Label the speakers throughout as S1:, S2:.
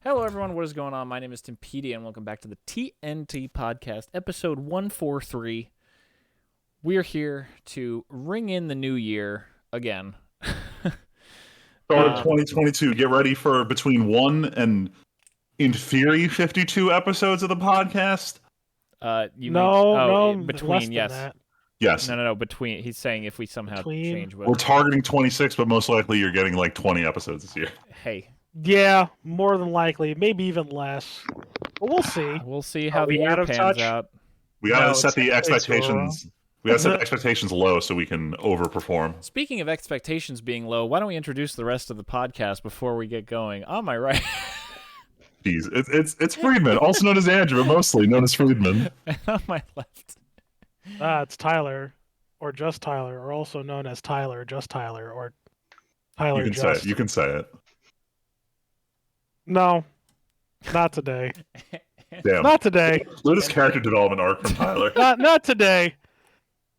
S1: Hello, everyone. What is going on? My name is Timpedia, and welcome back to the TNT Podcast, episode 143. We're here to ring in the new year again.
S2: Start of 2022. Get ready for between 1 and, in theory, 52 episodes of the podcast.
S1: Between, yes.
S2: That. Yes.
S1: No, between. He's saying if we somehow change.
S2: We're targeting 26, but most likely you're getting like 20 episodes this year.
S1: Hey.
S3: Yeah, more than likely. Maybe even less. But we'll see.
S1: We'll see how the year pans out.
S2: We gotta set the expectations. We gotta set the expectations low so we can overperform.
S1: Speaking of expectations being low, why don't we introduce the rest of the podcast before we get going? On my right.
S2: Jeez, it's Friedman, also known as Andrew, but mostly known as Friedman.
S1: And on my left.
S3: It's Tyler, or just Tyler, or also known as Tyler, just Tyler, or Tyler.
S2: You can say it. You can say it.
S3: No, not today.
S2: Damn.
S3: Not today.
S2: Latest character development arc from Tyler.
S3: Not today.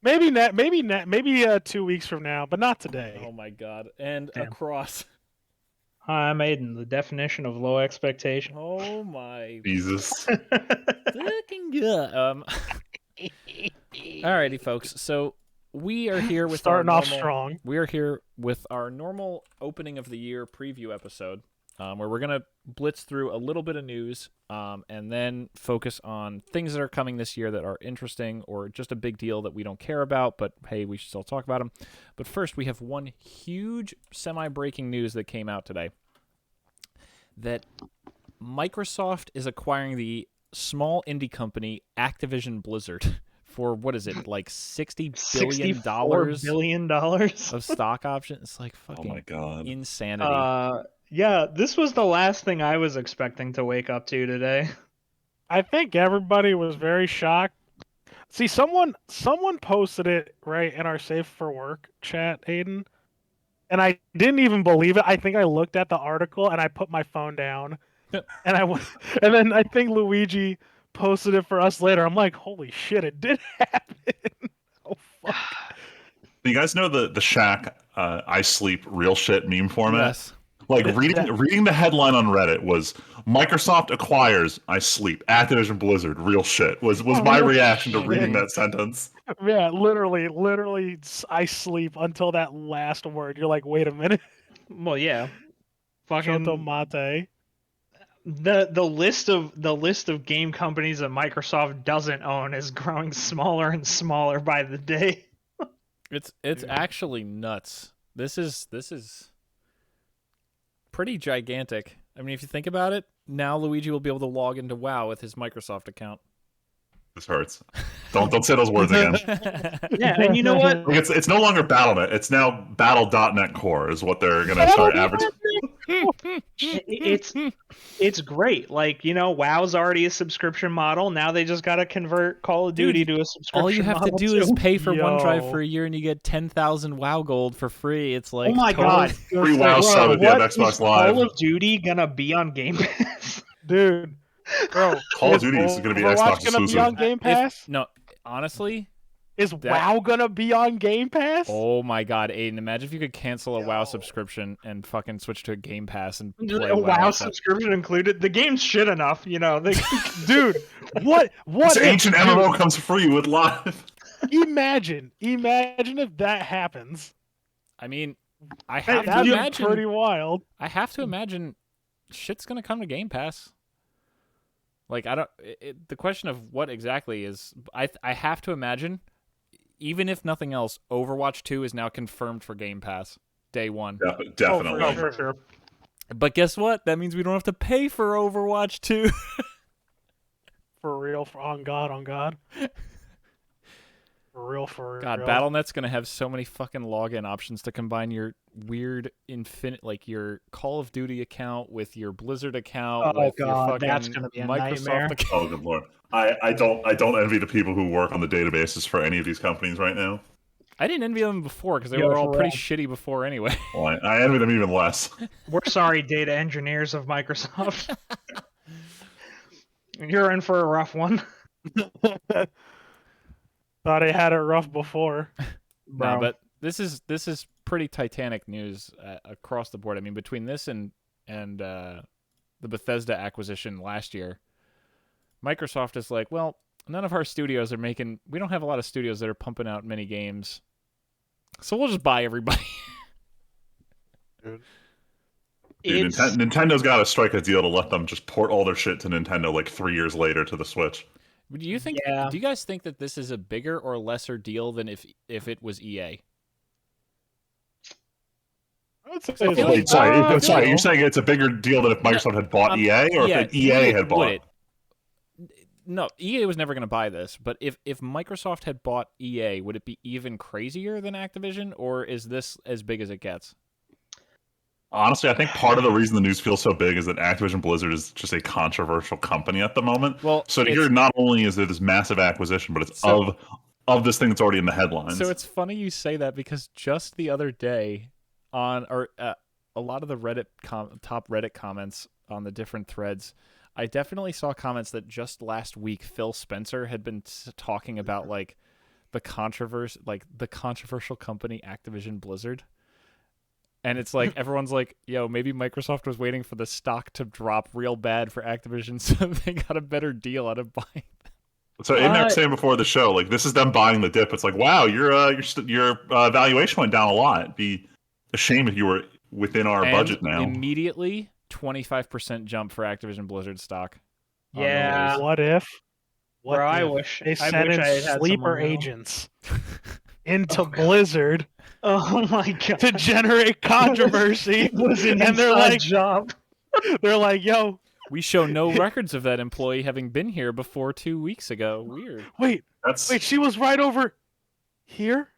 S3: Maybe 2 weeks from now, but not today.
S1: Oh my god. And across.
S4: Hi, I'm Aiden, the definition of low expectation.
S1: Oh my
S2: Jesus.
S1: Fucking good. Alrighty, folks. So we are here with
S3: starting off strong.
S1: We are here with our normal opening of the year preview episode, where we're gonna blitz through a little bit of news, and then focus on things that are coming this year that are interesting or just a big deal that we don't care about, but hey, we should still talk about them. But first, we have one huge semi-breaking news that came out today, that Microsoft is acquiring the small indie company Activision Blizzard for, what is it, like $60 billion of stock options? It's like fucking insanity.
S4: Yeah, this was the last thing I was expecting to wake up to today.
S3: I think everybody was very shocked. See, someone posted it right in our Safe for Work chat, Aiden, and I didn't even believe it. I think I looked at the article and I put my phone down, and then I think Luigi posted it for us later. I'm like, holy shit, it did happen. Oh fuck.
S2: You guys know the Shaq I sleep real shit meme format?
S1: Yes.
S2: Like reading the headline on Reddit was Microsoft acquires I sleep Activision Blizzard real shit was my reaction to reading that sentence.
S3: Yeah, literally I sleep until that last word. You're like, wait a minute.
S4: Well, yeah. Fucking
S3: Mate.
S4: The list of game companies that Microsoft doesn't own is growing smaller and smaller by the day.
S1: It's actually nuts. This is pretty gigantic. I mean, if you think about it, now Luigi will be able to log into WoW with his Microsoft account.
S2: This hurts. Don't say those words again.
S4: Yeah, and you know what?
S2: It's no longer Battle.net. It's now Battle.net Core is what they're gonna start advertising.
S4: It's great. Like, you know, WoW's already a subscription model. Now they just gotta convert Call of Duty to a subscription model.
S1: All you have to do is pay for OneDrive for a year and you get 10,000 WoW gold for free. It's like,
S4: oh my god,
S2: free WoW sub if you have Xbox Live.
S4: Call of Duty gonna be on Game Pass?
S3: Dude. Bro,
S2: Call of Duty is going to be Xbox exclusive.
S3: Gonna be on Game Pass?
S1: No, honestly,
S3: is WoW gonna be on Game Pass?
S1: Oh my god, Aiden! Imagine if you could cancel a WoW subscription and fucking switch to a Game Pass and play
S4: a WoW subscription included. The game's shit enough, you know.
S3: Dude, what?
S2: This ancient MMO comes free with live.
S3: Imagine if that happens.
S1: I mean, I have to imagine.
S3: Pretty wild.
S1: I have to imagine shit's gonna come to Game Pass. Like, I don't. The question of what exactly is, I have to imagine, even if nothing else, Overwatch 2 is now confirmed for Game Pass day one.
S2: Yeah, definitely.
S3: Oh, for sure.
S1: But guess what? That means we don't have to pay for Overwatch 2.
S3: For real, on God. For real.
S1: God, Battle.net's gonna have so many fucking login options to combine your weird like your Call of Duty account with your Blizzard account.
S4: Oh
S1: with
S4: god,
S1: your fucking
S4: that's gonna be a
S1: Microsoft
S4: nightmare.
S1: account.
S2: Oh good lord, I don't envy the people who work on the databases for any of these companies right now.
S1: I didn't envy them before because they were all pretty shitty before anyway.
S2: Well, I envy them even less.
S4: We're sorry, data engineers of Microsoft. You're in for a rough one.
S3: Thought I had it rough before.
S1: No, but this is pretty titanic news across the board. I mean, between this and the Bethesda acquisition last year, Microsoft is like, well, none of our studios are making. We don't have a lot of studios that are pumping out many games, so we'll just buy everybody.
S2: Dude,
S4: It's
S2: Nintendo's got to strike a deal to let them just port all their shit to Nintendo like 3 years later to the Switch.
S1: Do you think?
S4: Yeah.
S1: Do you guys think that this is a bigger or lesser deal than if it was EA?
S3: I would say
S1: I
S3: it's
S1: feel
S3: like
S1: like-
S2: Sorry,
S3: deal.
S2: you're saying it's a bigger deal than if Microsoft had bought EA, or
S1: yeah,
S2: if EA had bought?
S1: No, EA was never going to buy this, but if Microsoft had bought EA, would it be even crazier than Activision, or is this as big as it gets?
S2: Honestly, I think part of the reason the news feels so big is that Activision Blizzard is just a controversial company at the moment.
S1: Well,
S2: So to hear not only is there this massive acquisition, but it's of this thing that's already in the headlines.
S1: So it's funny you say that because just the other day on a lot of the Reddit top Reddit comments on the different threads, I definitely saw comments that just last week Phil Spencer had been talking about like the controversial company Activision Blizzard. And it's like everyone's like, yo, maybe Microsoft was waiting for the stock to drop real bad for Activision so they got a better deal out of buying.
S2: So in there saying before the show, like this is them buying the dip. It's like, wow, your valuation went down a lot. It'd be a shame if you were within our budget now.
S1: Immediately, 25% jump for Activision Blizzard stock. on the
S4: Yeah.
S1: release.
S3: What if?
S4: Where I
S3: if
S4: wish
S3: they
S4: I
S3: sent
S4: wish
S3: in
S4: I had had
S3: sleeper
S4: someone know.
S3: agents into
S4: Oh, God.
S3: Blizzard
S4: Oh my god!
S3: to generate controversy,
S4: It was an
S3: and they're
S4: inside
S3: like,
S4: job.
S3: they're like, yo,
S1: We show no records of that employee having been here before 2 weeks ago. Weird.
S3: wait,
S2: That's
S3: she was right over here.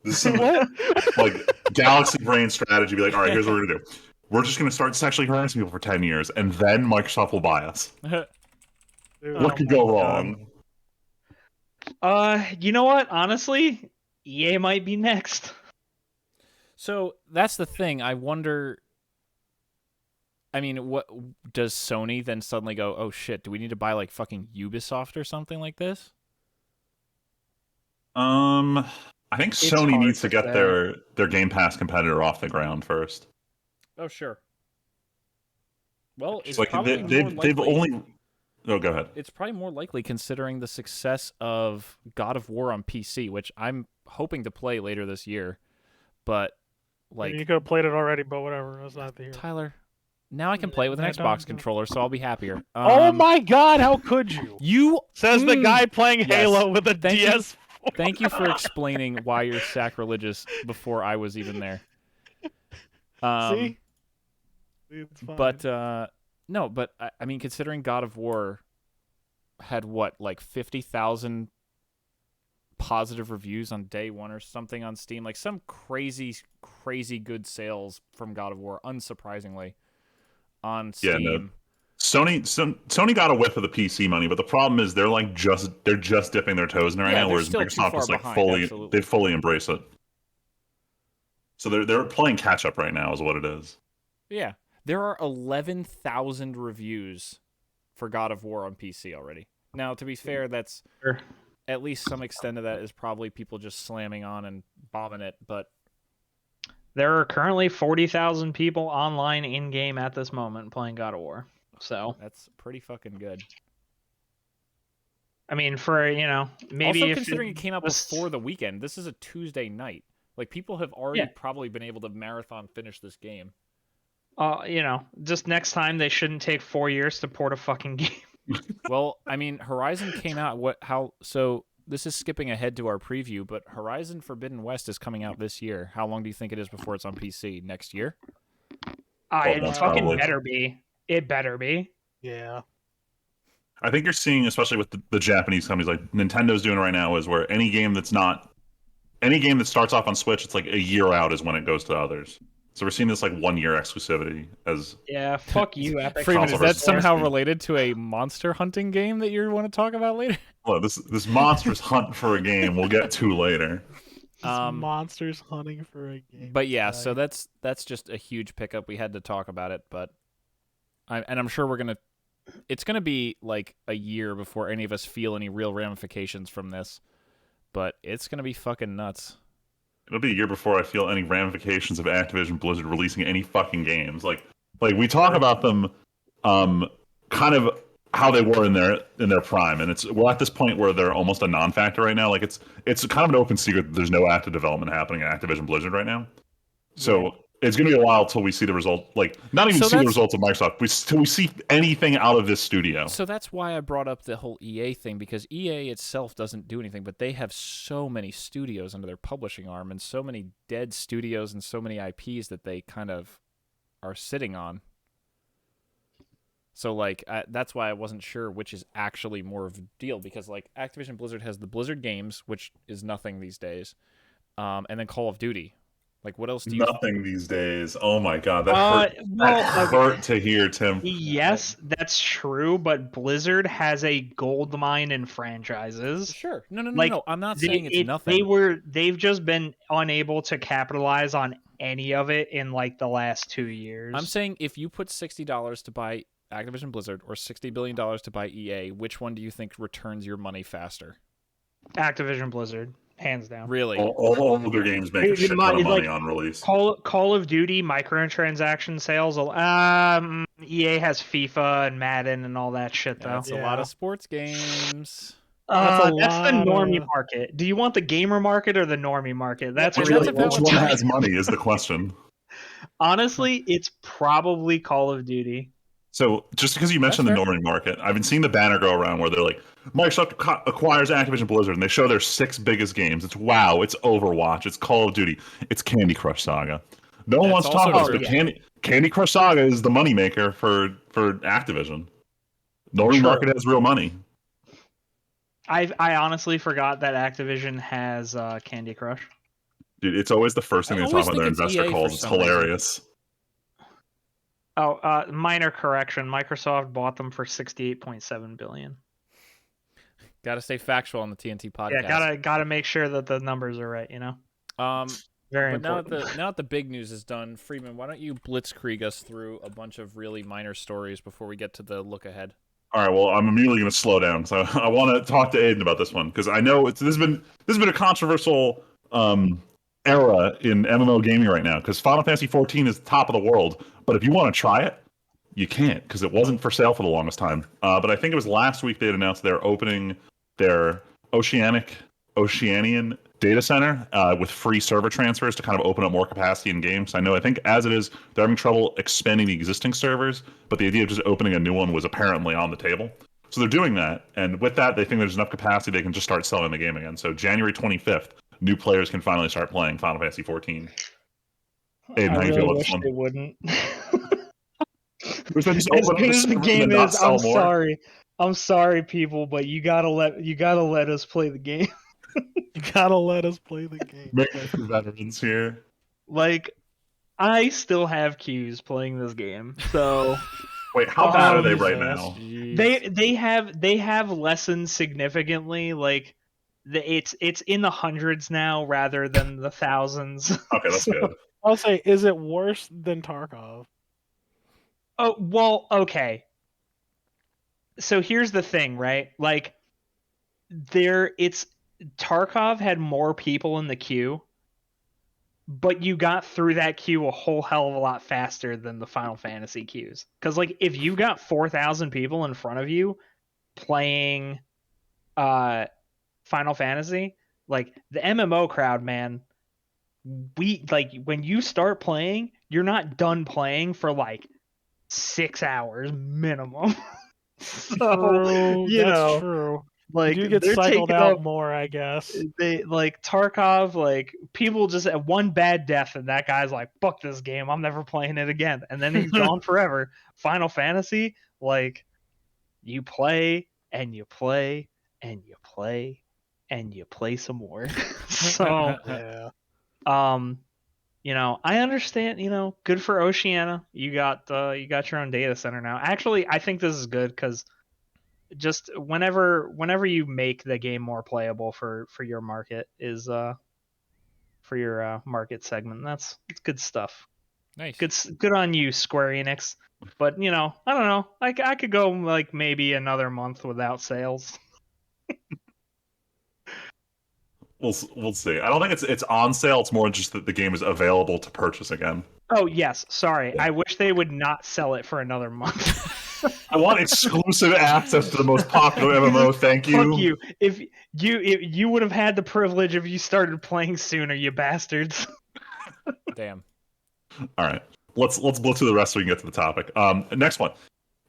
S2: this is
S3: What?
S2: like galaxy brain strategy. Be like, all right, here's what we're gonna do. We're just gonna start sexually harassing people for 10 years, and then Microsoft will buy us.
S3: Dude,
S2: What could go wrong?
S4: You know what? Honestly, EA might be next.
S1: So that's the thing. I wonder. I mean, what does Sony then suddenly go? Oh shit! Do we need to buy like fucking Ubisoft or something like this?
S2: I think
S4: It's
S2: Sony
S4: hard
S2: needs to
S4: to
S2: get
S4: say.
S2: their Game Pass competitor off the ground first.
S1: Oh sure. Well, it's
S2: Like
S1: probably
S2: they've
S1: more likely.
S2: only. Oh, go ahead.
S1: It's probably more likely considering the success of God of War on PC, which I'm hoping to play later this year. But like
S3: you could have played it already, but whatever. That's not the here.
S1: Tyler, now I can play it with an
S3: I
S1: Xbox
S3: don't-
S1: controller, so I'll be happier.
S3: Oh my God! How could you?
S1: You
S3: Says the guy playing
S1: Yes.
S3: Halo with a
S1: Thank you.
S3: DS.
S1: Thank you for explaining why you're sacrilegious before I was even there.
S3: See? It's fine.
S1: But no, but I mean, considering God of War had what, like 50,000 positive reviews on day one or something on Steam, like some crazy good sales from God of War, unsurprisingly, on Steam.
S2: Yeah, no. Sony got a whiff of the PC money, but the problem is they're just dipping their toes in it right
S1: Yeah,
S2: now,
S1: they're
S2: whereas
S1: still too
S2: Microsoft
S1: far
S2: is like
S1: behind, absolutely.
S2: they fully embrace it. So they're playing catch up right now, is what it is.
S1: Yeah, there are 11,000 reviews for God of War on PC already. Now, to be fair, that's
S4: Sure.
S1: at least some extent of that is probably people just slamming on and bombing it, but
S4: There are currently 40,000 people online in game at this moment playing God of War. So,
S1: that's pretty fucking good.
S4: I mean, for maybe
S1: Also,
S4: if
S1: considering it came out
S4: was-
S1: before the weekend, this is a Tuesday night. Like, people have already
S4: Yeah.
S1: probably been able to marathon finish this game.
S4: just next time they shouldn't take 4 years to port a fucking game.
S1: Well, I mean, Horizon came out. So this is skipping ahead to our preview, but Horizon Forbidden West is coming out this year. How long do you think it is before it's on PC? Next year?
S4: It
S2: months,
S4: fucking
S2: probably.
S4: better be. It better be.
S3: yeah.
S2: I think you're seeing, especially with the Japanese companies like Nintendo's doing right now, is where any game that starts off on Switch, it's like a year out is when it goes to others. So we're seeing this like 1 year exclusivity as
S4: Yeah, fuck you, Epic.
S1: Freeman, is
S2: console
S1: that
S2: versus
S1: somehow
S2: PlayStation.
S1: related to a monster hunting game that you want to talk about later?
S2: well, this monstrous hunt for a game we'll get to later.
S3: Monsters hunting for a game.
S1: But yeah, so
S3: Right.
S1: that's just a huge pickup. We had to talk about it, but I'm sure it's gonna be like a year before any of us feel any real ramifications from this. But it's gonna be fucking nuts.
S2: It'll be a year before I feel any ramifications of Activision Blizzard releasing any fucking games. Like we talk about them kind of how they were in their prime, and we're at this point where they're almost a non-factor right now. Like it's kind of an open secret that there's no active development happening at Activision Blizzard right now. So it's going to be a while till we see the result. Like not even see the results of Microsoft. Till we see anything out of this studio.
S1: So that's why I brought up the whole EA thing, because EA itself doesn't do anything, but they have so many studios under their publishing arm and so many dead studios and so many IPs that they kind of are sitting on. So like that's why I wasn't sure which is actually more of a deal, because like Activision Blizzard has the Blizzard games, which is nothing these days, and then Call of Duty. Like, what else do you...
S2: Nothing these days. Oh my god, that hurt to hear, Tim.
S4: Yes, that's true, but Blizzard has a gold mine in franchises.
S1: Sure. No. I'm not saying it's nothing.
S4: They've just been unable to capitalize on any of it in like the last 2 years.
S1: I'm saying if you put $60 to buy Activision Blizzard or $60 billion to buy EA, which one do you think returns your money faster?
S4: Activision Blizzard. Hands down.
S1: Really?
S2: All of their games make a shit ton of money on release.
S4: Call of Duty microtransaction sales. EA has FIFA and Madden and all that shit, though.
S1: That's a lot of sports games.
S4: That's the normie market. Do you want the gamer market or the normie market? That's
S2: which one has money is the question.
S4: Honestly, it's probably Call of Duty.
S2: So just because you mentioned the normie market, I've been seeing the banner go around where they're like, Microsoft acquires Activision Blizzard, and they show their 6 biggest games. It's WoW, it's Overwatch, it's Call of Duty, it's Candy Crush Saga. No one wants to talk about this, but Candy Crush Saga is the moneymaker for Activision. Normie market has real money.
S4: I honestly forgot that Activision has Candy Crush.
S2: Dude, it's always the first thing they talk about their investor calls. It's hilarious.
S4: Oh, minor correction. Microsoft bought them for $68.7 billion.
S1: Got to stay factual on the TNT podcast.
S4: Yeah, gotta make sure that the numbers are right. You know. Very important.
S1: Now that the big news is done, Freeman, why don't you blitzkrieg us through a bunch of really minor stories before we get to the look ahead?
S2: All right. Well, I'm immediately going to slow down, so I want to talk to Aiden about this one because I know this has been a controversial era in MMO gaming right now because Final Fantasy 14 is the top of the world. But if you want to try it, you can't because it wasn't for sale for the longest time. But I think it was last week they had announced they're opening their Oceanian data center with free server transfers to kind of open up more capacity in games. I think as it is, they're having trouble expanding the existing servers, but the idea of just opening a new one was apparently on the table. So they're doing that, and with that, they think there's enough capacity they can just start selling the game again. So January 25th, new players can finally start playing Final Fantasy 14. Aiden, how you feel about this one?
S4: They wouldn't.
S2: As good as
S4: the game is, I'm sorry, people, but you gotta let us play the game.
S3: You gotta let us play the game.
S2: Make for veterans here.
S4: Like, I still have queues playing this game. So,
S2: wait, how bad are they right now?
S4: They have lessened significantly. Like, it's in the hundreds now rather than the thousands.
S2: Okay, that's good.
S3: I'll say, is it worse than Tarkov?
S4: Oh well, okay. So here's the thing, right? Like, Tarkov had more people in the queue, but you got through that queue a whole hell of a lot faster than the Final Fantasy queues. Because, like, if you got 4,000 people in front of you playing Final Fantasy, like, the MMO crowd, man, when you start playing, you're not done playing for, like, 6 hours minimum. So,
S3: that's true. Like, you get cycled out more, I guess.
S4: They like Tarkov, like, people just at one bad death, and that guy's like, "Fuck this game, I'm never playing it again," and then he's gone forever. Final Fantasy, like, you play and you play and you play and you play some more. So,
S3: yeah.
S4: I understand. Good for Oceania. You got your own data center now. Actually, I think this is good because just whenever you make the game more playable for your market is for your market segment, it's good stuff.
S1: Nice.
S4: Good on you, Square Enix. But I don't know. I could go like maybe another month without sales.
S2: We'll see. I don't think it's on sale. It's more just that the game is available to purchase again.
S4: Oh yes, sorry.
S2: Yeah.
S4: I wish they would not sell it for another month.
S2: want exclusive access to the most popular MMO. Thank you.
S4: Fuck you. If you would have had the privilege if you started playing sooner, you bastards.
S1: Damn.
S2: All right, let's blitz through the rest so we can get to the topic. Next one.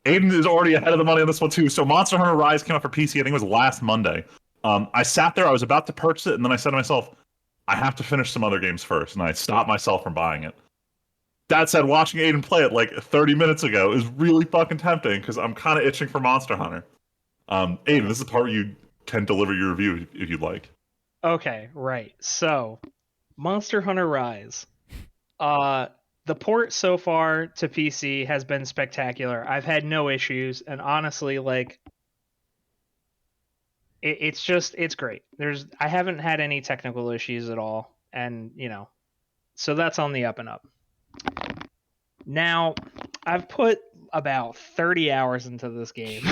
S2: Aiden is already ahead of the money on this one too. So Monster Hunter Rise came out for PC. I think it was last Monday. I sat there. I was about to purchase it, and then I said to myself, I have to finish some other games first, and I stopped myself from buying it. That said, watching Aiden play it like 30 minutes ago is really fucking tempting because I'm kind of itching for Monster Hunter. Aiden, this is the part where you can deliver your review if you'd like.
S4: Okay, right. So, Monster Hunter Rise. The port so far to PC has been spectacular. I've had no issues, and honestly, like, it's great. I haven't had any technical issues at all, and so that's on the up and up. Now, I've put about 30 hours into this game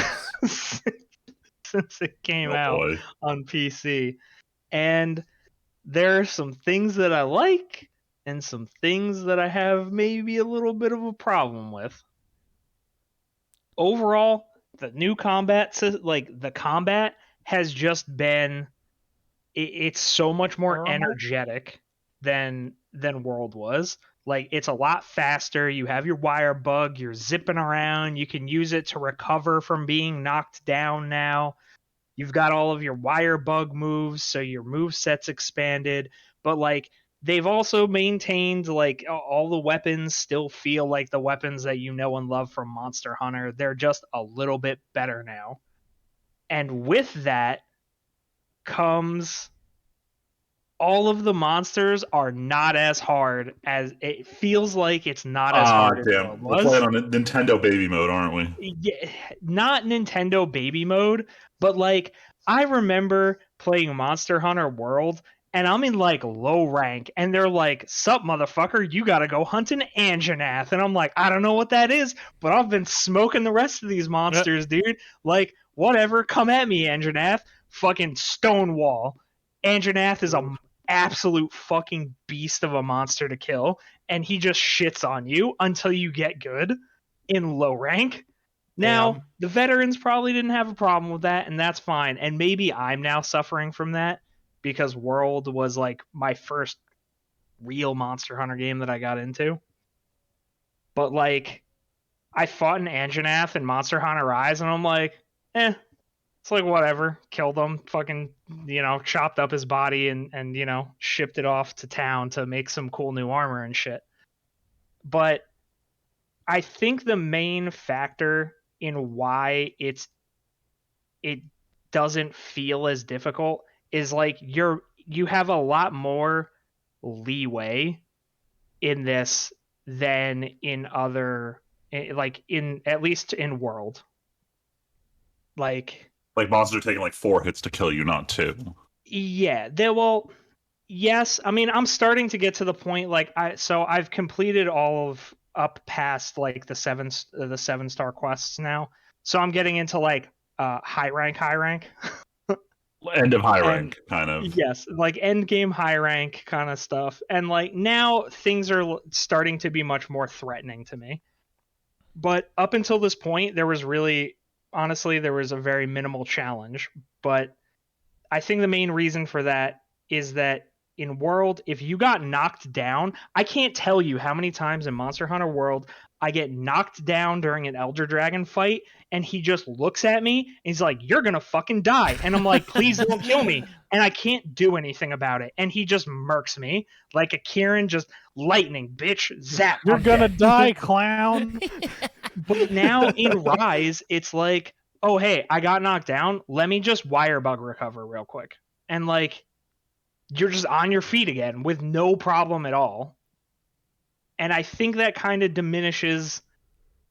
S4: since it came out on PC, and there are some things that I like and some things that I have maybe a little bit of a problem with. Overall, the new combat, like the combat, has just been it's so much more energetic than World was. Like, it's a lot faster. You have your wire bug, you're zipping around, you can use it to recover from being knocked down now. You've got all of your wire bug moves, so your move set's expanded, but like they've also maintained like all the weapons still feel like the weapons that you know and love from Monster Hunter. They're just a little bit better now. And with that comes all of the monsters are not as hard as it feels like. It's not as hard as it was.
S2: We're playing on Nintendo baby mode, aren't we?
S4: Yeah, not Nintendo baby mode, but like I remember playing Monster Hunter World, and I'm in like low rank, and they're like, "Sup, motherfucker, you gotta go hunting Anjanath," and I'm like, "I don't know what that is, but I've been smoking the rest of these monsters, dude. Like, whatever, come at me, Anjanath." Fucking Stonewall. Anjanath is a absolute fucking beast of a monster to kill, and he just shits on you until you get good in low rank. Now, the veterans probably didn't have a problem with that, and that's fine. And maybe I'm now suffering from that because World was like my first real Monster Hunter game that I got into. But like, I fought an Anjanath in Monster Hunter Rise, and I'm like, it's like whatever. Killed him, fucking, chopped up his body and shipped it off to town to make some cool new armor and shit. But I think the main factor in why it doesn't feel as difficult is like you have a lot more leeway in this than in other, like in at least in World. Like
S2: monsters are taking like 4 hits to kill you, not 2.
S4: Yeah, yes. I mean, I'm starting to get to the point like I've completed all of up past like the 7-star quests now. So I'm getting into like high rank.
S2: End of high rank, kind of.
S4: Yes, like end game high rank kind of stuff. And like now things are starting to be much more threatening to me. But up until this point, there was a very minimal challenge. But I think the main reason for that is that in World, if you got knocked down, I can't tell you how many times in Monster Hunter World I get knocked down during an Elder Dragon fight, and he just looks at me and he's like, "You're gonna fucking die," and I'm like, "Please don't kill me," and I can't do anything about it, and he just murks me like a Kieran, just lightning, bitch, zap.
S3: You're gonna die, clown.
S4: But now in Rise, it's like, oh hey, I got knocked down. Let me just wire bug recover real quick, and like, you're just on your feet again with no problem at all. And I think that kind of diminishes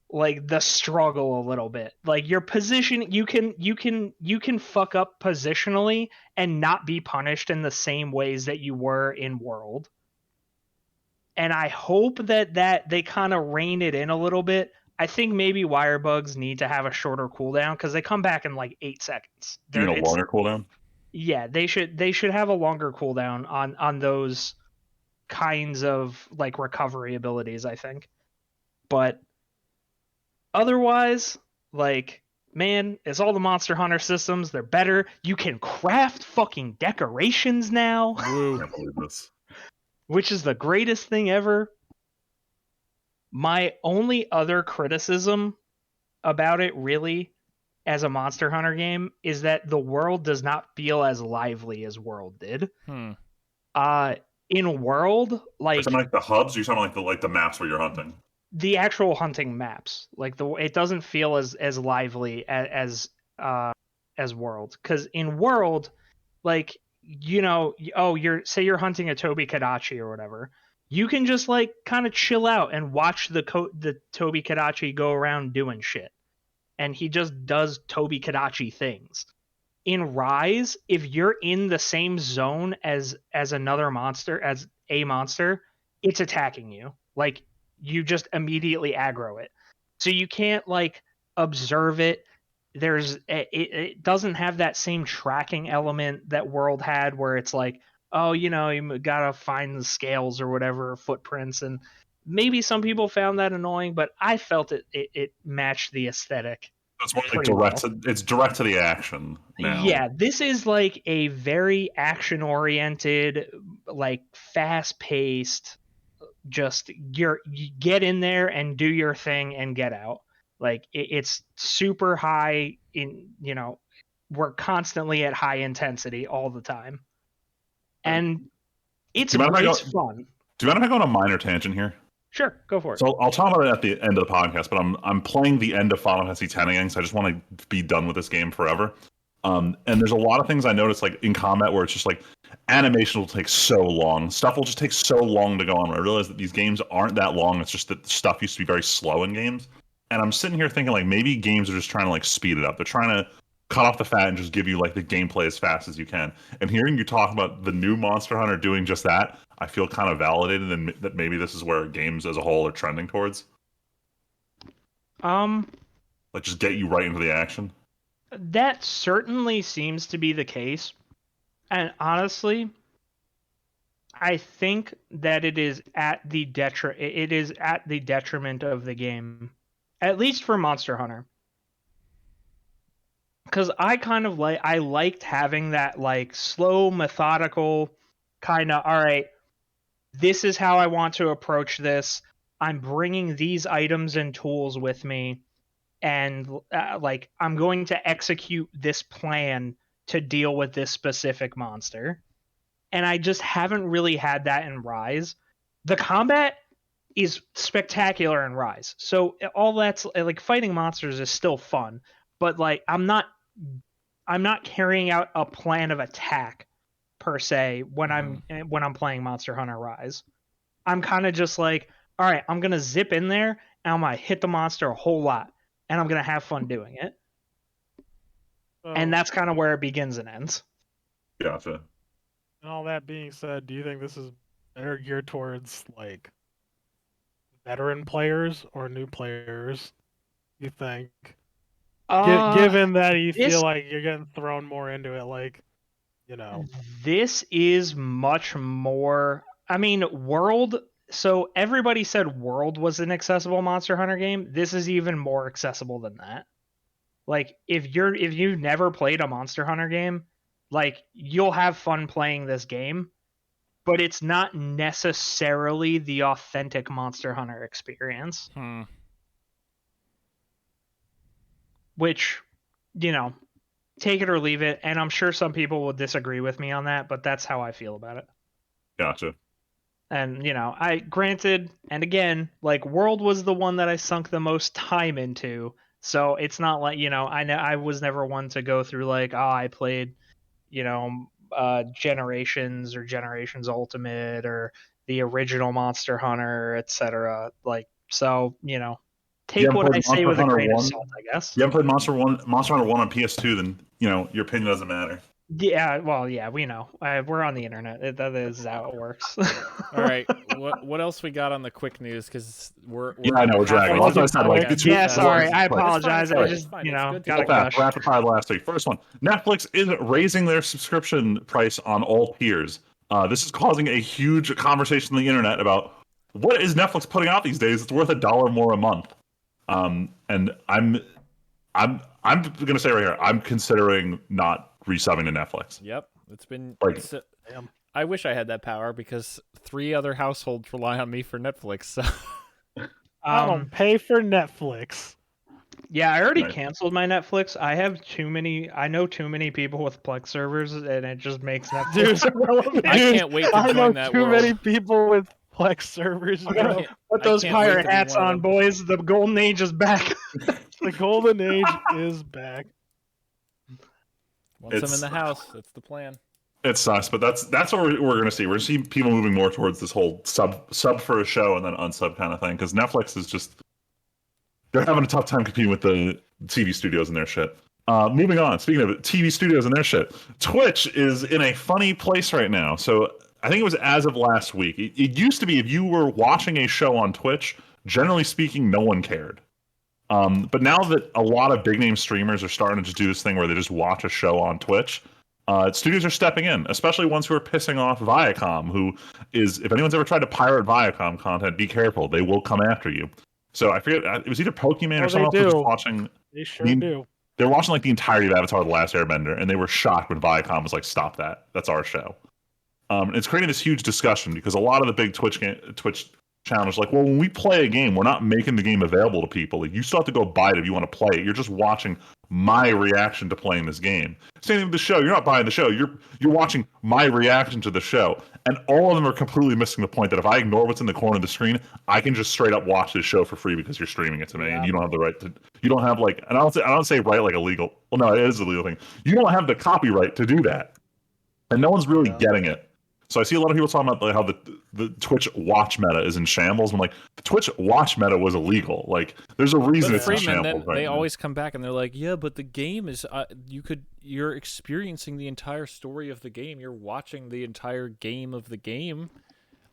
S4: like the struggle a little bit. Like your position, you can fuck up positionally and not be punished in the same ways that you were in World. And I hope that they kind of rein it in a little bit. I think maybe wire bugs need to have a shorter cooldown because they come back in like 8 seconds.
S2: You mean a longer cooldown?
S4: Yeah, they should have a longer cooldown on those kinds of like recovery abilities, I think. But otherwise, Like, man, it's all the Monster Hunter systems. They're better. You can craft fucking decorations now,
S2: I
S1: Woo.
S2: can't believe this.
S4: which is the greatest thing ever. My only other criticism about it, really, as a Monster Hunter game, is that the world does not feel as lively as World did.
S1: Hmm.
S4: In World,
S2: You're
S4: like
S2: talking like the hubs. You're talking like the maps where you're hunting.
S4: the actual hunting maps, like it doesn't feel as lively as World, because in World, like, oh, you're hunting a Toby Kadachi or whatever, you can just like kind of chill out and watch the Toby Kadachi go around doing shit, and he just does Toby Kadachi things. In Rise, if you're in the same zone as another monster, as a monster, it's attacking you. Like, you just immediately aggro it. So you can't like observe it. It doesn't have that same tracking element that World had, where it's like, oh, you gotta find the scales or whatever, footprints, and maybe some people found that annoying, but I felt it matched the aesthetic.
S2: It's more like
S4: Pretty well.
S2: it's direct to the action now.
S4: Yeah, this is like a very action oriented, like fast paced, just you get in there and do your thing and get out. Like it's super high in, we're constantly at high intensity all the time. And it's
S2: Do you mind if I
S4: it's
S2: go?
S4: fun.
S2: Do you mind if I go on a minor tangent here?
S4: Sure, go for it.
S2: So I'll talk about it at the end of the podcast, but I'm playing the end of Final Fantasy X again, so I just want to be done with this game forever. And there's a lot of things I noticed, like in combat, where it's just like animation will take so long, stuff will just take so long to go on. I realize that these games aren't that long. It's just that stuff used to be very slow in games, and I'm sitting here thinking like maybe games are just trying to like speed it up. They're trying to cut off the fat and just give you like the gameplay as fast as you can. And hearing you talk about the new Monster Hunter doing just that, I feel kind of validated, and that maybe this is where games as a whole are trending towards. Like just get you right into the action.
S4: That certainly seems to be the case. And honestly, I think that it is at the detriment of the game, at least for Monster Hunter. Because I liked having that like slow, methodical kind of, all right, this is how I want to approach this. I'm bringing these items and tools with me, and like I'm going to execute this plan to deal with this specific monster. And I just haven't really had that in Rise. The combat is spectacular in Rise. So all that's like fighting monsters is still fun, but like I'm not carrying out a plan of attack per se when I'm playing Monster Hunter Rise. I'm kind of just like, all right, I'm going to zip in there and I'm going to hit the monster a whole lot and I'm going to have fun doing it. And that's kind of where it begins and ends.
S2: Gotcha.
S3: And all that being said, do you think this is better geared towards like veteran players or new players? You think? Given that you feel like you're getting thrown more into it, like,
S4: This is much more. I mean, World. So everybody said World was an accessible Monster Hunter game. This is even more accessible than that. Like if you've never played a Monster Hunter game, like you'll have fun playing this game, but it's not necessarily the authentic Monster Hunter experience. Which, take it or leave it, and I'm sure some people will disagree with me on that, but that's how I feel about it.
S2: Gotcha.
S4: And I granted, and again, like World was the one that I sunk the most time into, so it's not like I was never one to go through like, oh, I played Generations or Generations Ultimate or the original Monster Hunter, etc. Like, so take what I say with a grain of salt, I guess.
S2: You haven't played Monster Hunter 1 on PS2, then your opinion doesn't matter.
S4: Yeah, well, yeah, we know. We're on the internet. That is how it works.
S1: All right, what else we got on the quick news? Because we're
S2: I know we're dragging. That's what I said. Like,
S4: yeah, sorry, I apologize.
S2: I
S4: just got
S2: to gush. Rapid fire last week. First one: Netflix is raising their subscription price on all tiers. This is causing a huge conversation on the internet about what is Netflix putting out these days. It's worth $1 more a month. And I'm I'm gonna say right here, I'm considering not resubbing to Netflix.
S1: Yep, it's been
S2: Like,
S3: Damn.
S1: I wish I had that power because 3 other households rely on me for Netflix. So
S3: I don't pay for Netflix.
S4: Yeah, I already
S2: Right.
S4: canceled my Netflix. I know too many people with Plex servers, and it just makes Netflix
S3: Dude,
S4: irrelevant.
S1: I can't wait to
S3: I know
S1: join that
S3: too
S1: world.
S3: many people with Plex servers,
S1: I
S3: bro.
S1: can't-
S4: Put
S1: I
S4: those
S1: can't wait
S4: pirate
S1: to be
S4: hats
S1: one of
S4: on,
S1: them.
S4: boys. The golden age is back.
S3: The golden age is back.
S1: Once I'm in
S2: It's-
S1: the house, that's the plan.
S2: It sucks, but that's what we're going to see. We're going to see people moving more towards this whole sub for a show and then unsub kind of thing, because Netflix is just, they're having a tough time competing with the TV studios and their shit. Moving on, speaking of TV studios and their shit, Twitch is in a funny place right now. So I think it was as of last week. It used to be if you were watching a show on Twitch, generally speaking, no one cared. But now that a lot of big name streamers are starting to just do this thing where they just watch a show on Twitch, studios are stepping in, especially ones who are pissing off Viacom, who is, if anyone's ever tried to pirate Viacom content, be careful. They will come after you. So I forget, it was either Pokemon or someone else was just watching.
S3: They sure do.
S2: They were watching like the entirety of Avatar: The Last Airbender, and they were shocked when Viacom was like, "Stop that! That's our show." It's creating this huge discussion because a lot of the big Twitch channels are like, "Well, when we play a game, we're not making the game available to people. Like, you still have to go buy it if you want to play it. You're just watching my reaction to playing this game. Same thing with the show. You're not buying the show. You're watching my reaction to the show." And all of them are completely missing the point that if I ignore what's in the corner of the screen, I can just straight up watch this show for free because you're streaming it to me, and you don't have the right to. You don't have like, and I don't say right like illegal. Well, no, it is a legal thing. You don't have the copyright to do that, and no one's really getting it. So I see a lot of people talking about like how the Twitch watch meta is in shambles. I'm like, the Twitch watch meta was illegal. Like, there's a reason
S1: But
S2: it's in
S1: Freeman,
S2: shambles
S1: then
S2: right
S1: they
S2: now.
S1: always come back and they're like, "Yeah, but the game is you're experiencing the entire story of the game. You're watching the entire game of the game.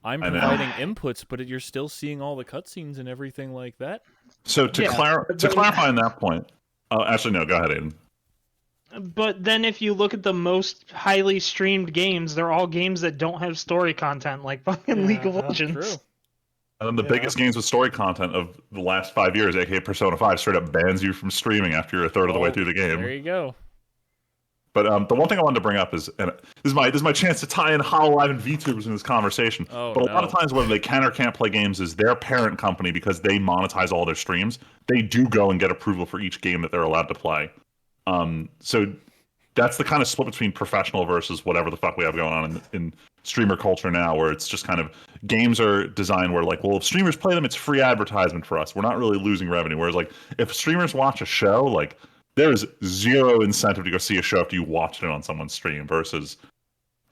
S1: I'm
S2: I know.
S1: providing inputs, but you're still seeing all the cutscenes and everything like that."
S2: So to clarify on that point, actually no, go ahead, Aiden.
S4: But then if you look at the most highly streamed games, they're all games that don't have story content, like fucking League of
S3: Yeah,
S4: Legends.
S1: True.
S2: And then the biggest games with story content of the last 5 years, aka Persona 5, straight up bans you from streaming after you're a third of the way through the game.
S1: There you go.
S2: But the one thing I wanted to bring up is, and this is my chance to tie in HoloLive and VTubers in this conversation.
S1: Oh,
S2: but a lot of
S1: no.
S2: times, whether they can or can't play games, is their parent company, because they monetize all their streams. They do go and get approval for each game that they're allowed to play. So that's the kind of split between professional versus whatever the fuck we have going on in streamer culture now, where it's just kind of games are designed where like, well, if streamers play them, it's free advertisement for us. We're not really losing revenue. Whereas like if streamers watch a show, like there's zero incentive to go see a show after you watched it on someone's stream versus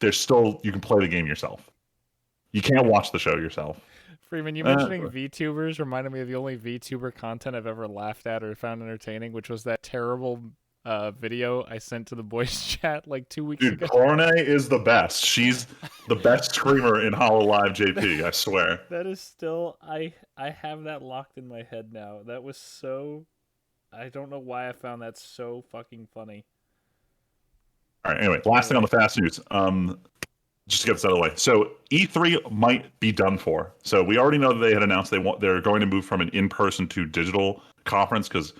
S2: there's still, you can play the game yourself. You can't watch the show yourself.
S1: Freeman, you mentioning VTubers reminded me of the only VTuber content I've ever laughed at or found entertaining, which was that terrible video I sent to the boys chat like 2 weeks
S2: Dude,
S1: ago.
S2: Corne is the best. She's the best streamer in HoloLive JP, I swear.
S1: That is still I have that locked in my head now. That was so, I don't know why I found that so fucking funny.
S2: All right, anyway, last thing on the fast news. Just to get this out of the way. So E3 might be done for. So we already know that they had announced they're going to move from an in-person to digital conference because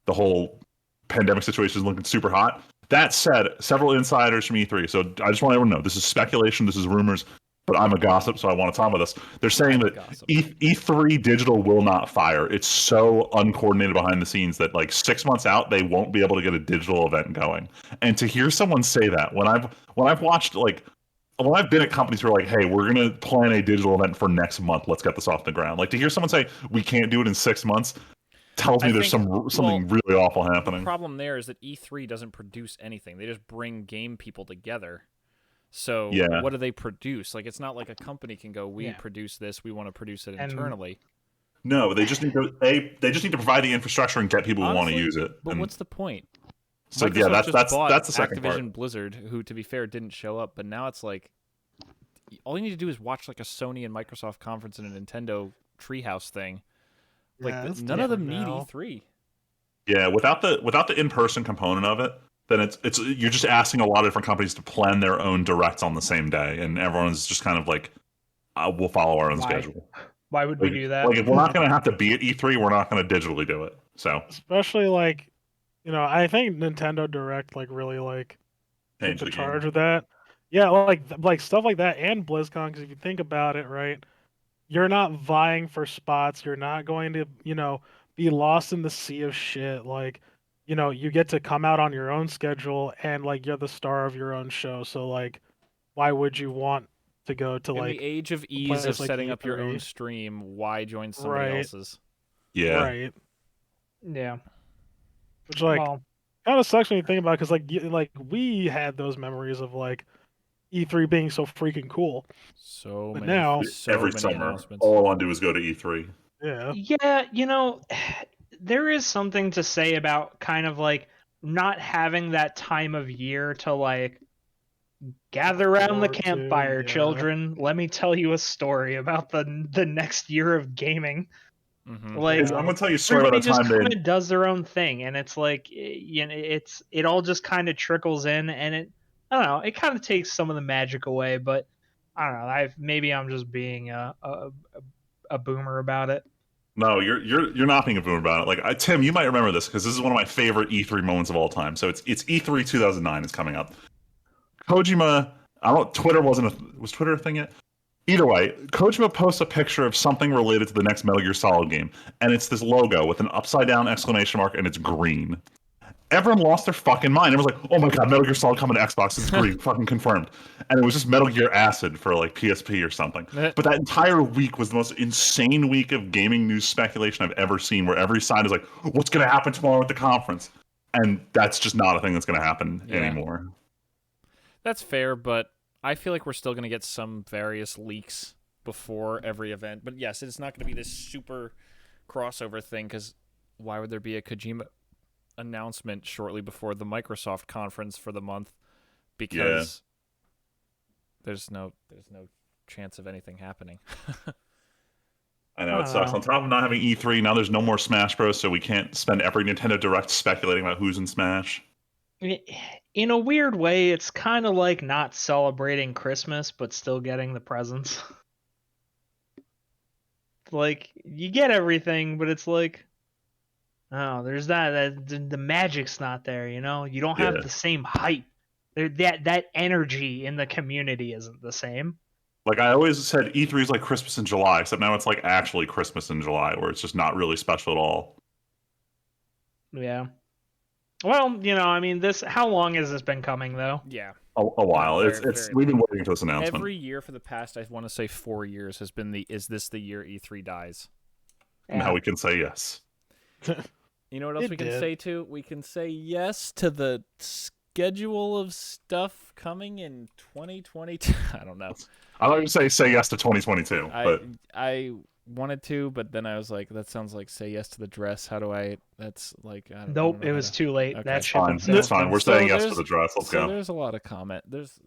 S2: the whole pandemic situation is looking super hot. That said, several insiders from E3. So I just want everyone to know this is speculation, this is rumors, but I'm a gossip, so I want to talk about this. They're saying that E3 digital will not fire. It's so uncoordinated behind the scenes that like 6 months out they won't be able to get a digital event going. And to hear someone say that when I've watched like. When I've been at companies who are like, hey, we're going to plan a digital event for next month. Let's get this off the ground. Like to hear someone say we can't do it in 6 months tells me there's something really awful happening.
S1: The problem there is that E3 doesn't produce anything. They just bring game people together. So what do they produce? Like it's not like a company can go, we produce this, we want to produce it internally.
S2: No, they just need to provide the infrastructure and get people who want to use it.
S1: But what's the point?
S2: So
S1: Microsoft
S2: that's the second
S1: Activision
S2: part.
S1: Blizzard, who to be fair didn't show up, but now it's like all you need to do is watch like a Sony and Microsoft conference and a Nintendo Treehouse thing. Like none of them need E3.
S2: Yeah, without the in-person component of it, then it's you're just asking a lot of different companies to plan their own directs on the same day, and everyone's just kind of like, we'll follow our own schedule.
S4: Why would we do that?
S2: Like if we're not going to have to be at E3, we're not going to digitally do it. So
S3: especially like I think Nintendo Direct really took
S2: Change
S3: the
S2: the
S3: charge
S2: game.
S3: with that. Yeah, like stuff like that and BlizzCon, because if you think about it, right, you're not vying for spots. You're not going to, be lost in the sea of shit. Like, you get to come out on your own schedule and you're the star of your own show. So why would you want to go to
S1: In the age of
S3: a
S1: ease of
S3: place like
S1: setting up your own
S3: E3?
S1: stream, why join somebody
S3: Right,
S1: else's?
S2: Yeah.
S3: right.
S4: Yeah.
S3: Which
S4: Well,
S3: kind of sucks when you think about it, because we had those memories of E3 being so freaking cool,
S1: So
S3: but
S1: many,
S3: now,
S1: so
S2: Every
S1: many
S2: summer,
S1: announcements.
S2: all I want to do is go to E3.
S3: yeah,
S4: yeah, there is something to say about kind of not having that time of year to gather around the
S3: forward to,
S4: campfire,
S3: yeah.
S4: children. Let me tell you a story about the next year of gaming.
S1: Mm-hmm.
S4: Like
S3: Yeah.
S2: I'm gonna tell you a story
S4: everybody
S2: about a
S4: just
S2: time
S4: kind
S2: they.
S4: of does their own thing, and it's it all just kind of trickles in, and I don't know, it kind of takes some of the magic away. But I don't know, maybe I'm just being a boomer about it.
S2: No, you're not being a boomer about it. Tim, you might remember this because this is one of my favorite E3 moments of all time. So it's E3 2009 is coming up. Kojima, I don't. Twitter was Twitter a thing yet? Either way, Kojima posts a picture of something related to the next Metal Gear Solid game, and it's this logo with an upside down exclamation mark, and it's green. Everyone lost their fucking mind. It was like, oh my god, Metal Gear Solid coming to Xbox. It's green, fucking confirmed. And it was just Metal Gear Acid for PSP or something. But that entire week was the most insane week of gaming news speculation I've ever seen, where every side is like, what's going to happen tomorrow at the conference? And that's just not a thing that's going to happen anymore.
S1: That's fair, but I feel like we're still going to get some various leaks before every event. But yes, it's not going to be this super crossover thing, because why would there be a Kojima announcement shortly before the Microsoft conference for the month? Because there's no chance of anything happening.
S2: I know
S4: I
S2: it
S4: don't
S2: sucks.
S4: know.
S2: On top of not having E3, now there's no more Smash Bros, so we can't spend every Nintendo Direct speculating about who's in Smash.
S4: In a weird way, it's kind of like not celebrating Christmas but still getting the presents. You get everything, but it's oh, there's the magic's not there. You don't have
S2: Yeah.
S4: the same hype. That energy in the community isn't the same.
S2: I always said, E3 is like Christmas in July, except now it's actually Christmas in July, where it's just not really special at all.
S4: Yeah. Well, I mean, how long has this been coming though?
S1: Yeah.
S2: A while.
S1: Very,
S2: It's
S1: very
S2: we've been
S1: long.
S2: waiting for this announcement.
S1: Every year for the past, I want to say 4 years, has been is this the year E3 dies?
S2: Now we can say yes.
S1: You know what else
S3: It
S1: we can
S3: did.
S1: say too? We can say yes to the schedule of stuff coming in 2022. I don't know.
S2: I thought you say yes to 2022, but
S1: I wanted to, but then I was like, that sounds like say yes to the dress. How do I? That's I don't
S4: Nope,
S1: know
S4: it
S1: how
S4: was
S1: to-
S4: too late.
S1: Okay.
S4: That ship
S2: fine.
S4: had sailed.
S2: It's fine. We're
S1: So
S2: saying yes to
S1: there's-
S2: the dress. Let's
S1: so
S2: go.
S1: there's a lot of comment. There's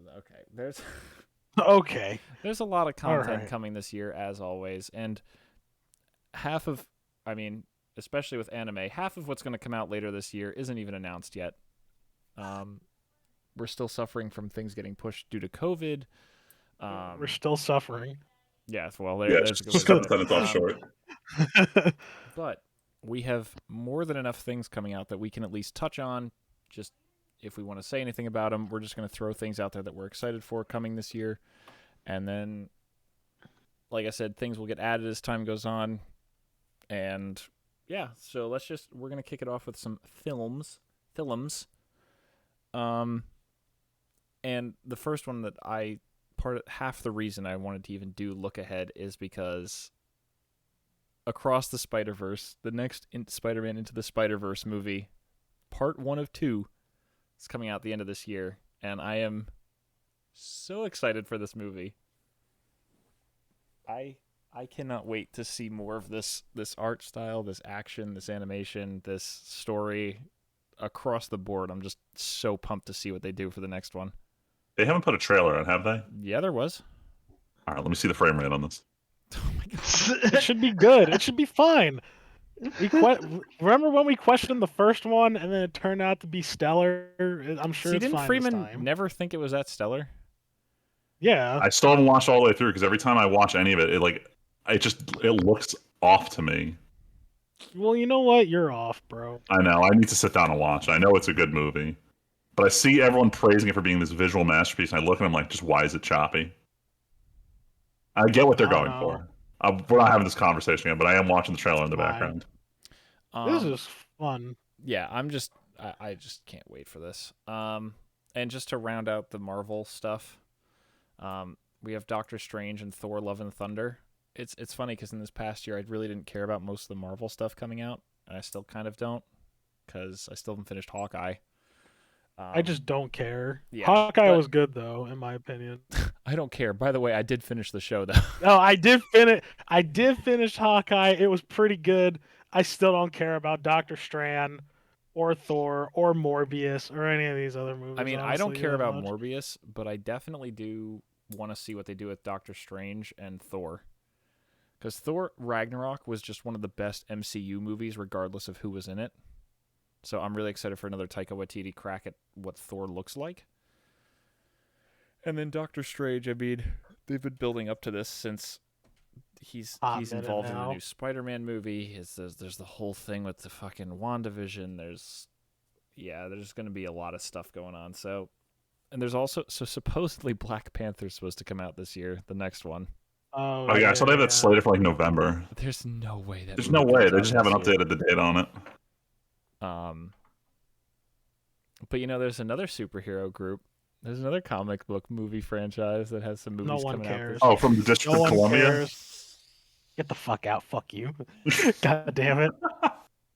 S3: Okay.
S1: There's a lot of content
S3: right.
S1: coming this year, as always, and especially with anime, half of what's going to come out later this year isn't even announced yet. We're still suffering from things getting pushed due to COVID.
S3: We're still suffering.
S1: Yeah, well,
S2: Just
S1: there's a good way
S2: cut
S1: to
S2: the
S1: put it.
S2: sentence off short.
S1: But we have more than enough things coming out that we can at least touch on. Just if we want to say anything about them, we're just going to throw things out there that we're excited for coming this year. And then, like I said, things will get added as time goes on. And yeah, so we're going to kick it off with some films. And the first one that half the reason I wanted to even do Look Ahead is because Across the Spider-Verse, the next Spider-Man Into the Spider-Verse movie, part 1 of 2, is coming out at the end of this year, and I am so excited for this movie. I cannot wait to see more of this art style, this action, this animation, this story across the board. I'm just so pumped to see what they do for the next one.
S2: They haven't put a trailer on, have they?
S1: Yeah, there was.
S2: All right, let me see the frame rate on this.
S1: Oh my god.
S3: It should be good. It should be fine. Remember when we questioned the first one and then it turned out to be stellar? I'm sure it's
S1: Didn't
S3: fine
S1: Freeman
S3: this time.
S1: never think it was that stellar?
S3: Yeah.
S2: I still haven't watched all the way through because every time I watch any of it, it looks off to me.
S3: Well, you know what? You're off, bro.
S2: I know. I need to sit down and watch it. I know it's a good movie, but I see everyone praising it for being this visual masterpiece, and I look and I'm like, just why is it choppy? I get what they're
S3: I don't
S2: going
S3: know.
S2: for. We're not having this conversation yet, but I am watching the trailer in the
S3: Fine.
S2: background.
S3: This is fun.
S1: Yeah, I just can't wait for this. And just to round out the Marvel stuff, we have Doctor Strange and Thor: Love and Thunder. It's funny because in this past year I really didn't care about most of the Marvel stuff coming out, and I still kind of don't because I still haven't finished Hawkeye.
S3: I just don't care.
S1: yeah,
S3: Hawkeye
S1: but-
S3: was good though, in my opinion.
S1: I don't care. By the way, I did finish the show though.
S3: No, I did finish. I did finish Hawkeye. It was pretty good. I still don't care about Doctor Strand, or Thor, or Morbius, or any of these other movies.
S1: I mean, I don't
S3: honestly,
S1: care
S3: that
S1: about
S3: much.
S1: Morbius, but I definitely do want to see what they do with Doctor Strange and Thor. Because Thor Ragnarok was just one of the best MCU movies, regardless of who was in it. So I'm really excited for another Taika Waititi crack at what Thor looks like. And then Doctor Strange, I mean, they've been building up to this since he's
S3: Minute
S1: involved in the
S3: now.
S1: new Spider-Man movie. There's the whole thing with the fucking WandaVision. There's going to be a lot of stuff going on. So, and there's also supposedly Black Panther's supposed to come out this year, the next one.
S2: Oh yeah, so they have that slated for like November.
S1: There's no way that.
S2: There's
S1: movie
S2: no way.
S1: comes
S2: They
S1: out
S2: just
S1: this
S2: haven't
S1: year.
S2: updated the date on it.
S1: But there's another superhero group. There's another comic book movie franchise that has some movies
S3: No one
S1: coming out
S3: cares.
S1: this
S2: Oh, from the District
S3: No
S2: of
S3: one
S2: Columbia.
S3: cares. Get the fuck out. Fuck you. God damn it.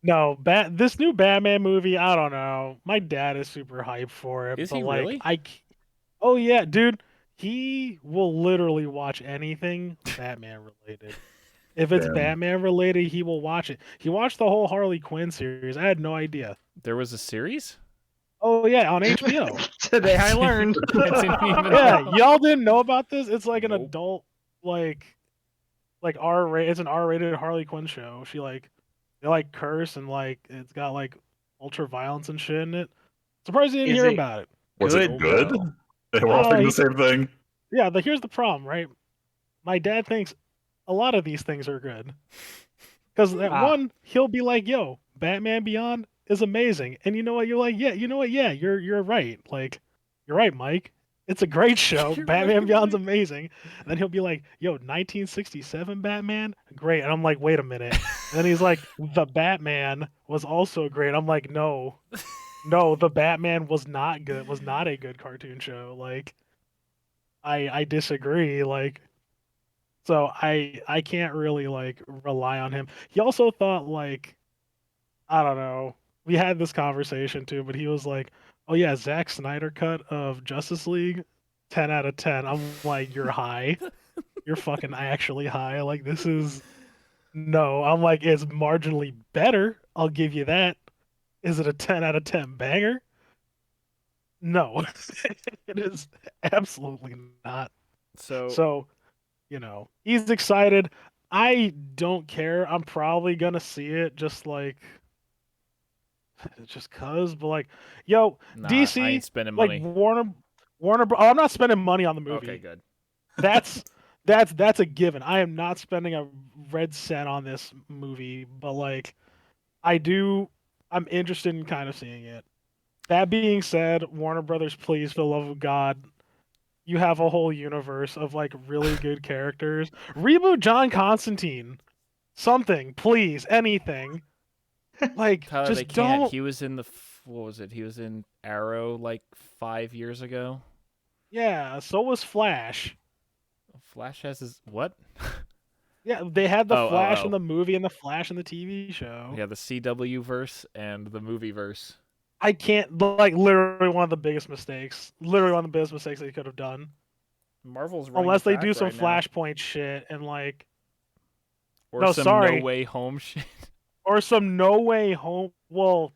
S3: No, this new Batman movie, I don't know. My dad is super hyped for it.
S1: Is
S3: but
S1: he
S3: like,
S1: really?
S3: Oh yeah, dude. He will literally watch anything Batman related. If it's
S2: Damn.
S3: Batman related, he will watch it. He watched the whole Harley Quinn series. I had no idea.
S1: There was a series?
S3: Oh yeah, on HBO.
S4: Today I learned.
S1: I didn't even
S3: Yeah,
S1: know.
S3: y'all didn't know about this? It's like an
S1: Nope.
S3: adult like it's an R-rated Harley Quinn show. They like curse and like it's got like ultra violence and shit in it. Surprised you didn't
S4: Is
S3: hear
S4: it
S3: about it.
S2: Was it
S1: Good?
S2: good? They were all thinking the same thing.
S3: Yeah, here's the problem, right? My dad thinks a lot of these things are good. Because at one, he'll be like, "Yo, Batman Beyond is amazing," and you know what? You're like, "Yeah, you know what? Yeah, you're right. Like, you're right, Mike. It's a great show.
S1: You're
S3: Batman
S1: right,
S3: Beyond's
S1: Mike."
S3: amazing." And then he'll be like, "Yo, 1967 Batman, great." And I'm like, "Wait a minute." And then he's like, "The Batman was also great." I'm like, "No, no, the Batman was not good. Was not a good cartoon show. Like, I disagree. Like." So I can't really like rely on him. He also thought like I don't know. We had this conversation too, but he was like, "Oh yeah, Zack Snyder cut of Justice League, 10 out of 10." I'm like, "You're high. You're fucking actually high. Like this is no." I'm like, "It's marginally better. I'll give you that. Is it a 10 out of 10 banger?" No. It is absolutely not. So, he's excited. I don't care. I'm probably gonna see it just cause, but like, yo,
S1: Nah,
S3: DC,
S1: I ain't spending
S3: like
S1: money.
S3: Oh, I'm not spending money on the movie.
S1: Okay, good.
S3: That's a given. I am not spending a red cent on this movie, but like, I'm interested in kind of seeing it. That being said, Warner Brothers, please, for the love of God, you have a whole universe of like really good characters. Reboot John Constantine. Something, please, anything. Like,
S1: Tyler,
S3: just
S1: they can't.
S3: don't.
S1: He was in what was it? He was in Arrow like 5 years ago.
S3: Yeah, so was Flash.
S1: Flash has his what?
S3: Yeah, they had the
S1: Oh,
S3: Flash
S1: oh.
S3: in the movie and the Flash in the TV show.
S1: Yeah, the CW verse and the movie verse.
S3: I can't, like, literally one of the biggest mistakes. Literally one of the biggest mistakes they could have done.
S1: Marvel's running
S3: Unless
S1: the
S3: they
S1: track
S3: do some
S1: right now.
S3: Flashpoint shit and, like,
S1: Or
S3: No,
S1: some
S3: sorry.
S1: No Way Home shit.
S3: or some No Way Home. Well,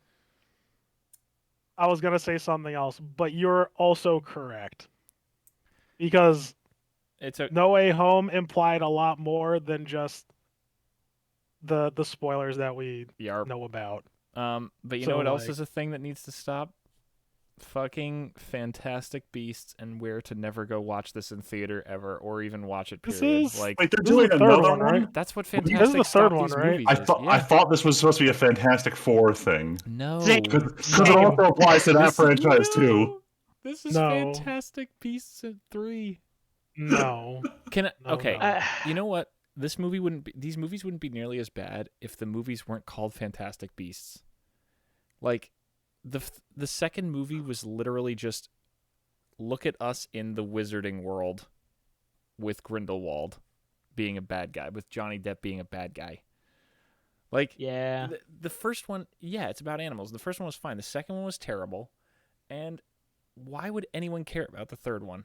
S3: I was gonna say something else, but you're also correct. Because
S1: It's a
S3: No Way Home implied a lot more than just the spoilers that we
S1: yarp.
S3: know about.
S1: But you
S3: So,
S1: know what else
S3: like-
S1: is a thing that needs to stop? fucking Fantastic Beasts and Where to Never go watch this in theater ever, or even watch it.
S3: This
S1: Period.
S3: is-
S1: Like
S2: Wait, they're
S3: This is
S2: doing
S3: the third
S2: another
S3: one, right?
S1: that's what
S2: This is the
S1: Fantastic
S3: third
S1: Stop
S3: one,
S1: These
S3: right?
S1: Movies
S2: I
S1: is.
S2: thought
S1: Yeah.
S2: I thought this was supposed to be a Fantastic Four thing.
S1: No.
S2: Because it also applies to that
S1: This-
S2: franchise too.
S1: no. This is
S3: No.
S1: Fantastic Beasts at 3.
S3: No.
S1: Can I,
S3: No,
S1: okay.
S3: no.
S1: You know what? These movies wouldn't be nearly as bad if the movies weren't called Fantastic Beasts. Like the second movie was literally just look at us in the wizarding world with Grindelwald being a bad guy, with Johnny Depp being a bad guy. Like
S4: Yeah.
S1: the first one, yeah, it's about animals. The first one was fine. The second one was terrible. And why would anyone care about the third one?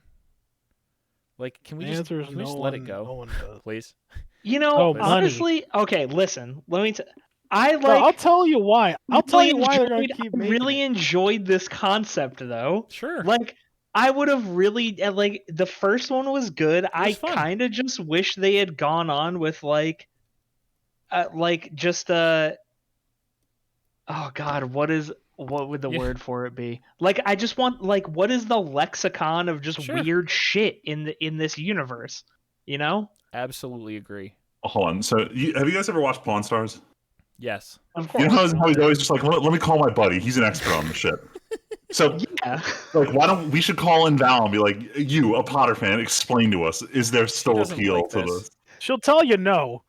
S1: Like, can we
S3: The
S1: just,
S3: answer is
S1: can we
S3: no
S1: just let
S3: one-
S1: it go,
S3: no one does.
S1: please?
S4: You know,
S3: Oh, money.
S4: honestly, okay, listen. Let me. I
S3: Bro, I'll
S4: like.
S3: tell you why. I'll tell you why they're gonna
S4: enjoyed-
S3: keep
S4: I
S3: making
S4: really
S3: it.
S4: enjoyed this concept though.
S1: Sure.
S4: Like, I would have really like the first one was good. I
S1: fun.
S4: kind of just wish they had gone on with like just oh god, what would the
S1: Yeah.
S4: word for it be? Like, I just want like what is the lexicon of just
S1: Sure.
S4: weird shit in this universe? You know?
S1: Absolutely agree.
S2: Oh, hold on. So, have you guys ever watched Pawn Stars?
S1: Yes.
S4: Of
S2: You know
S4: course.
S2: how he's always just like, let me call my buddy. He's an expert on the shit. So,
S4: Yeah.
S2: like, why don't we should call in Val and be like, you, a Potter fan, explain to us, is there still
S1: doesn't
S2: appeal
S1: like
S2: to
S1: this.
S2: this?
S3: She'll tell you no,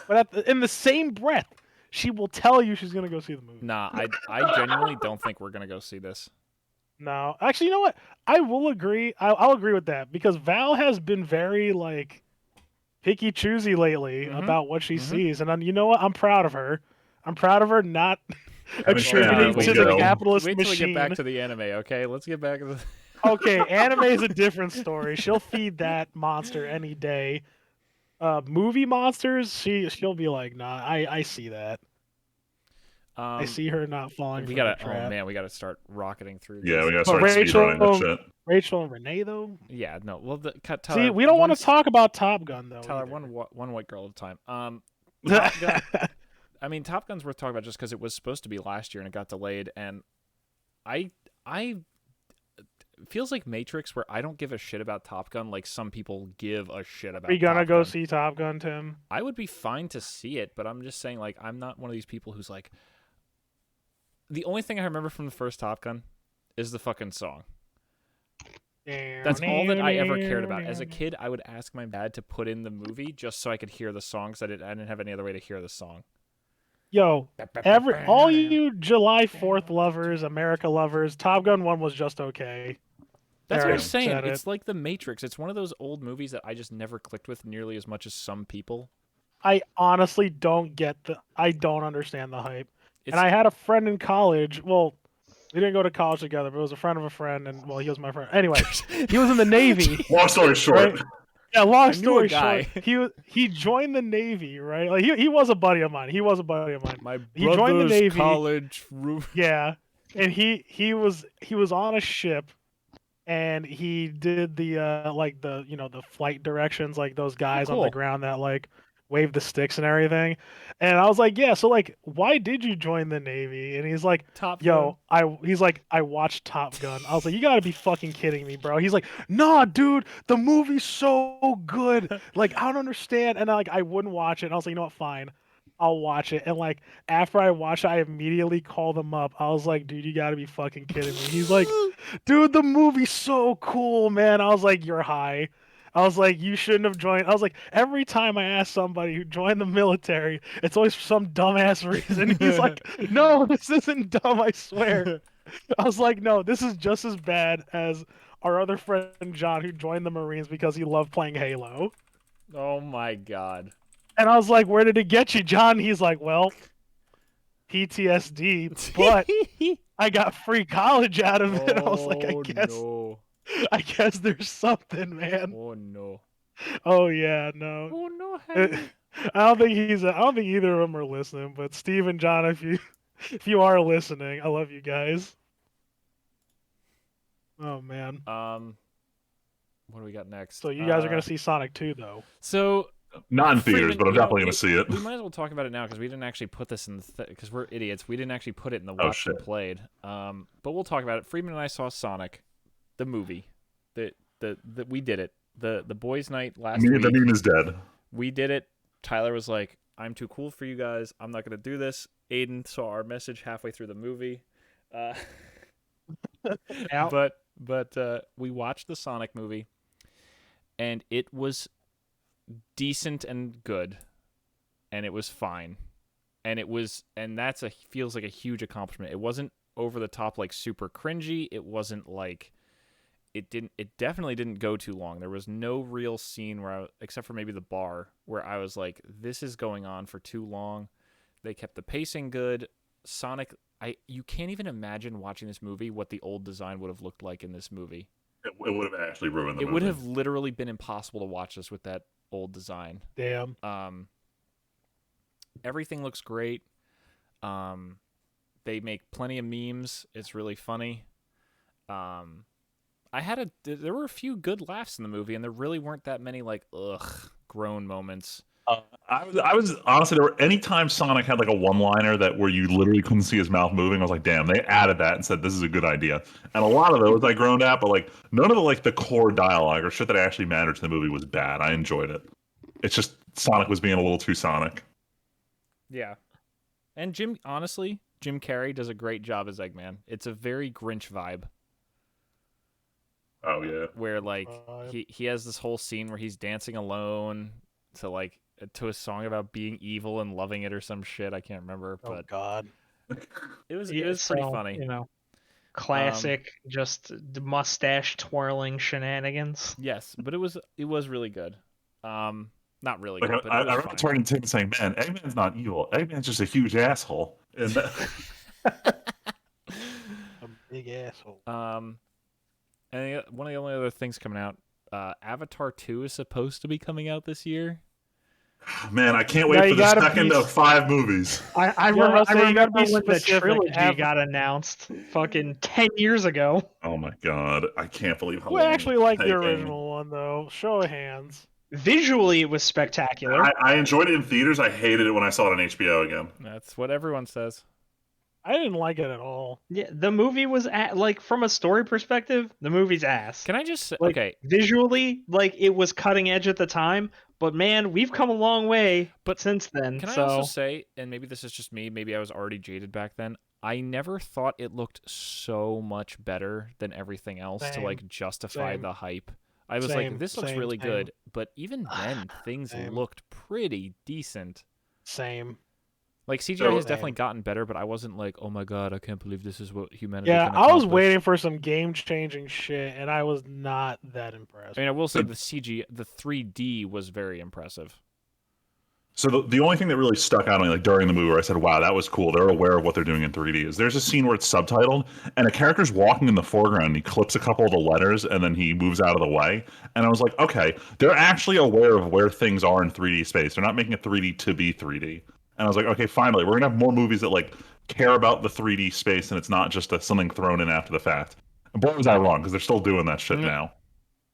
S3: but in the same breath, she will tell you she's gonna go see the movie.
S1: Nah, I genuinely don't think we're gonna go see this.
S3: No, actually, you know what? I will agree. I'll agree with that because Val has been very like picky choosy lately
S1: Mhm.
S3: about what she
S1: Mhm.
S3: sees, and you know what? I'm proud of her. I'm proud of her not attributing
S2: Well,
S3: to
S2: yeah,
S3: the
S2: we'll
S3: capitalist
S1: Wait till we
S3: machine.
S1: get back to the anime, okay? Let's get back to the.
S3: Okay, anime is a different story. She'll feed that monster any day. Movie monsters, she'll be like, nah, I see that. I see her not falling
S1: We
S3: for
S1: gotta.
S3: the
S1: Oh
S3: trap.
S1: man, we gotta start rocketing through.
S2: Yeah,
S1: these.
S2: we gotta
S3: But
S2: start speedrunning that shit.
S3: Rachel and Renee though.
S1: Yeah, no. Well, cut.
S3: See,
S1: Tyler,
S3: we don't want
S1: one
S3: to talk about Top Gun though.
S1: Tyler,
S3: either.
S1: one white girl at a time. Top Gun. I mean, Top Gun's worth talking about just because it was supposed to be last year and it got delayed, and I it feels like Matrix where I don't give a shit about Top Gun like some people give a shit about.
S3: Are you gonna
S1: Top
S3: go
S1: Gun.
S3: see Top Gun, Tim?
S1: I would be fine to see it, but I'm just saying, like, I'm not one of these people who's like. The only thing I remember from the first Top Gun is the fucking song. That's all that I ever cared about. As a kid, I would ask my dad to put in the movie just so I could hear the song, because I didn't have any other way to hear the song.
S3: Yo, all you July 4th lovers, America lovers, Top Gun 1 was just okay.
S1: That's what
S3: There,
S1: I'm saying.
S3: said
S1: It's
S3: it.
S1: like The Matrix. It's one of those old movies that I just never clicked with nearly as much as some people.
S3: I honestly don't I don't understand the hype.
S1: It's,
S3: And I had a friend in college. Well, we didn't go to college together, but it was a friend of a friend, and well, he was my friend. Anyway, he was in the Navy.
S2: Long story short,
S3: Right? Yeah, long
S1: I knew a
S3: story
S1: guy.
S3: short, he joined the Navy, right? Like he was a buddy of mine. He was a buddy of mine.
S1: my
S3: He joined the
S1: brother's
S3: Navy.
S1: college room.
S3: Yeah, and he was on a ship, and he did the like the the flight directions, like those guys on
S1: cool.
S3: the ground that like wave the sticks and everything. And I was like, yeah, so like, why did you join the Navy? And he's like,
S1: Top
S3: yo, he's like, I watched Top Gun. I was like, you gotta be fucking kidding me, bro. He's like, nah, dude, the movie's so good. Like, I don't understand. And I wouldn't watch it. And I was like, you know what, fine. I'll watch it. And like after I watched it, I immediately called him up. I was like, dude, you gotta be fucking kidding me. He's like, dude, the movie's so cool, man. I was like, you're high. I was like, you shouldn't have joined. I was like, every time I ask somebody who joined the military, it's always for some dumbass reason. He's like, no, this isn't dumb, I swear. I was like, no, this is just as bad as our other friend John who joined the Marines because he loved playing Halo.
S1: Oh my god.
S3: And I was like, where did it get you, John? He's like, well, PTSD, but I got free college out of it. I was like,
S1: No.
S3: I guess there's something, man.
S1: Oh no.
S3: Oh yeah, no.
S1: Oh no.
S3: I don't think either of them are listening. But Steve and John, if you are listening, I love you guys. Oh man.
S1: What do we got next?
S3: So you guys are gonna see Sonic 2 though.
S1: So
S2: Not in theaters,
S1: Freeman,
S2: but I'm
S1: you know,
S2: definitely going to see it.
S1: We might as well talk about it now because we didn't actually put this in the because we're idiots. We didn't actually put it in the
S2: Oh,
S1: watched and
S2: shit.
S1: played. But we'll talk about it. Freeman and I saw Sonic, the movie. The we did it. The boys' night last week.
S2: The meme is dead.
S1: We did it. Tyler was like, "I'm too cool for you guys. I'm not going to do this." Aiden saw our message halfway through the movie.
S4: Yeah.
S1: But we watched the Sonic movie, and it was decent and good, and it was fine, and that's feels like a huge accomplishment. It wasn't over the top like super cringy. It wasn't like it definitely didn't go too long. There was no real scene where except for maybe the bar where I was like, this is going on for too long. They kept the pacing good. Sonic, you can't even imagine watching this movie what the old design would have looked like in this movie.
S2: It would have actually ruined the movie.
S1: It would have literally been impossible to watch this with that old design.
S3: Damn.
S1: Everything looks great. They make plenty of memes. It's really funny. There were a few good laughs in the movie, and there really weren't that many like groan moments.
S2: I was honestly, there were anytime Sonic had like a one-liner where you literally couldn't see his mouth moving, I was like, damn, they added that and said this is a good idea. And a lot of those I groaned at, but like none of the core dialogue or shit that actually mattered to the movie was bad. I enjoyed it. It's just Sonic was being a little too Sonic.
S1: Yeah. And Jim Carrey does a great job as Eggman. It's a very Grinch vibe.
S2: Oh yeah.
S1: Where like he has this whole scene where he's dancing alone to a song about being evil and loving it or some shit. I can't remember, but
S3: Oh God.
S1: it was pretty funny.
S4: You know, classic, just mustache twirling shenanigans.
S1: Yes, but it was really good. Not really
S2: Like,
S1: good, but
S2: I
S1: it was
S2: remember
S1: fine.
S2: turning to him saying, "Man, Eggman's not evil. Eggman's just a huge asshole." And
S3: A big asshole.
S1: And one of the only other things coming out, Avatar 2 is supposed to be coming out this year.
S2: man, I can't wait
S3: Now
S2: for
S3: you
S2: the
S3: gotta
S2: second
S3: be-
S2: of 5 movies.
S4: I
S3: Yeah, I'll say you
S4: remember
S3: gotta be
S4: when the
S3: specific.
S4: trilogy got announced fucking 10 years ago.
S2: Oh my god, I can't believe how
S3: Who
S2: long
S3: actually
S2: it's
S3: liked the
S2: taking.
S3: original one though? Show of hands.
S4: Visually, it was spectacular.
S2: I enjoyed it in theaters. I hated it when I saw it on HBO again.
S1: That's what everyone says.
S3: I didn't like it at all.
S4: Yeah, the movie was like from a story perspective, the movie's ass.
S1: Can I just say,
S4: Like,
S1: okay,
S4: visually, like it was cutting edge at the time, but man, we've come a long way since then.
S1: can I
S4: so
S1: also say, and maybe this is just me, maybe I was already jaded back then, I never thought it looked so much better than everything else to
S3: Same.
S1: like justify
S3: Same.
S1: the hype. I was
S3: Same.
S1: like, this looks
S3: Same.
S1: really
S3: Same.
S1: good, but even then, things
S3: Same.
S1: looked pretty decent.
S3: Same.
S1: Like CGI
S2: So-
S1: has definitely gotten better, but I wasn't like, oh my god, I can't believe this is what humanity.
S3: Yeah,
S1: can
S3: I was
S1: accomplish.
S3: waiting for some game-changing shit, and I was not that impressed.
S1: I mean, I will say the 3D was very impressive.
S2: So the only thing that really stuck out on me, like during the movie, where I said, "Wow, that was cool," they're aware of what they're doing in 3D. Is there's a scene where it's subtitled, and a character's walking in the foreground, and he clips a couple of the letters, and then he moves out of the way. And I was like, okay, they're actually aware of where things are in 3D space. They're not making it 3D to be 3D. And I was like, okay, finally, we're gonna have more movies that like care about the 3D space, and it's not just something thrown in after the fact. And boy, was I wrong, because they're still doing that shit now.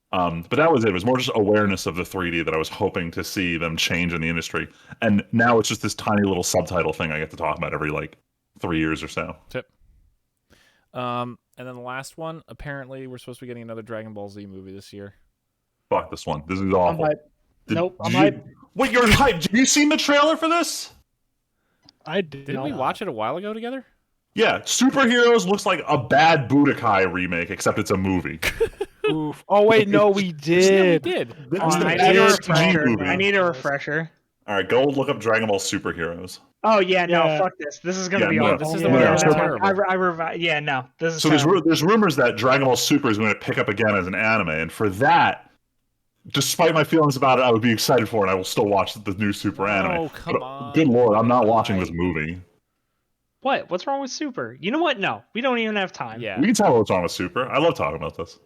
S2: But that was it. It was more just awareness of the 3D that I was hoping to see them change in the industry. And now it's just this tiny little subtitle thing I get to talk about every like 3 years or so.
S1: And then the last one, apparently we're supposed to be getting another Dragon Ball Z movie this year.
S2: Fuck this one. This is
S4: I'm
S2: awful.
S4: hype. Nope, I'm
S2: you-
S4: hype.
S2: Wait, you're hyped? Have you seen the trailer for this?
S3: I did.
S1: Didn't we watch it a while ago together?
S2: Yeah, Superheroes looks like a bad Budokai remake, except it's a movie.
S3: Oof. Oh wait, no, we
S1: Yeah, we
S3: did.
S1: did.
S2: That's the
S4: I
S3: bad
S4: need a
S2: best
S4: refresher.
S2: movie.
S4: I need a refresher.
S2: All right, go look up Dragon Ball Superheroes.
S4: Oh yeah, no,
S3: Yeah.
S4: fuck this. This is gonna
S2: Yeah,
S4: be
S2: no,
S4: awful.
S1: this is
S3: the one that was
S1: terrible.
S4: Yeah, no, this is
S2: So
S4: terrible.
S2: there's rumors that Dragon Ball Super is going to pick up again as an anime, and for that, despite my feelings about it, I would be excited for it. And I will still watch the new Super anime.
S1: Oh, come
S2: But,
S1: on.
S2: good lord, I'm not watching this
S1: Why?
S2: movie.
S4: What? What's wrong with Super? You know what? No, we don't even have time.
S1: Yeah.
S2: We can talk about what's wrong with Super. I love talking about this.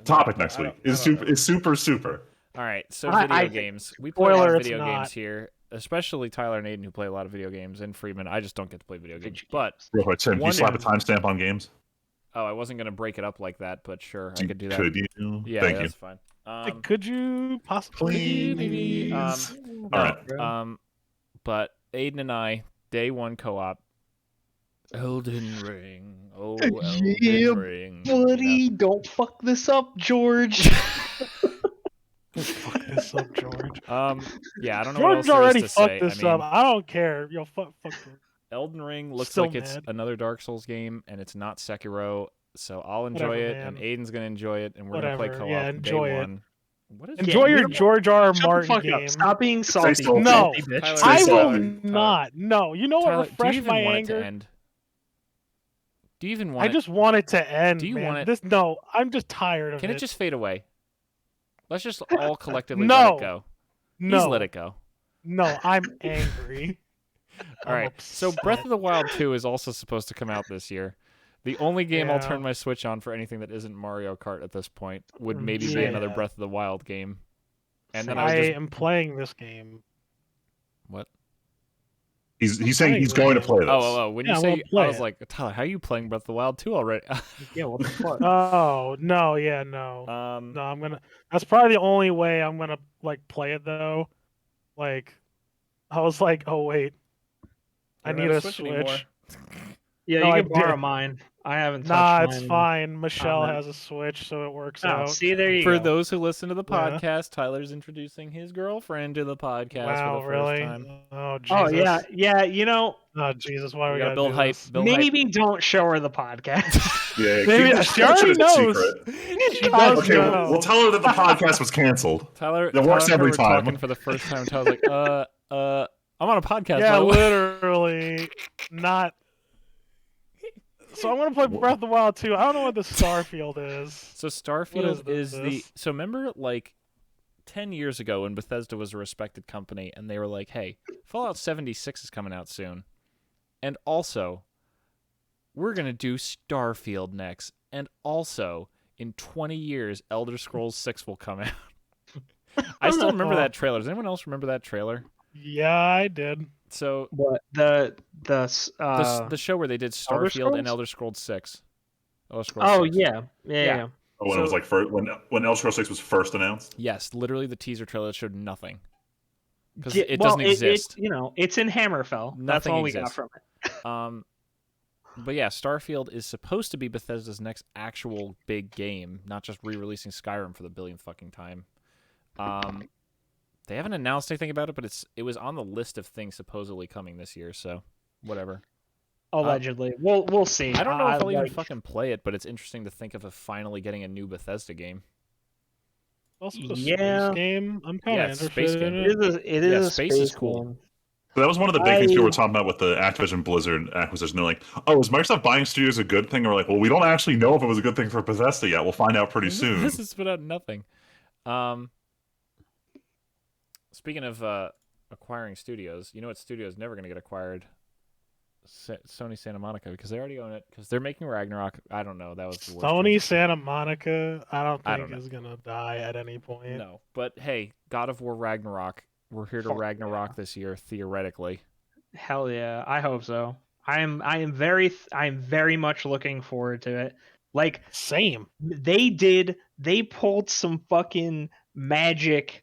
S2: Topic next
S1: I
S2: week
S1: don't-
S2: is
S1: I don't
S2: Super. Is Super Super?
S1: All right, so
S4: I-
S1: video
S4: I-
S1: games. We play a lot
S3: Spoiler,
S1: of
S3: it's
S1: video
S3: not.
S1: games here, especially Tyler and Aiden, who play a lot of video games, and Freeman. I just don't get to play video games. But
S2: Real quick, Tim, can you
S1: One
S2: slap a
S1: is-
S2: timestamp on games?
S1: oh, I wasn't gonna break it up like that, but sure, I could do that.
S2: Could you?
S1: Yeah,
S2: Thank you.
S1: that's fine.
S3: Could you possibly?
S2: Please. All right.
S1: But Aiden and I, day one co-op, Elden Ring. Oh, Elden
S4: Yeah,
S1: Ring.
S4: buddy, don't fuck this up, George.
S3: Fuck this up, George.
S1: Yeah, I don't know what else
S3: George
S1: there is
S3: already
S1: to
S3: fucked
S1: say.
S3: this
S1: I mean,
S3: up. I don't care. Yo, fuck George.
S1: Elden Ring looks
S3: Still
S1: like it's
S3: mad.
S1: another Dark Souls game, and it's not Sekiro. So I'll enjoy
S3: Whatever,
S1: it, and
S3: man.
S1: Aiden's gonna enjoy it, and we're gonna play
S3: Whatever.
S1: co-op
S3: Yeah,
S1: day
S3: enjoy it.
S1: one. What is
S3: Enjoy
S4: you
S3: your
S4: know-
S3: George R. R.
S4: Shut the
S3: Martin
S4: fuck
S3: game.
S4: up. Stop being salty.
S2: salty.
S3: No,
S4: salty bitch.
S1: Tyler,
S3: I
S2: Say
S3: will
S2: salty.
S3: not. No, you know what?
S1: Tyler, do you
S3: Refresh
S1: even
S3: my
S1: want
S3: anger.
S1: it to end? Do you even want
S3: I
S1: it?
S3: just want it to end.
S1: Do you
S3: man.
S1: want it-
S3: This? No, I'm just tired of
S1: Can
S3: it.
S1: it just fade away? Let's just all collectively
S3: No.
S1: let it go.
S3: No,
S1: Please let it go.
S3: no, I'm angry.
S1: All right. So Breath of the Wild 2 is also supposed to come out this year. The only game I'll
S3: Yeah.
S1: turn my Switch on for anything that isn't Mario Kart at this point would maybe be
S3: Yeah.
S1: another Breath of the Wild game. And then I
S3: I
S1: would just
S3: am playing this game.
S1: what?
S2: He's saying he's
S3: Playing
S2: going to
S3: this
S2: play this.
S1: Oh. When
S3: Yeah,
S1: you
S3: I
S1: say,
S3: wanna play
S1: I was
S3: it.
S1: like, Tyler, how are you playing Breath of the Wild 2 already?
S4: Yeah, what the fuck?
S3: Oh no, yeah, no,
S1: um,
S3: no. I'm gonna. That's probably the only way I'm gonna like play it though. Like, I was like, oh wait, I
S1: don't
S3: need
S1: have
S3: a
S1: a Switch anymore.
S4: Yeah,
S3: No,
S4: you
S3: I
S4: can borrow
S3: did.
S4: mine. I haven't touched
S3: Nah,
S4: mine.
S3: it's fine. Michelle
S4: then-
S3: has a Switch, so it works
S4: Oh,
S3: out.
S4: see, there you
S1: For
S4: go.
S1: those who listen to the
S3: Yeah.
S1: podcast, Tyler's introducing his girlfriend to the podcast
S3: Wow,
S1: for the
S3: really?
S1: first time.
S3: Oh
S4: Oh
S3: Jesus.
S4: yeah. You know,
S3: Oh Jesus. Why
S1: We
S3: we
S1: gotta
S3: gotta
S1: build
S3: do
S1: hype.
S3: this?
S1: Build hype.
S4: maybe don't show her the podcast.
S2: Yeah,
S3: Maybe
S2: keep that
S3: she already
S2: shit a
S3: knows.
S2: secret.
S3: She does
S2: Okay,
S3: know.
S2: we'll tell her that the podcast was canceled.
S1: Tyler,
S2: That works
S1: Tyler and I
S2: every
S1: were
S2: time.
S1: talking for the first time. Tyler's like, I'm on a podcast.
S3: Yeah,
S1: by the way."
S3: literally. Not. So I'm gonna play Breath of the Wild 2. I don't know what the Starfield is.
S1: So Starfield
S3: is
S1: the.
S3: this?
S1: So remember, like, 10 years ago when Bethesda was a respected company, and they were like, "Hey, Fallout 76 is coming out soon, and also, we're gonna do Starfield next, and also, in 20 years, Elder Scrolls 6 will come out." I still remember that trailer. Does anyone else remember that trailer?
S3: Yeah, I did.
S1: So
S4: What
S1: the show where they did
S4: Elder
S1: Starfield and
S4: Scrolls?
S1: Elder Scrolls 6. Elder Scrolls
S4: Oh
S1: 6.
S4: yeah.
S1: Yeah.
S2: Oh, when
S1: So-
S2: it was like when Elder Scrolls 6 was first announced.
S1: Yes, literally the teaser trailer showed nothing. Because
S4: Yeah,
S1: it
S4: well,
S1: doesn't exist.
S4: It's in Hammerfell. That's
S1: Nothing
S4: all we
S1: exists.
S4: got from it.
S1: But yeah, Starfield is supposed to be Bethesda's next actual big game, not just re-releasing Skyrim for the billionth fucking time. They haven't announced anything about it, but it was on the list of things supposedly coming this year, so whatever.
S4: Allegedly, we'll see.
S1: I don't know if I'll even
S4: like-
S1: fucking play it, but it's interesting to think of finally getting a new Bethesda game.
S3: Also a
S4: Yeah.
S3: space game. I'm kind of
S1: Yeah, it's a
S3: interested
S1: space
S3: in
S1: game.
S3: it.
S4: It is
S1: Yeah,
S4: a
S1: space is
S4: space
S1: cool.
S4: game.
S2: So that was one of the big things people
S4: I-
S2: were talking about with the Activision Blizzard acquisition. They're like, "Oh, is Microsoft buying studios a good thing?" Or like, "Well, we don't actually know if it was a good thing for Bethesda yet. We'll find out pretty soon."
S1: This has spit out nothing. Speaking of acquiring studios, you know what studio is never going to get acquired? Sony Santa Monica, because they already own it. Because they're making Ragnarok. I don't know. That was the worst.
S3: Sony
S1: transition.
S3: Santa Monica. I don't
S1: I
S3: think
S1: don't know.
S3: is gonna die at any point.
S1: No, but hey, God of War Ragnarok. We're here to
S4: Fuck
S1: Ragnarok this year, theoretically.
S4: Hell yeah, I hope so. I am very much looking forward to it. Like
S3: Same.
S4: they pulled some fucking magic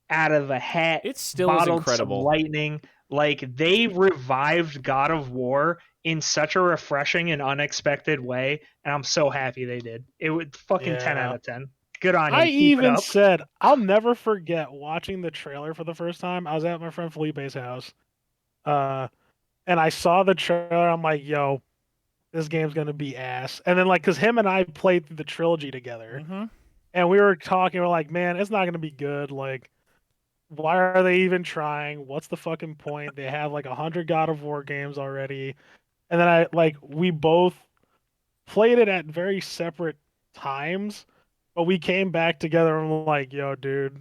S4: out of a hat.
S1: It still is
S4: bottled
S1: incredible.
S4: Some lightning. Like they revived God of War in such a refreshing and unexpected way, and I'm so happy they did. It would fucking 10
S3: Yeah.
S4: out of 10. Good on you.
S3: I
S4: Keep it
S3: even
S4: up.
S3: said I'll never forget watching the trailer for the first time. I was at my friend Felipe's house, and I saw the trailer. I'm like, "Yo, this game's gonna be ass." And then because him and I played through the trilogy together,
S1: Mm-hmm.
S3: and we were talking. We're like, "Man, it's not gonna be good. Like, why are they even trying? What's the fucking point? They have like 100 God of War games already." And then we both played it at very separate times. But we came back together and I'm like, "Yo, dude,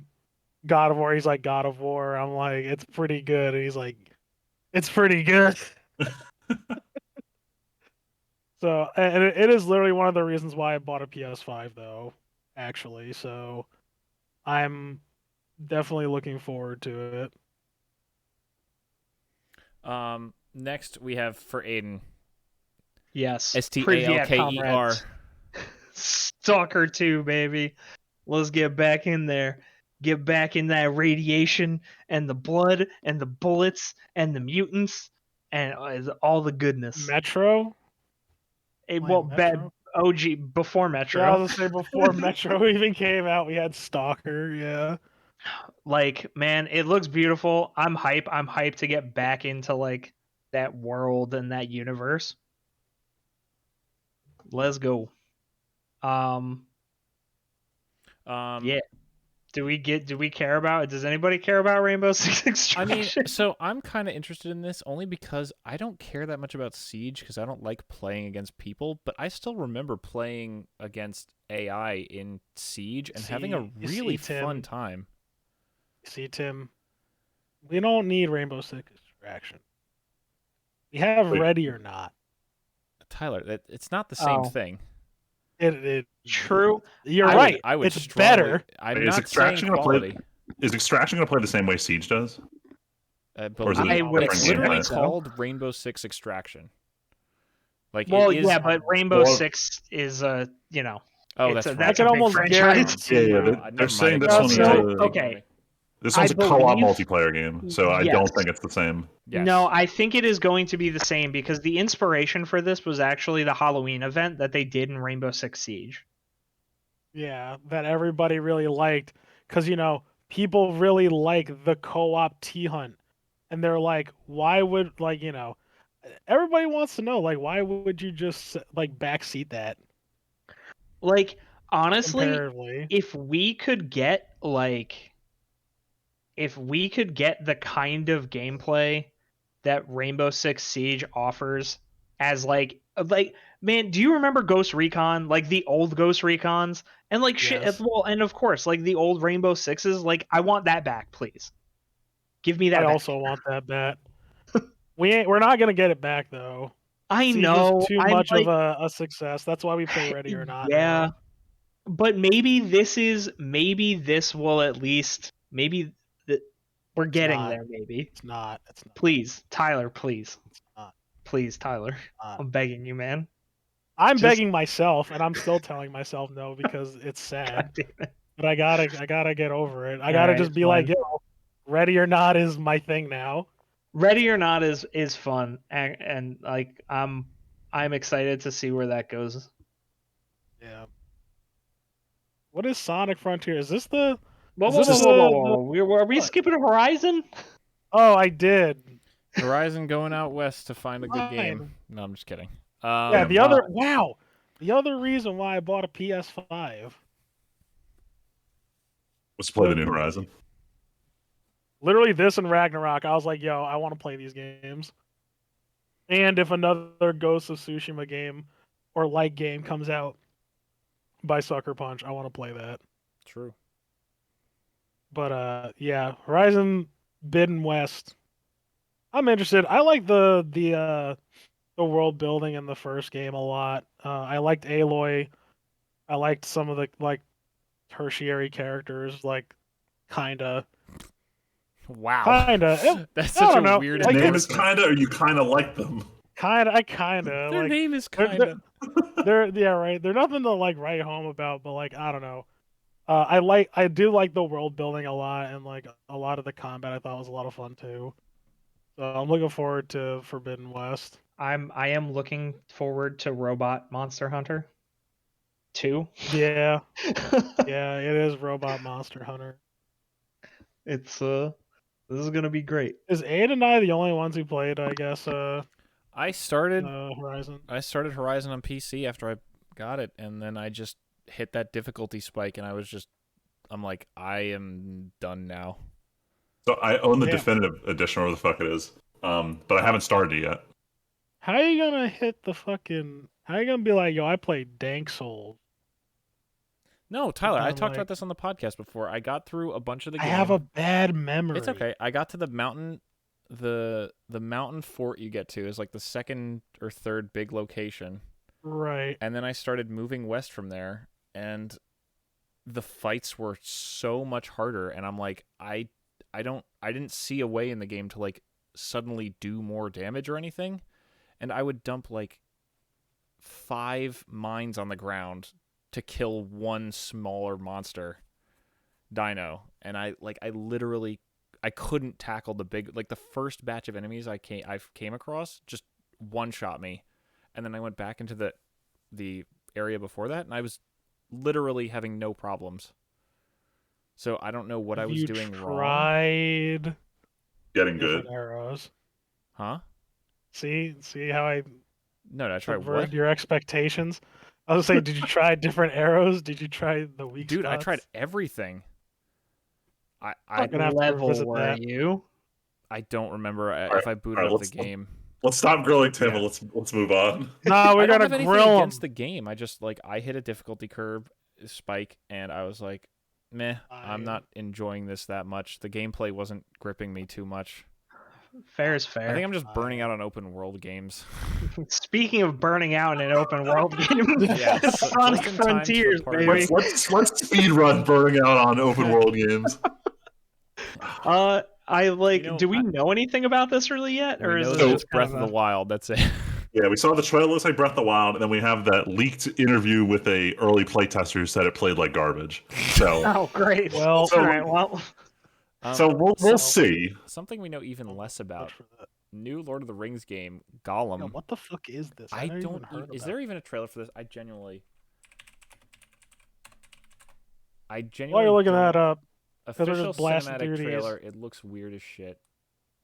S3: God of War." He's like, "God of War." I'm like, "It's pretty good." And he's like, "It's pretty good." So, and it is literally one of the reasons why I bought a PS5, though, actually. So, I'm definitely looking forward to it.
S1: Next we have for Aiden
S4: Yes.
S1: Stalker.
S4: comrades. Stalker 2, baby. Let's get back in there. get back in that radiation and the blood and the bullets and the mutants and all the goodness.
S3: Metro.
S4: Well,
S3: Metro.
S4: OG before
S3: Yeah, I
S4: Metro.
S3: was gonna say before Metro even came out, we had Stalker. Yeah.
S4: Like, man, it looks beautiful. I'm hype. I'm hyped to get back into like that world and that universe. Let's go. Yeah. Do we care about? Does anybody care about Rainbow Six
S1: I mean,
S4: Extraction?
S1: so I'm kind of interested in this only because I don't care that much about Siege because I don't like playing against people, but I still remember playing against AI in Siege and having a really fun time.
S3: See, Tim, we don't need Rainbow Six Extraction. We have
S2: Wait.
S3: Ready or Not.
S1: Tyler, it's not the same thing.
S3: It
S4: True.
S3: You're right.
S1: I would
S3: it's
S1: strongly,
S3: better.
S1: I'm
S2: Is
S1: not
S2: Extraction
S1: saying
S2: gonna
S1: quality.
S2: Is Extraction going to play the same way Siege does? Or is it
S4: I would
S1: it's
S2: different
S1: literally
S2: gameplay?
S1: called Rainbow Six Extraction. Like,
S4: Well,
S1: it is,
S4: yeah, but Rainbow
S2: Well,
S4: Six is you know,
S1: oh, that's
S4: a,
S1: right.
S4: that's
S3: I
S4: a
S3: can
S4: big
S3: almost
S4: franchise.
S2: Yeah,
S3: guarantee.
S2: they're
S1: Never
S2: saying
S1: mind.
S2: this one
S3: So,
S2: is
S4: okay.
S2: this one's
S4: I
S2: a co-op
S4: believe-
S2: multiplayer game, so I
S4: Yes.
S2: don't think it's the same.
S1: Yes.
S4: No, I think it is going to be the same because the inspiration for this was actually the Halloween event that they did in Rainbow Six Siege.
S3: Yeah, that everybody really liked because people really like the co-op T-Hunt, and they're like, why would everybody wants to know why would you just backseat that
S4: Like, honestly,
S3: comparatively?
S4: if we could get the kind of gameplay that Rainbow Six Siege offers as man, do you remember Ghost Recon? Like the old Ghost Recons? And shit,
S3: Yes.
S4: well, and of course, the old Rainbow Sixes, I want that back, please. Give me that
S3: I
S4: back.
S3: also want that back. We're not gonna get it back though.
S4: I
S3: Siege
S4: know.
S3: was too
S4: I'm
S3: much of a success. That's why we play Ready or Not.
S4: Yeah.
S3: Now.
S4: But maybe this will at least we're getting
S3: not.
S4: there. Maybe
S3: It's not. It's not.
S4: Please, Tyler. Please,
S3: It's not.
S4: please, Tyler.
S3: not.
S4: I'm begging you, man.
S3: I'm
S4: Just-
S3: begging myself, and I'm still telling myself no because it's sad.
S4: God damn it.
S3: But I gotta get over it. I
S4: All
S3: gotta
S4: right,
S3: just be
S4: fine.
S3: like, yo, Ready or Not is my thing now.
S4: Ready or Not is fun, and I'm excited to see where that goes.
S3: Yeah. What is Sonic Frontier? Is this the?
S4: Whoa,
S3: Is
S4: whoa,
S3: this
S4: whoa,
S3: the-
S4: whoa, whoa, whoa. Are we
S3: what?
S4: skipping Horizon?
S3: Oh, I did.
S1: Horizon going out west to find a good
S3: Fine.
S1: game. No, I'm just kidding.
S3: Yeah. The other. Wow. The other reason why I bought a PS5.
S2: Let's play the New Horizon.
S3: Literally this and Ragnarok. I was like, yo, I want to play these games. And if another Ghost of Tsushima game or like game comes out by Sucker Punch, I want to play that.
S1: True.
S3: But yeah, Horizon Bidden West. I'm interested. I like the world building in the first game a lot. I liked Aloy. I liked some of the tertiary characters, kinda.
S1: Wow.
S3: Kinda.
S1: That's
S3: I
S1: such
S3: don't
S1: a
S3: know.
S1: weird
S2: His
S3: Like,
S2: name is
S1: endorsement.
S2: kinda, or you kinda like them.
S3: Kinda.
S1: Their name is
S3: they're-
S1: kind of.
S3: They're yeah, right. They're nothing to write home about, but I don't know. I do like the world building a lot, and a lot of the combat I thought was a lot of fun too. So I'm looking forward to Forbidden West.
S4: I am looking forward to Robot Monster Hunter 2.
S3: Yeah, yeah, it is Robot Monster Hunter.
S4: It's this is gonna be great.
S3: Is Aid and I the only ones who played? I guess
S1: I started
S3: Horizon.
S1: Horizon on PC after I got it, and then I just hit that difficulty spike, and I'm like, I am done now.
S2: So I own the
S3: Damn.
S2: definitive edition, or whatever the fuck it is. But I haven't started it yet.
S3: How are you gonna hit the fucking? How are you gonna be like, yo, I played Dank Souls?
S1: No, Tyler, I
S3: I'm
S1: talked
S3: like-
S1: about this on the podcast before. I got through a bunch of the
S3: I
S1: game.
S3: have a bad memory.
S1: It's okay. I got to the mountain. The mountain fort you get to is the second or third big location.
S3: Right.
S1: And then I started moving west from there, and the fights were so much harder, and I'm like, I didn't see a way in the game to suddenly do more damage or anything, and I would dump 5 mines on the ground to kill one smaller monster dino, and I literally I couldn't tackle the big, like the first batch of enemies I came across just one shot me, and then I went back into the area before that, and I was literally having no problems. So I don't know what I
S3: Have
S1: was
S3: you
S1: doing wrong.
S3: tried
S2: Getting
S3: different
S2: good.
S3: arrows?
S1: Huh?
S3: See how I
S1: No, did I try
S3: subverted
S1: what?
S3: your expectations? I was gonna say, did you try different arrows? Did you try the weak
S1: Dude,
S3: spots?
S1: I tried everything. I
S3: I'm gonna have to
S4: level
S3: revisit
S4: were
S3: that.
S4: you?
S1: I don't remember
S2: All
S1: if
S2: right,
S1: I booted up the game.
S2: Let's stop grilling Tim
S1: Yeah.
S2: and let's move on.
S3: No, we
S1: I don't
S3: gotta
S1: have anything
S3: grill
S1: against
S3: him.
S1: the game. I just I hit a difficulty curve spike, and I was like, meh, I'm not enjoying this that much. The gameplay wasn't gripping me too much.
S4: Fair is
S1: I
S4: fair.
S1: think I'm just burning out on open world games.
S4: Speaking of burning out in an open world game,
S1: Yeah,
S4: Sonic
S1: just in time to the
S4: Frontiers,
S1: party.
S4: baby.
S2: Let's speed run burning out on open world games.
S4: I like.
S1: You know,
S4: do we know anything about this really yet,
S1: We
S4: or is
S1: know
S4: this
S1: that
S2: So-
S1: it's
S4: just kind
S1: Breath
S4: of
S1: of the
S4: a...
S1: Wild. That's it.
S2: Yeah, we saw the trailer. Looks like Breath of the Wild, and then we have that leaked interview with a early playtester who said it played like garbage. So
S4: Oh, great.
S3: Well,
S4: All right. Well,
S2: we'll see.
S1: Something we know even less about.
S3: For that.
S1: New Lord of the Rings game,
S3: Yeah,
S1: Gollum.
S3: what the fuck is this?
S1: I
S3: never
S1: don't.
S3: even heard
S1: Is
S3: about
S1: there even a trailer for this? I genuinely.
S3: While you're looking
S1: don't-
S3: that up, we're just
S1: Official
S3: blasting
S1: cinematic
S3: through these.
S1: trailer. It looks weird as shit.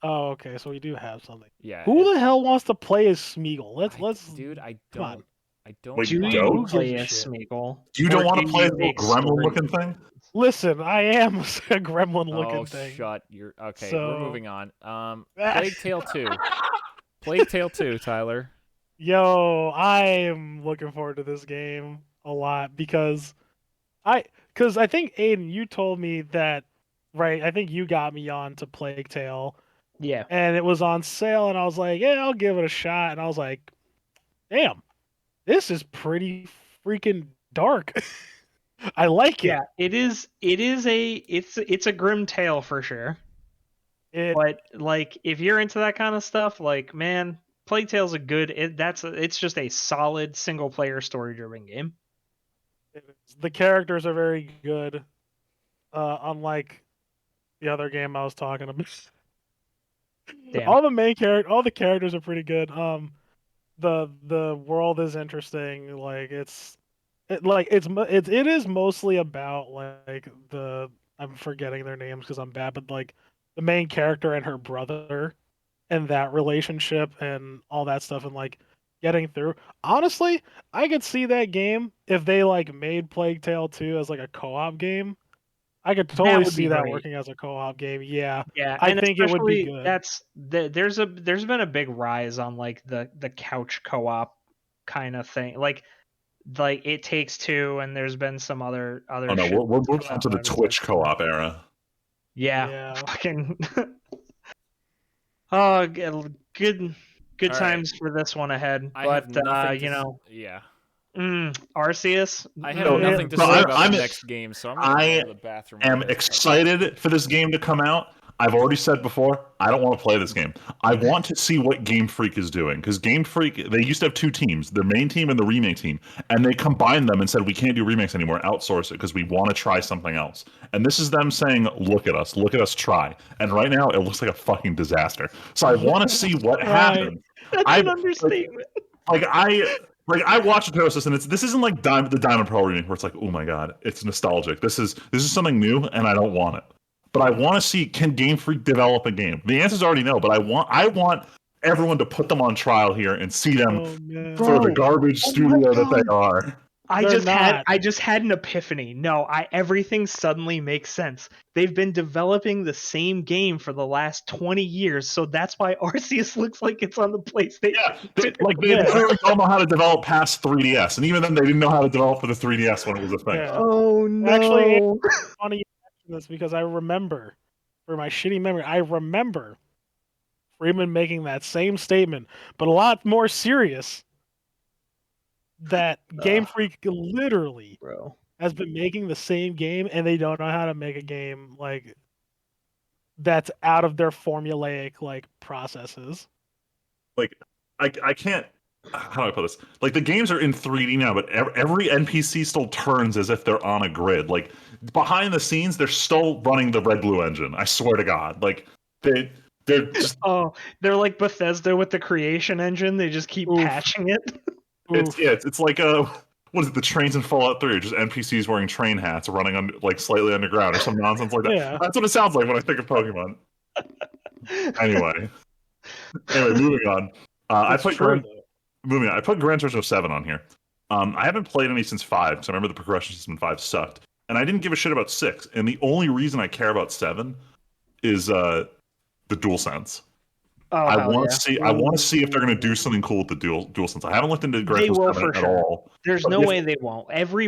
S3: oh, okay, so we do have something.
S1: Yeah.
S3: Who the hell wants to play as Smeagol?
S1: Dude, I
S3: come on.
S1: don't. I don't.
S2: Wait,
S4: do
S1: want
S2: you
S4: you
S2: don't?
S4: play
S3: Who
S4: as
S3: gives a shit?
S4: Smeagol?
S2: You don't
S4: Or
S2: want
S4: do
S2: to play
S4: you
S2: the little
S4: make
S2: gremlin
S4: story
S2: looking thing?
S3: Listen, I am a gremlin-looking
S1: Oh,
S3: thing.
S1: shut your. Okay,
S3: So-
S1: we're moving on. Plague Tale 2. Plague Tale 2, Tyler.
S3: Yo, I am looking forward to this game a lot because I think Aiden, you told me that, right? I think you got me on to Plague Tale,
S4: Yeah.
S3: and it was on sale, and I was like, yeah, I'll give it a shot, and I was like, damn, this is pretty freaking dark. I like it.
S4: Yeah, it is. It's a grim tale for sure. But like, if you're into that kind of stuff, like, man, Plague Tale's a good. It's just a solid single player story driven game.
S3: The characters are very good, unlike the other game I was talking about.
S4: Damn.
S3: All the characters are pretty good. The world is interesting. Like it is mostly about like I'm forgetting their names because I'm bad, but like the main character and her brother and that relationship and all that stuff and like getting through. Honestly, I could see that game if they like made Plague Tale 2 as like a co-op game. I could totally
S4: would be
S3: see that
S4: great.
S3: working as a co-op game. Yeah.
S4: Yeah,
S3: I
S4: and
S3: think it would be
S4: especially
S3: good.
S4: there's been a big rise on like the couch co-op kind of thing. Like It Takes Two, and there's been some other
S2: Oh no,
S4: shit
S2: we're moving
S4: going
S2: on to the
S4: on.
S2: Twitch co-op era.
S4: Yeah.
S3: Yeah.
S4: Fucking oh, good
S1: All
S4: times for this one ahead.
S1: I have
S4: But
S1: nothing to
S4: you know,
S1: yeah.
S4: Arceus.
S1: I have
S2: So-
S1: nothing to
S2: so
S1: say about
S2: I'm-
S1: the next game, so I'm going to go to the bathroom.
S2: am
S1: while you guys talk.
S2: excited for this game to come out. I've already said before, I don't want to play this game. I want to see what Game Freak is doing because Game Freak, they used to have two teams, the main team and the remake team, and they combined them and said we can't do remakes anymore, outsource it because we want to try something else. And this is them saying, look at us try. And right now, it looks like a fucking disaster. So I want to see what happens.
S4: That's
S2: I-
S4: an understatement.
S2: I watched Neurosis, and this isn't like the Diamond Pearl remake where it's like, oh my god, it's nostalgic. This is something new, and I don't want it. But I want to see, can Game Freak develop a game? The answer's already no, but I want everyone to put them on trial here and see them
S3: Oh, man.
S2: for the garbage
S4: Oh my
S2: studio that they
S4: God.
S2: are.
S4: I just had an epiphany. No, everything suddenly makes sense. They've been developing the same game for the last 20 years, so that's why Arceus looks like it's on the PlayStation.
S2: Yeah, they literally don't know how to develop past 3DS, and even then they didn't know how to develop for the 3DS when it was a thing.
S3: Yeah.
S4: Oh no.
S3: Actually, funny you mention this because I remember, for my shitty memory, I remember Freeman making that same statement, but a lot more serious. That Game Freak literally
S4: bro.
S3: has been making the same game, and they don't know how to make a game like that's out of their formulaic like processes.
S2: Like I can't how do I put this? Like the games are in 3D now, but every NPC still turns as if they're on a grid. Like behind the scenes, they're still running the Red Blue engine. I swear to God, like they're just
S4: Oh, they're like Bethesda with the creation engine. They just keep
S3: Oof.
S4: patching it.
S3: Oof.
S2: it's like what is it? The trains in Fallout 3, just NPCs wearing train hats running like slightly underground or some nonsense like that.
S3: Yeah.
S2: That's what it sounds like when I think of Pokemon. Anyway, moving on. I
S3: It's
S2: put
S3: true.
S2: moving on. I put Gran Turismo 7 on here. I haven't played any since 5 because I remember the progression system in 5 sucked, and I didn't give a shit about 6. And the only reason I care about 7 is the DualSense.
S4: Oh,
S2: I
S4: hell
S2: want
S4: yeah.
S2: to see. I want to see if they're going to do something cool with the DualSense. I haven't looked into Gran
S4: They will
S2: Turismo 7
S4: for
S2: at
S4: sure.
S2: all.
S4: There's
S2: But
S4: no
S2: if-
S4: way they won't. Every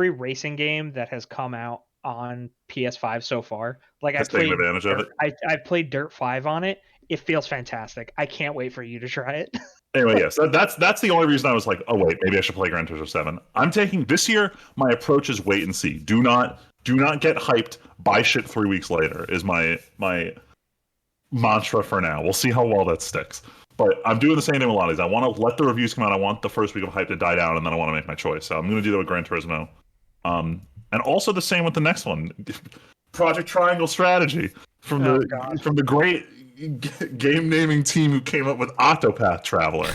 S4: racing game that has come out on PS5 so far, like
S2: Has taken advantage of it.
S4: I played Dirt 5 on it. It feels fantastic. I can't wait for you to try it.
S2: Anyway, yes, that's the only reason I was like, oh wait, maybe I should play Gran Turismo 7. I'm taking this year. My approach is wait and see. Do not get hyped. Buy shit 3 weeks later is my mantra for now. We'll see how well that sticks. But I'm doing the same thing with a lot of these. I want to let the reviews come out. I want the first week of hype to die down, and then I want to make my choice. So I'm going to do that with Gran Turismo. And also the same with the next one, Project Triangle Strategy from the great game naming team who came up with Octopath Traveler.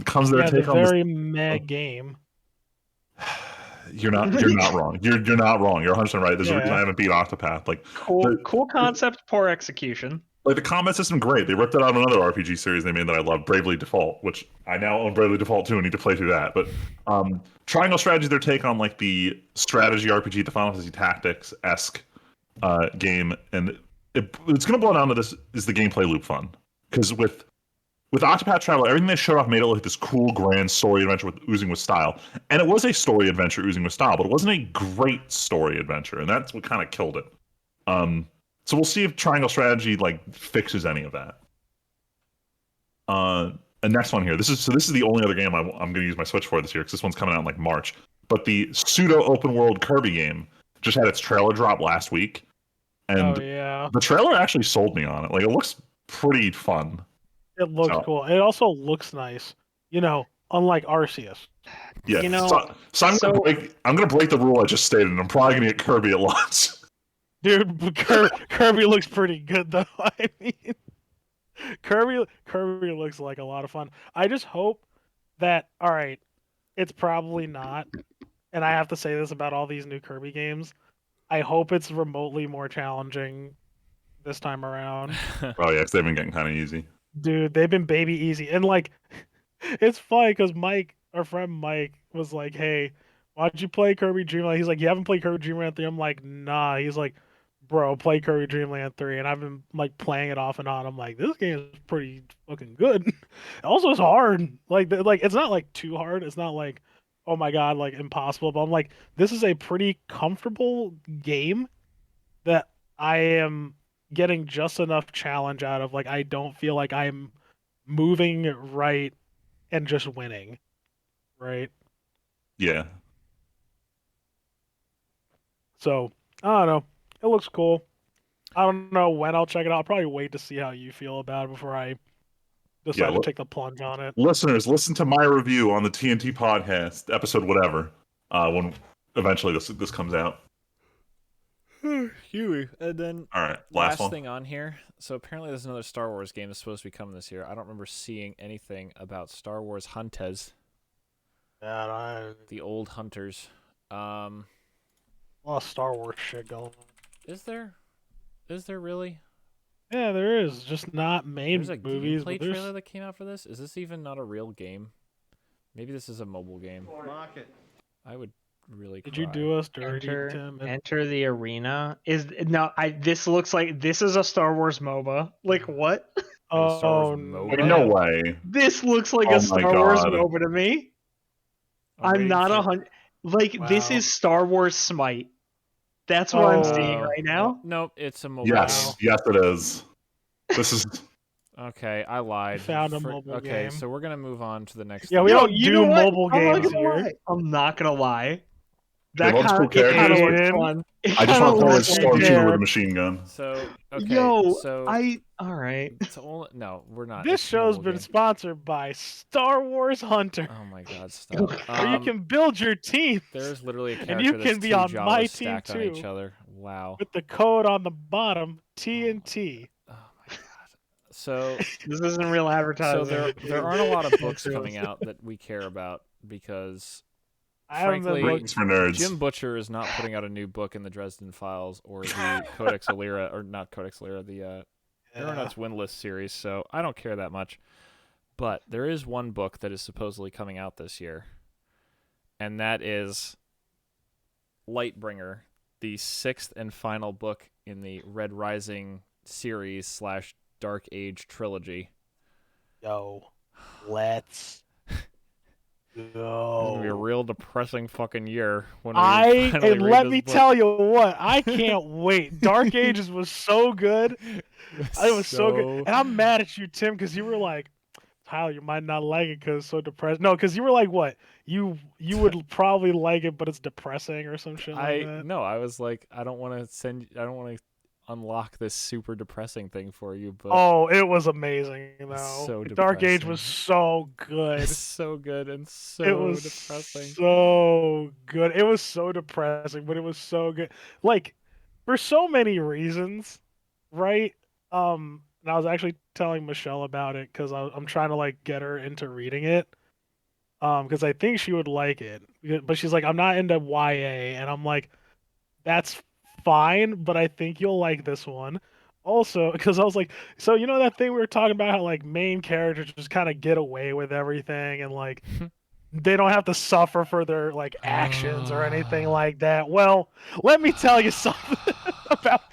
S2: Comes their
S3: Yeah, the
S2: take on this.
S3: very meh game.
S2: You're not wrong. You're not wrong. You're 100% right. There's a reason
S3: Yeah.
S2: I haven't beat Octopath. Like
S4: Cool concept, poor execution.
S2: Like the combat system, great. They ripped it out of another RPG series they made that I love, Bravely Default, which I now own Bravely Default 2 and need to play through that. But Triangle Strategy, their take on like the strategy RPG, the Final Fantasy Tactics-esque game, and it's going to boil down to this: is the gameplay loop fun? Because with Octopath Traveler, everything they showed off made it like this cool, grand story adventure oozing with style, and it was a story adventure oozing with style, but it wasn't a great story adventure, and that's what kind of killed it. So we'll see if Triangle Strategy like fixes any of that. And next one here. This is the only other game I'm going to use my Switch for this year because this one's coming out in like March. But the pseudo open world Kirby game just had its trailer drop last week, and
S3: Oh yeah.
S2: the trailer actually sold me on it. Like it looks pretty fun.
S3: It looks cool. It also looks nice. You know, unlike Arceus.
S2: Yeah.
S4: You know,
S2: so I'm gonna break the rule I just stated, and I'm probably gonna get Kirby at launch.
S3: Dude, Kirby looks pretty good though. I mean, Kirby looks like a lot of fun. I just hope that all right, it's probably not, and I have to say this about all these new Kirby games. I hope it's remotely more challenging this time around.
S2: Oh yeah, 'cause they've been getting kind of easy.
S3: Dude, they've been baby easy, and like, it's funny because Mike, our friend Mike, was like, "Hey, why don't you play Kirby Dreamland?" He's like, "You haven't played Kirby Dreamland 3?" I'm like, "Nah." He's like, "Bro, play Kirby Dreamland 3," and I've been like playing it off and on. I'm like, "This game is pretty fucking good." Also, it's hard. Like it's not like too hard. It's not like, oh my god, like impossible. But I'm like, this is a pretty comfortable game that I am getting just enough challenge out of. Like, I don't feel like I'm moving right and just winning, right?
S2: Yeah.
S3: So I don't know. It looks cool. I don't know when I'll check it out. I'll probably wait to see how you feel about it before I decide to take the plunge on it.
S2: Listeners, listen to my review on the TNT podcast episode, whatever, when eventually this comes out.
S1: Huey. And then
S2: All right,
S1: last
S2: one
S1: thing on here. So apparently there's another Star Wars game that's supposed to be coming this year. I don't remember seeing anything about Star Wars Hunters,
S3: Yeah,
S1: the old hunters.
S3: a lot of Star Wars shit going on.
S1: Is there? Is there really?
S3: Yeah, there is. Just not main
S1: There's a
S3: movies.
S1: gameplay
S3: But there's...
S1: trailer that came out for this. Is this even not a real game? Maybe this is a mobile game.
S5: Market.
S1: I would really.
S3: Did you
S1: cry.
S3: do us dirty, Tim?
S4: Enter the arena. This looks like this is a Star Wars MOBA. Like what?
S1: Star
S3: Oh
S1: Wars MOBA?
S2: Wait, no way.
S4: This looks like
S2: Oh
S4: a
S2: my
S4: Star Wars
S2: God.
S4: MOBA to me. I'm
S1: waiting
S4: not
S1: for-
S4: 100. Like this
S3: Wow.
S4: is Star Wars Smite. That's what I'm seeing right now.
S1: Nope, it's a mobile.
S2: Yes, yes, it is. This is
S1: Okay, I lied.
S3: found a mobile
S1: okay,
S3: game.
S1: so we're gonna move on to the next.
S3: Yeah,
S1: thing.
S3: we
S4: Yo,
S3: don't
S4: you
S3: do
S4: know what?
S3: mobile
S4: I'm not
S3: games
S4: gonna
S3: here.
S4: lie. I'm not gonna lie.
S2: They love cool
S4: It kind
S2: characters.
S4: of
S2: But
S4: looks
S3: Aiden.
S4: fun.
S2: I just want to play as
S3: like
S2: Stormtrooper with
S3: there.
S2: a machine gun.
S1: So okay,
S4: Yo,
S1: so
S4: all right.
S1: no, we're not.
S3: This
S1: It's a mobile
S3: show's been
S1: game.
S3: sponsored by Star Wars Hunter,
S1: Oh my god, stop.
S3: where you can build your teams,
S1: There's literally a
S3: and
S1: character
S3: you
S1: that's
S3: can be
S1: two
S3: on
S1: Jawas
S3: my team
S1: stacked on each
S3: too,
S1: other. Wow.
S3: with the code on the bottom TNT.
S1: Oh my god. So
S4: This isn't real advertising.
S1: there aren't a lot of books coming out that we care about because
S3: I haven't been
S1: frankly,
S3: looking.
S2: Ratings for nerds.
S1: Jim Butcher is not putting out a new book in the Dresden Files or the Codex Alera, or not Codex Alera, the Aeronauts Windless series, so I don't care that much. But there is one book that is supposedly coming out this year, and that is Lightbringer, the 6th and final book in the Red Rising series / Dark Age trilogy.
S3: Yo, let's
S1: It's gonna be a
S3: go.
S1: real depressing fucking year when we finally
S3: And
S1: read
S3: let
S1: this
S3: me
S1: book.
S3: tell you what, I can't wait. Dark Ages was so good. It was so good. And I'm mad at you, Tim, because you were like, Tyler, you might not like it because it's so depressed. No, because you were like, what? You would probably like it, but it's depressing or some shit like that.
S1: No, I was like, I don't want to unlock this super depressing thing for you, but
S3: Oh, it was amazing, though.
S1: so
S3: Dark Age
S1: depressing.
S3: was so good.
S1: it's so good and so
S3: It was
S1: depressing.
S3: so good. It was so depressing, but it was so good. Like, for so many reasons, right? And I was actually telling Michelle about it because I'm trying to like get her into reading it. Because I think she would like it. But she's like, I'm not into YA, and I'm like, that's fine, but I think you'll like this one. Also, because I was like, so you know that thing we were talking about, how like main characters just kind of get away with everything, and like they don't have to suffer for their like actions or anything like that. Well, let me tell you something about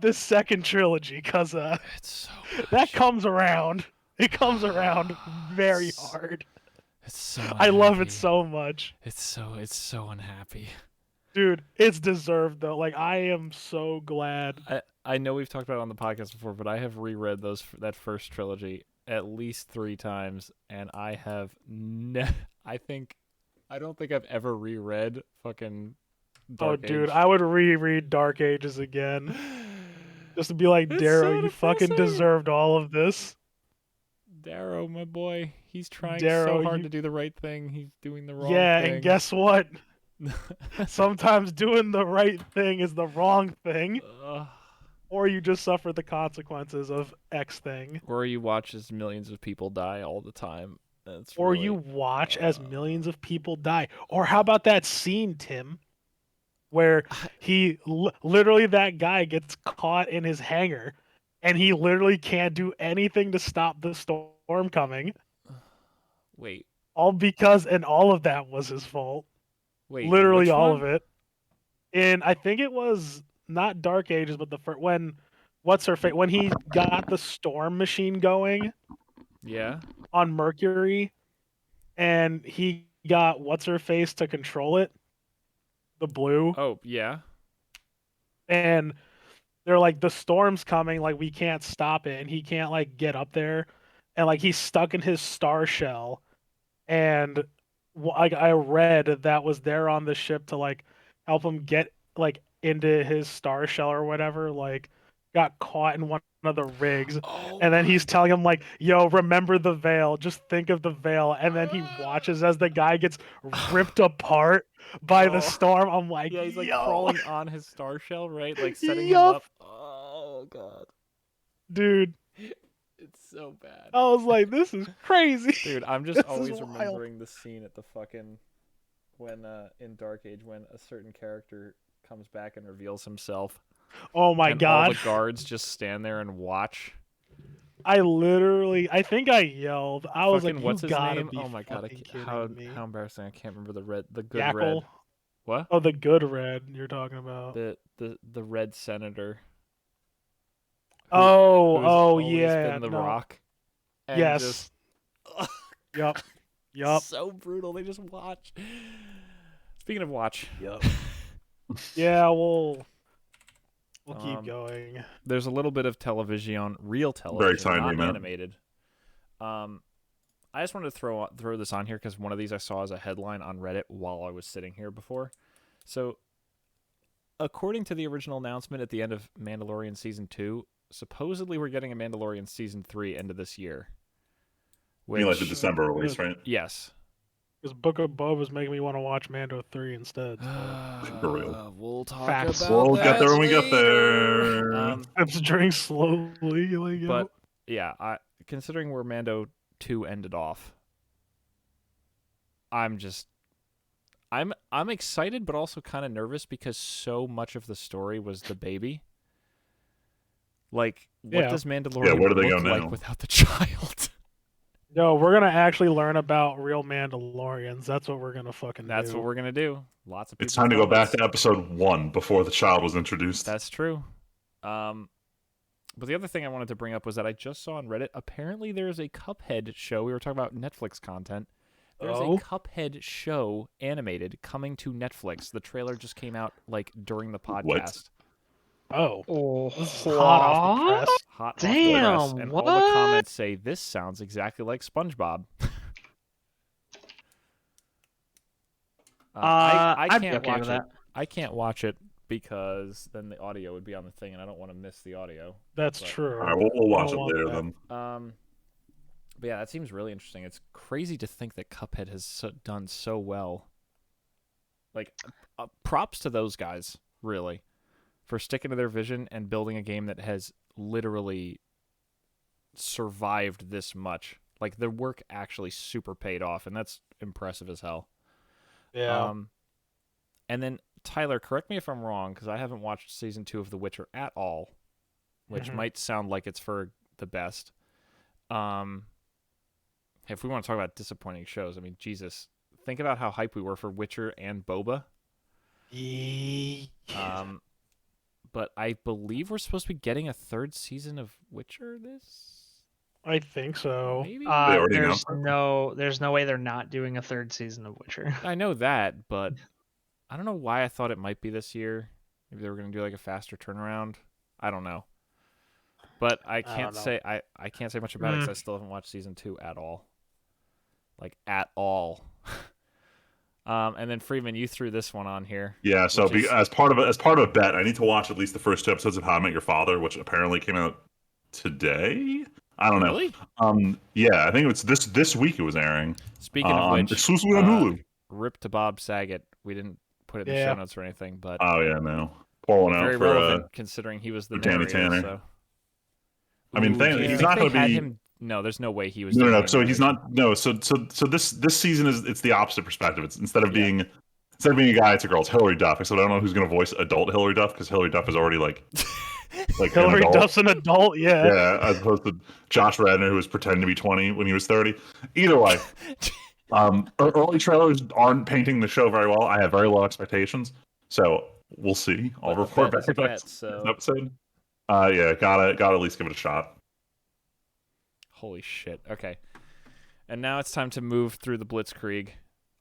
S3: this second trilogy, because
S1: It's so
S3: that
S1: much.
S3: comes around. It comes around very hard.
S1: It's so
S3: I love it
S1: unhappy.
S3: so much.
S1: It's so unhappy.
S3: Dude, it's deserved though. Like, I am so glad.
S1: I know we've talked about it on the podcast before, but I have reread that first trilogy at least 3 times, and I have I don't think I've ever reread fucking Dark
S3: Oh, dude,
S1: Age.
S3: I would reread Dark Ages again just to be like,
S1: It's
S3: Darrow,
S1: so
S3: you fucking
S1: depressing.
S3: deserved all of this.
S1: Darrow, my boy, he's trying
S3: Darrow,
S1: so hard
S3: you-
S1: to do the right thing. He's doing the wrong
S3: Yeah,
S1: thing.
S3: and guess what? Sometimes doing the right thing is the wrong thing,
S1: Ugh.
S3: or you just suffer the consequences of X thing.
S1: Or you watch as millions of people die all the time. That's
S3: Or
S1: really,
S3: you watch as millions of people die. Or how about that scene, Tim, where he literally, that guy gets caught in his hangar and he literally can't do anything to stop the storm coming,
S1: wait,
S3: all because, and all of that was his fault. Literally
S1: which
S3: all
S1: one?
S3: of it. And I think it was not Dark Ages, but the first, when what's her face, when he got the storm machine going
S1: Yeah.
S3: on Mercury, and he got what's her face to control it, the blue,
S1: Oh, yeah.
S3: and they're like, the storm's coming, like we can't stop it, and he can't like get up there, and like he's stuck in his star shell, and like I read that was there on the ship to like help him get like into his star shell or whatever, like got caught in one of the rigs.
S1: Oh,
S3: And then he's telling him like, yo, remember the veil, just think of the veil. And then he watches as the guy gets ripped apart by the
S1: Oh.
S3: storm. I'm like,
S1: yeah, he's like
S3: yo,
S1: crawling on his star shell, right? Like setting him
S3: Yup.
S1: up. Oh god,
S3: dude,
S1: it's so bad.
S3: I was like, this is crazy.
S1: Dude, I'm just
S3: This is
S1: always
S3: wild.
S1: remembering the scene at the fucking when in Dark Age when a certain character comes back and reveals himself.
S3: Oh my
S1: and
S3: god.
S1: all the guards just stand there and watch.
S3: I think I yelled. I was
S1: Fucking
S3: like,
S1: what's
S3: you
S1: his
S3: gotta
S1: name?
S3: be
S1: Oh my god,
S3: fucking kidding
S1: how
S3: me.
S1: embarrassing! I can't remember the good
S3: Yackle?
S1: red. What?
S3: Oh, the good red you're talking about.
S1: The red senator.
S3: Oh,
S1: who's
S3: oh
S1: always
S3: yeah.
S1: been the
S3: no.
S1: Rock. And
S3: Yes.
S1: just
S3: Yup. Yup.
S1: so brutal. They just watch. Speaking of watch,
S3: Yup. Yeah, we'll keep
S1: Um,
S3: going.
S1: there's a little bit of television, real television,
S2: timely,
S1: not
S2: man.
S1: animated. I just wanted to throw this on here because one of these I saw as a headline on Reddit while I was sitting here before. So, according to the original announcement at the end of Mandalorian Season 2, supposedly we're getting a Mandalorian Season 3 end of this year.
S2: You mean like the December release, right?
S1: Yes.
S3: Because Book of Boba is making me want to watch Mando 3 instead.
S2: For real.
S1: We'll talk
S4: Facts.
S1: about
S2: We'll
S1: that
S2: get there when we get
S1: later.
S2: there.
S3: Let's drink slowly. Like, yo.
S1: But yeah, considering where Mando 2 ended off, I'm excited, but also kind of nervous because so much of the story was the baby. Like, what does Mandalorian
S2: where do they
S1: look
S2: go
S1: like
S2: now?
S1: without the child?
S3: No, we're gonna actually learn about real Mandalorians. That's what we're gonna fucking
S1: That's
S3: do.
S1: what we're gonna do. Lots of people.
S2: It's time to go back to episode 1 before the child was introduced.
S1: That's true. But the other thing I wanted to bring up was that I just saw on Reddit. Apparently, there's a Cuphead show. We were talking about Netflix content. There's a Cuphead show animated coming to Netflix. The trailer just came out like during the podcast.
S2: What?
S3: Oh, this is hot off the press.
S1: Hot off
S4: Damn,
S1: the press, and all the
S4: what?
S1: comments say this sounds exactly like SpongeBob. I
S4: I'd be
S1: can't
S4: okay
S1: watch
S4: with
S1: it.
S4: that.
S1: I can't watch it because then the audio would be on the thing, and I don't want to miss the audio.
S3: That's
S1: But-
S3: true.
S2: All right, we'll watch it
S3: I don't
S2: later
S3: want
S2: then.
S1: But yeah, that seems really interesting. It's crazy to think that Cuphead has done so well. Like, props to those guys, really, for sticking to their vision and building a game that has literally survived this much. Like, the work actually super paid off, and that's impressive as hell.
S3: Yeah.
S1: And then, Tyler, correct me if I'm wrong, because I haven't watched Season 2 of The Witcher at all, which might sound like it's for the best. If we want to talk about disappointing shows, I mean, Jesus, think about how hyped we were for Witcher and Boba. But I believe we're supposed to be getting a third season of Witcher
S3: I think so.
S1: maybe?
S2: already
S4: There's no way they're not doing a third season of Witcher.
S1: I know that, but I don't know why I thought it might be this year. Maybe they were going to do like a faster turnaround. I don't know. But I can't say I can't say much about it because I still haven't watched Season 2 at all. Like, at all. And then Freeman, you threw this one on here.
S2: Yeah, so as part of a bet, I need to watch at least the first 2 episodes of How I Met Your Father, which apparently came out today. I don't know.
S1: Really?
S2: Yeah, I think it's this week it was airing.
S1: Speaking of which,
S2: exclusively on Hulu.
S1: rip to Bob Saget. We didn't put it in the show notes or anything, but
S2: Oh yeah, no. Pour one out
S1: very
S2: for
S1: relevant considering he was the
S2: for Danny
S1: narrator.
S2: Tanner.
S1: So.
S2: I mean,
S1: do you
S2: he's
S1: think
S2: not going
S1: they
S2: to
S1: had
S2: be.
S1: him. No, there's no way he was.
S2: No.
S1: doing
S2: So
S1: it.
S2: he's not. No. So this season it's the opposite perspective. It's instead of being a guy, it's a girl. It's Hilary Duff. So I don't know who's going to voice adult Hilary Duff because Hilary Duff is already like
S3: Hilary
S2: an adult.
S3: Duff's an adult, yeah.
S2: Yeah, as opposed to Josh Radnor, who was pretending to be 20 when he was 30. Either way, early trailers aren't painting the show very well. I have very low expectations, so we'll see. I'll report back next episode. Yeah, gotta at least give it a shot.
S1: Holy shit. Okay. And now it's time to move through the Blitzkrieg.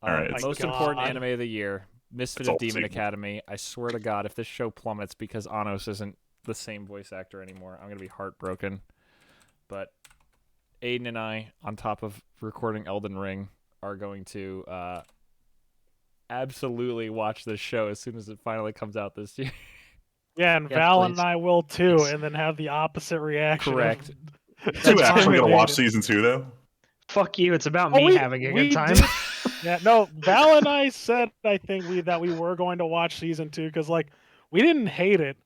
S2: All right.
S1: Most important anime of the year, Misfit
S2: It's
S1: of
S2: all
S1: Demon
S2: sequel.
S1: Academy. I swear to God, if this show plummets because Anos isn't the same voice actor anymore, I'm going to be heartbroken. But Aiden and I, on top of recording Elden Ring, are going to absolutely watch this show as soon as it finally comes out this year.
S3: Yeah, and
S4: Yes,
S3: Val
S4: please.
S3: and I will too,
S4: Yes.
S3: and then have the opposite reaction.
S1: Correct.
S2: You actually
S3: fine.
S2: gonna watch season 2 though?
S4: Fuck you! It's about
S3: Oh,
S4: me
S3: we-
S4: having a
S3: we
S4: good time.
S3: did- Yeah, no, Val and I said I think that we were going to watch season 2 because like we didn't hate it,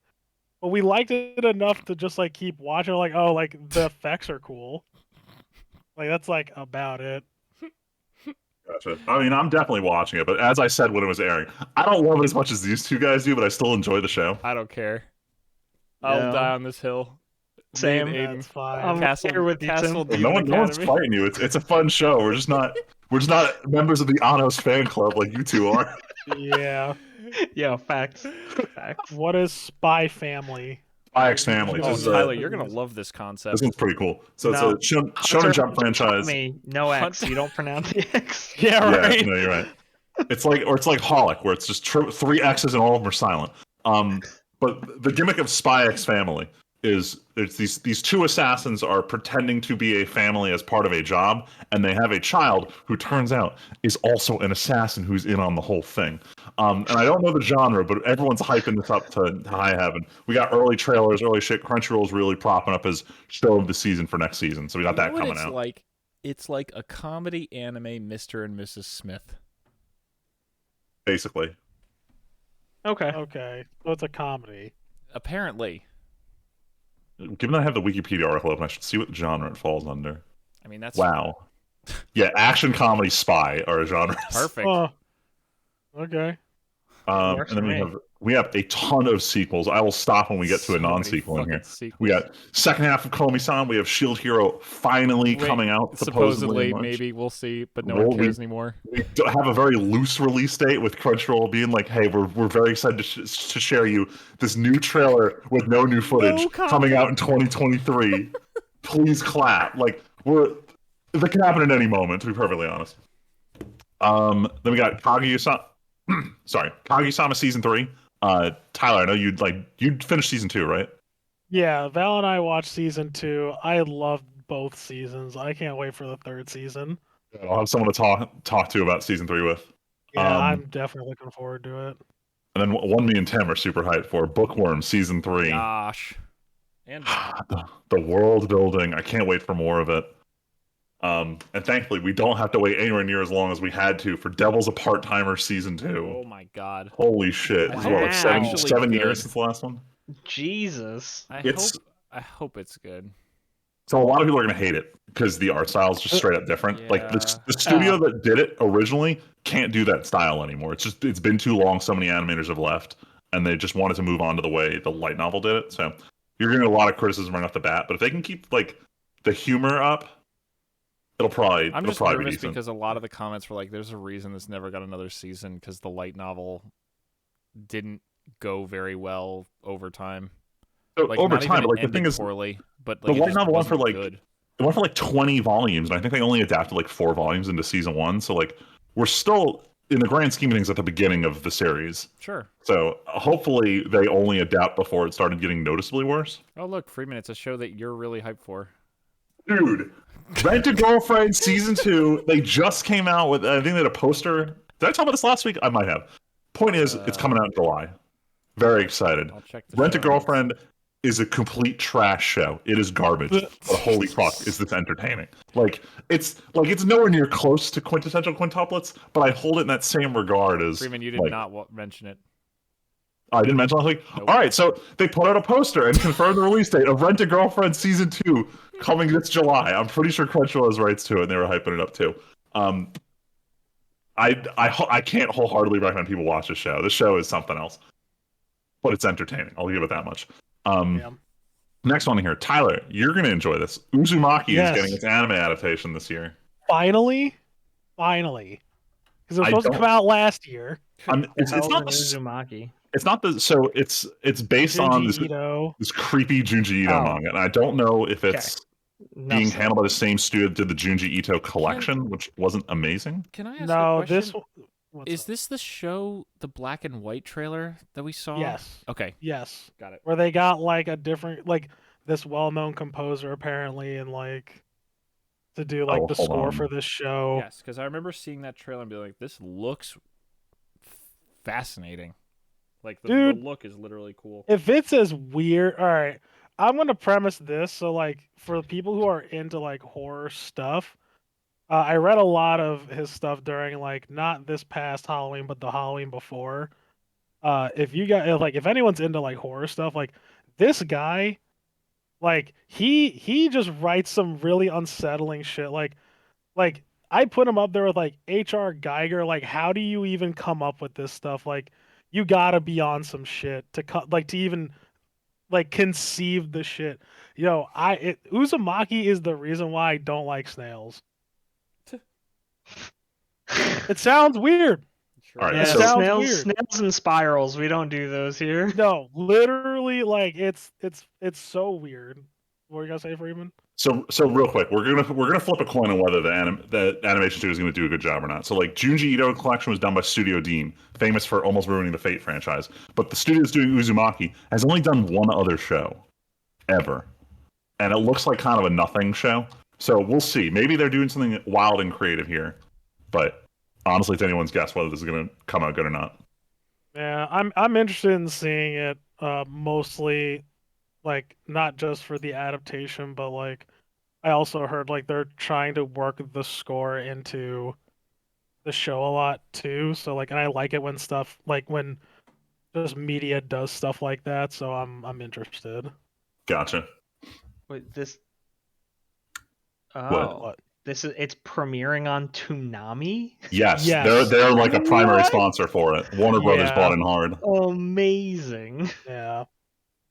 S3: but we liked it enough to just like keep watching. Like, oh, like the effects are cool. Like that's like about it.
S2: Gotcha. I mean, I'm definitely watching it, but as I said when it was airing, I don't love it as much as these two guys do, but I still enjoy the show.
S1: I don't care. I'll
S4: Yeah.
S1: die on this hill.
S4: Same.
S1: Me and Aiden.
S3: That's fine.
S4: I'm
S1: Castle,
S4: here with you,
S1: Castle
S4: Tim.
S1: Demon
S2: No one's
S1: Academy.
S2: fighting you. It's a fun show. We're just not members of the Anos fan club like you two are.
S3: Yeah.
S4: Yeah, facts. Facts.
S3: What is Spy Family?
S2: IX Family.
S1: Oh,
S2: This is,
S1: Tyler, you're gonna love this concept.
S2: this one's pretty cool. So
S4: No.
S2: it's a Shonen Jump franchise.
S4: Me, no X. You don't pronounce the X.
S3: Yeah,
S2: Yeah,
S3: right.
S2: no, you're right. It's like Holic, where it's just 3 X's and all of them are silent. But the gimmick of Spy X Family is it's these two assassins are pretending to be a family as part of a job, and they have a child who turns out is also an assassin who's in on the whole thing. And I don't know the genre, but everyone's hyping this up to high heaven. We got early trailers, early shit. Crunchyroll's really propping up as show of the season for next season, so we got that coming out.
S1: It's like a comedy anime, Mr. and Mrs. Smith.
S2: Basically.
S4: Okay.
S3: Okay, so it's a comedy.
S1: Apparently.
S2: Given that I have the Wikipedia article open, I should see what genre it falls under.
S1: I mean, that's
S2: Wow. Yeah, action, comedy, spy are genres.
S1: perfect.
S3: Oh, okay.
S4: Works
S2: And then
S4: for
S2: we have a ton of sequels. I will stop when we get to a
S1: So many
S2: non-sequel in here.
S1: fucking sequels.
S2: We got second half of Komi-san. We have Shield Hero finally coming out.
S1: Supposedly,
S2: in March.
S1: maybe we'll see, but no one cares anymore.
S2: We have a very loose release date with Crunchyroll being like, "Hey, we're very excited to share you this new trailer with no new footage coming out in 2023. Please clap!" Like that can happen at any moment. To be perfectly honest. Then we got Kaguya-sama. Sorry, Kaguya-sama season 3. Tyler, I know you'd finished season 2, right?
S3: Yeah, Val and I watched season 2. I loved both seasons. I can't wait for the third season.
S2: I'll have someone to talk to about season 3 with.
S3: Yeah, I'm definitely looking forward to it.
S2: And then one me and Tim are super hyped for Bookworm season 3.
S1: Gosh. And
S2: The world building. I can't wait for more of it. And thankfully, we don't have to wait anywhere near as long as we had to for Devil's a Part-Timer season 2.
S1: oh my god.
S2: Holy shit! It's
S4: Wow.
S2: what,
S1: Actually
S2: seven
S1: good.
S2: years since the last one.
S4: Jesus.
S1: I hope it's good.
S2: So a lot of people are gonna hate it because the art style is just straight up different. Like the studio that did it originally can't do that style anymore. It's been too long. So many animators have left, and they just wanted to move on to the way the light novel did it. So you're getting a lot of criticism right off the bat. But if they can keep like the humor up, I'm
S1: just
S2: be
S1: nervous
S2: decent.
S1: because a lot of the comments were like, "There's a reason this never got another season because the light novel didn't go very well over time."
S2: So
S1: Like,
S2: over
S1: not
S2: time,
S1: even
S2: but like the
S1: ended
S2: thing is,
S1: poorly, but
S2: the
S1: like, it
S2: light
S1: just
S2: novel went for
S1: wasn't
S2: like
S1: good.
S2: it went for like 20 volumes, and I think they only adapted like 4 volumes into season 1. So like we're still in the grand scheme of things at the beginning of the series.
S1: Sure.
S2: So hopefully they only adapt before it started getting noticeably worse.
S1: Oh look, Freeman, it's a show that you're really hyped for.
S2: Dude, Rent a Girlfriend season 2. They just came out with. I think they had a poster. Did I talk about this last week? I might have. Point is, it's coming out in July. Very excited.
S1: I'll check the
S2: Rent a
S1: show notes.
S2: Girlfriend is a complete trash show. It is garbage. But holy fuck, is this entertaining? It's nowhere near close to quintessential quintuplets, but I hold it in that same regard as.
S1: Freeman, you did not mention it.
S2: I didn't mention last week.
S1: Nope.
S2: All right, so they put out a poster and confirmed the release date of Rent a Girlfriend season 2 coming this July. I'm pretty sure Crunchyroll has rights to it, and they were hyping it up too. I can't wholeheartedly recommend people watch this show. This show is something else, but it's entertaining. I'll give it that much. Next one here, Tyler, you're gonna enjoy this. Uzumaki is getting its anime adaptation this year.
S3: Finally, because it was supposed to come out last year.
S2: It's not
S4: Uzumaki.
S2: It's not the so it's based on this creepy Junji Ito manga, and I don't know if it's being handled by the same studio that did the Junji Ito collection, which wasn't amazing.
S1: Can I ask a question?
S3: Is
S1: this the show, the black and white trailer that we saw?
S3: Yes.
S1: Okay.
S3: Yes.
S1: Got it.
S3: Where they got like a different, like this well-known composer apparently, and like to do like the score for this show.
S1: Yes, because I remember seeing that trailer and being like, "This looks fascinating." Like the look is literally cool.
S3: If it's as weird, all right. I'm gonna premise this so like for people who are into like horror stuff. I read a lot of his stuff during like not this past Halloween, but the Halloween before. If anyone's into like horror stuff, like this guy, like he just writes some really unsettling shit. Like I put him up there with like H.R. Geiger. Like, how do you even come up with this stuff? Like, you gotta be on some shit to even like conceive the shit. Uzumaki is the reason why I don't like snails. It sounds weird.
S2: All right,
S4: Yeah,
S2: so
S4: snails and spirals. We don't do those here.
S3: No, literally, like it's so weird. What are you gonna say, Freeman?
S2: So real quick, we're gonna flip a coin on whether the animation studio is gonna do a good job or not. So like Junji Ito collection was done by Studio Dean, famous for almost ruining the Fate franchise. But the studio that's doing Uzumaki has only done one other show, ever, and it looks like kind of a nothing show. So we'll see. Maybe they're doing something wild and creative here, but honestly, it's anyone's guess whether this is going to come out good or not.
S3: Yeah, I'm interested in seeing it. Mostly, like not just for the adaptation, but like I also heard like they're trying to work the score into the show a lot too. So like, and I like it when stuff like when just media does stuff like that. So I'm interested.
S2: Gotcha.
S4: Wait, this.
S2: What?
S4: Oh,
S3: What?
S4: it's premiering on Toonami.
S2: Yes,
S3: Yes.
S2: they're like a primary
S3: What?
S2: sponsor for it. Warner Brothers
S3: Yeah.
S2: bought in hard.
S4: Amazing.
S3: Yeah,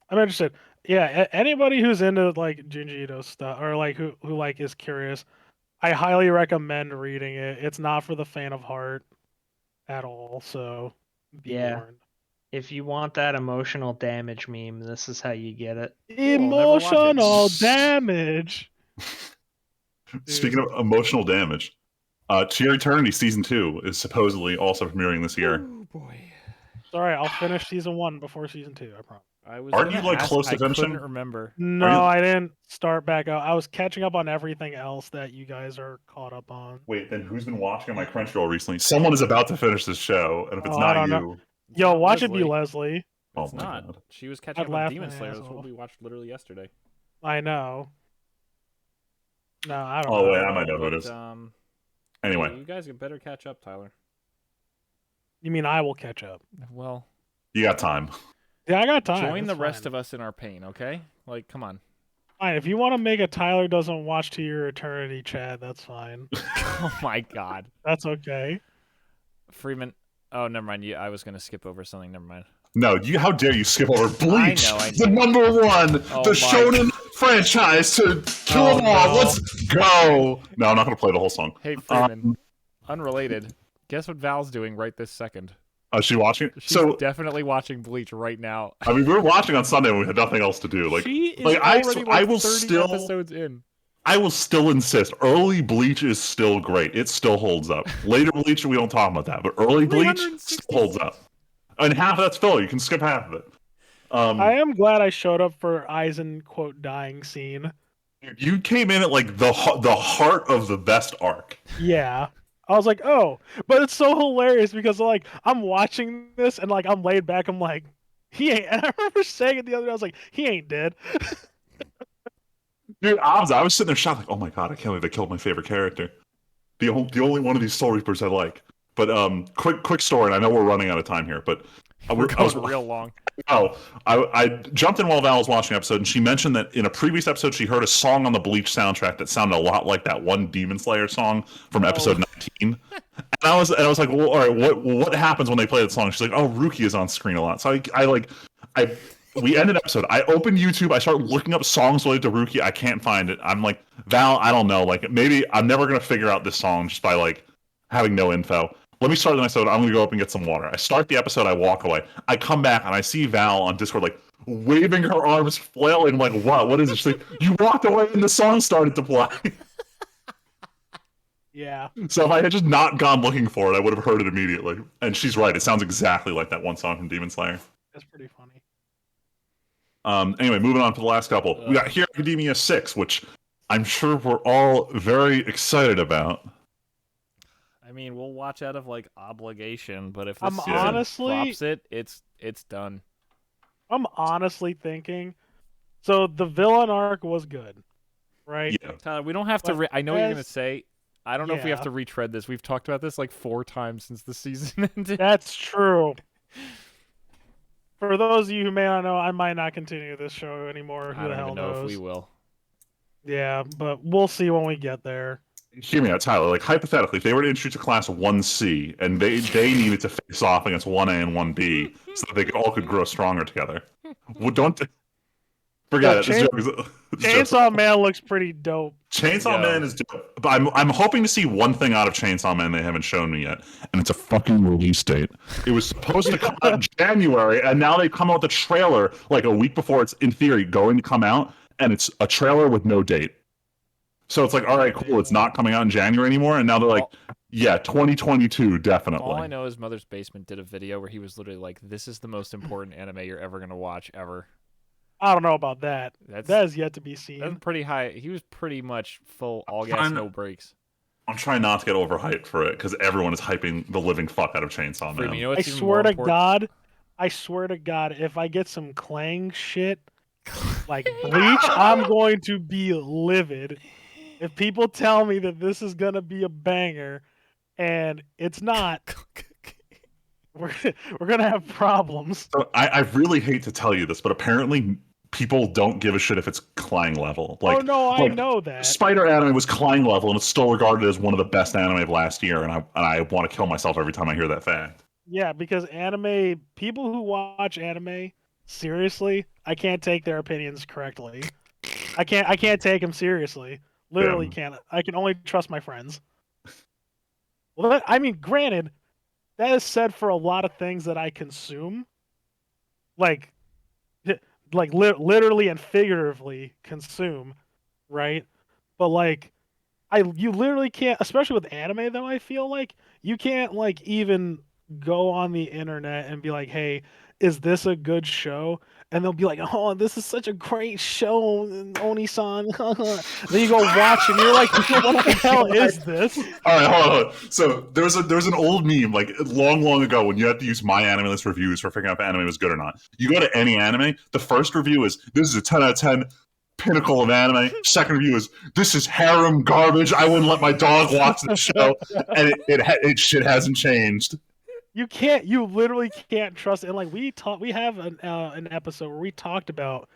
S3: I'm interested. Yeah, anybody who's into like Junji Ito stuff or like who like is curious, I highly recommend reading it. It's not for the faint of heart at all. So be
S4: Yeah.
S3: warned.
S4: If you want that emotional damage meme, this is how you get it.
S1: I'll never watch it.
S3: Emotional damage.
S2: Speaking of emotional damage, To Your Eternity Season 2 is supposedly also premiering this year.
S1: Oh boy.
S3: Sorry, I'll finish season 1 before season 2. I promise.
S1: I was
S2: Aren't
S1: gonna
S2: you, like,
S1: ask,
S2: close to
S1: I
S2: finishing?
S1: couldn't remember.
S3: No,
S2: Are you-
S3: I didn't start back out. I was catching up on everything else that you guys are caught up on.
S2: Wait, then who's been watching my Crunchyroll recently? Someone is about to finish this show, and if it's
S3: Oh, I
S2: not
S3: don't
S2: you,
S3: know. Yo,
S1: not
S3: watch it be
S1: Leslie.
S3: Leslie.
S2: oh
S1: It's
S2: my
S1: not.
S2: god.
S1: She was catching
S3: I'd
S1: up
S3: laugh
S1: on Demon
S3: my
S1: Slayer.
S3: ass
S1: That's what
S3: off.
S1: we watched literally yesterday.
S3: I know. No, I don't
S2: Oh
S3: know.
S2: wait, I might know who it
S1: But,
S2: is.
S1: Anyway,
S2: Anyway,
S1: you guys better catch up, Tyler.
S3: You mean I will catch up?
S1: Well,
S2: you got time.
S3: Yeah, I got time.
S1: join the
S3: It's
S1: rest
S3: fine.
S1: of us in our pain, okay? Like, come on.
S3: Fine. If you want to make a Tyler doesn't watch To Your Eternity chat, that's fine.
S1: Oh my God,
S3: That's okay.
S1: Freeman. Oh, never mind. I was gonna skip over something. Never mind.
S2: No, how dare you skip over Bleach,
S1: I
S2: the
S1: know.
S2: #1,
S1: Oh
S2: the
S1: my
S2: shonen franchise to kill
S3: Oh,
S2: them all.
S3: no.
S2: Let's go. No, I'm not gonna play the whole song.
S1: Hey, Freeman. Unrelated. Guess what Val's doing right this second?
S2: Is she watching?
S1: She's
S2: So
S1: definitely watching Bleach right now.
S2: I mean, we were watching on Sunday when we had nothing else to do. Like,
S1: she is
S2: like, I-
S1: already
S2: I
S1: like
S2: will
S1: 30
S2: still-
S1: episodes in.
S2: I will still insist. Early Bleach is still great. It still holds up. Later Bleach, we don't talk about that, but early Bleach still holds up. And half of that's filler. You can skip half of it.
S3: I am glad I showed up for Aizen quote dying scene.
S2: You came in at like the heart of the best arc.
S3: Yeah. I was like, oh, but it's so hilarious because like I'm watching this and like I'm laid back. I'm like, he ain't. And I remember saying it the other day. I was like, he ain't dead.
S2: Dude, I was sitting there shocked, like, oh my god, I can't believe they killed my favorite character. The only one of these Soul Reapers I like. But quick story, and I know we're running out of time here, but
S1: We're
S2: I was
S1: going real long.
S2: I jumped in while Val was watching an episode, and she mentioned that in a previous episode she heard a song on the Bleach soundtrack that sounded a lot like that one Demon Slayer song from episode 19. And I was like, well, all right, what happens when they play that song? She's like, oh, Ruki is on screen a lot. So we ended the episode. I opened YouTube. I started looking up songs related to Ruki. I can't find it. I'm like, Val, I don't know. Like, maybe I'm never gonna figure out this song just by like having no info. Let me start the episode. I'm gonna go up and get some water. I start the episode. I walk away. I come back and I see Val on Discord like waving her arms, flailing. I'm like, what? What is it? She's like, you walked away and the song started to play.
S3: Yeah.
S2: So if I had just not gone looking for it, I would have heard it immediately. And she's right. It sounds exactly like that one song from Demon Slayer.
S3: That's pretty funny.
S2: Anyway, moving on to the last couple. We got Hero Academia 6, which I'm sure we're all very excited about.
S1: I mean, we'll watch out of like obligation, but if
S3: I'm
S1: this season
S3: honestly-
S1: drops it, it's done.
S3: I'm honestly thinking. So the villain arc was good, right?
S2: Yeah.
S1: Tyler, we don't have to.
S3: But
S1: I know what you're gonna
S3: as-
S1: say. I don't know if we have
S3: Yeah.
S1: to retread this. We've talked about this like 4 times since the season ended.
S3: That's true. For those of you who may not know, I might not continue this show anymore. Who
S1: I
S3: the
S1: don't
S3: hell
S1: even know
S3: knows?
S1: if we will.
S3: Yeah, but we'll see when we get there.
S2: Hear me out, Tyler. Like, hypothetically, if they were to introduce a class 1C and they needed to face off against 1A and 1B so that they all could grow stronger together, well, don't forget
S3: Yeah,
S2: it. This joke is- this joke's-
S3: Chainsaw Man looks pretty dope.
S2: Chainsaw
S1: Yeah.
S2: Man is dope. But I'm hoping to see one thing out of Chainsaw Man they haven't shown me yet, and it's a fucking release date. It was supposed to come out in January, and now they've come out with a trailer like a week before it's in theory going to come out, and it's a trailer with no date. So it's like, all right, cool, it's not coming out in January anymore, and now they're like, yeah, 2022, definitely.
S1: All I know is Mother's Basement did a video where he was literally like, "This is the most important anime you're ever gonna watch ever."
S3: I don't know about that.
S1: That's
S3: That is yet to be seen.
S1: that's pretty high. He was pretty much full all gas,
S2: trying-
S1: no brakes.
S2: I'm trying not to get overhyped for it because everyone is hyping the living fuck out of Chainsaw
S1: Freeman,
S2: Man.
S1: you know
S3: I
S1: what's even
S3: swear
S1: more
S3: to
S1: important?
S3: God, if I get some Clang shit like Bleach, I'm going to be livid. If people tell me that this is gonna be a banger and it's not, we're gonna have problems.
S2: So I really hate to tell you this, but apparently people don't give a shit if it's Clang level. Like,
S3: oh no, I
S2: like
S3: know that.
S2: Spider Anime was Clang level, and it's still regarded as one of the best anime of last year. And I want to kill myself every time I hear that fact.
S3: Yeah, because anime people who watch anime seriously, I can't take their opinions correctly. I can't take them seriously. Literally
S2: Yeah.
S3: can't. I can only trust my friends. Well, I mean, granted, that is said for a lot of things that I consume, like, literally and figuratively consume, right? But like, you literally can't, especially with anime though. I feel like you can't like even go on the internet and be like, "Hey, is this a good show?" And they'll be like, "Oh, this is such a great show, Oni-san." Then you go watch and you're like, "What the hell is this?"
S2: All right, hold on. So there's an old meme like long ago when you had to use My Anime List reviews for figuring out if anime was good or not. You go to any anime, the first review is this is a 10 out of 10 pinnacle of anime. Second review is this is harem garbage. I wouldn't let my dog watch the show, and it shit hasn't changed.
S3: You literally can't trust it. And like we have an episode where we talked about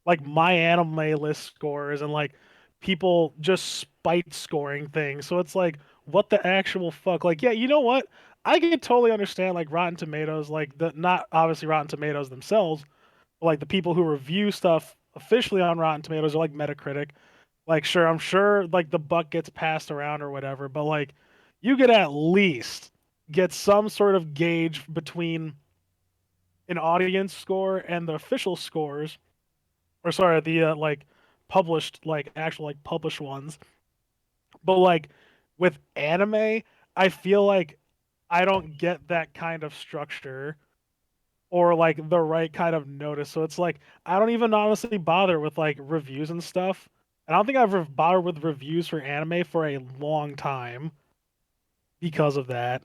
S3: like my anime list scores and like people just spite scoring things. So it's like, what the actual fuck? Like, yeah, you know what? I can totally understand like Rotten Tomatoes, like the not obviously Rotten Tomatoes themselves, but like the people who review stuff officially on Rotten Tomatoes are like Metacritic. Like, sure, I'm sure like the buck gets passed around or whatever, but like you could at least get some sort of gauge between an audience score and the official scores, or sorry, the like published, like actual like published ones. But like with anime, I feel like I don't get that kind of structure or like the right kind of notice. So it's like I don't even honestly bother with like reviews and stuff. I don't think I've bothered with reviews for anime for a long time because of that.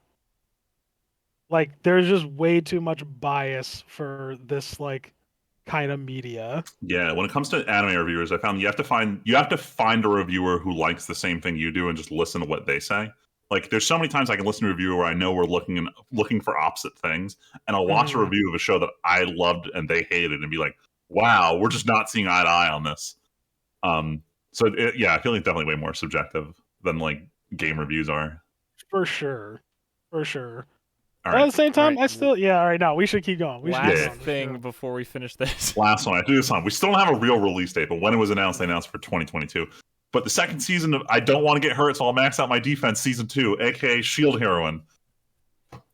S3: Like there's just way too much bias for this like kind of media.
S2: Yeah, when it comes to anime reviewers, I found you have to find a reviewer who likes the same thing you do and just listen to what they say. Like, there's so many times I can listen to a reviewer where I know we're looking for opposite things, and I'll watch a review of a show that I loved and they hated, and be like, "Wow, we're just not seeing eye to eye on this." Yeah, I feel like definitely way more subjective than like game reviews are.
S3: For sure. For sure.
S2: All
S3: But at
S2: right,
S3: the same time,
S1: Right.
S3: I still all right, no, we should keep going. We should
S1: Last
S3: keep going.
S1: thing
S3: Sure.
S1: before we finish this.
S2: last one. I do this one. We still don't have a real release date, but when it was announced, they announced for 2022. But the second season of I Don't Want to Get Hurt, so I'll max out my defense, season 2, aka Shield Heroine.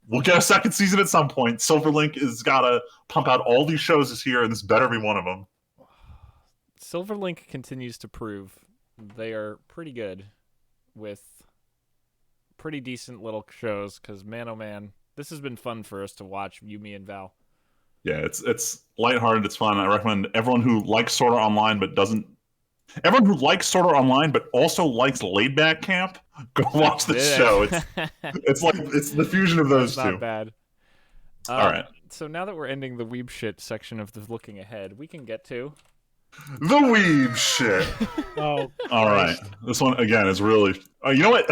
S2: We'll get a second season at some point. Silverlink has got to pump out all these shows this year, and this better be one of them.
S1: Silverlink continues to prove they are pretty good with pretty decent little shows. Because man, oh man, this has been fun for us to watch. You, me, and Val.
S2: Yeah, it's lighthearted. It's fun. I recommend everyone who likes Sword Art Online but doesn't. Everyone who likes Sword Art Online but also likes Laid Back Camp, go watch this show. It's the fusion of those
S1: That's
S2: two.
S1: not bad.
S2: All right.
S1: So now that we're ending the weeb shit section of the looking ahead, we can get to
S2: The Weeb shit.
S3: Oh,
S2: All right. This one again is really. You know what?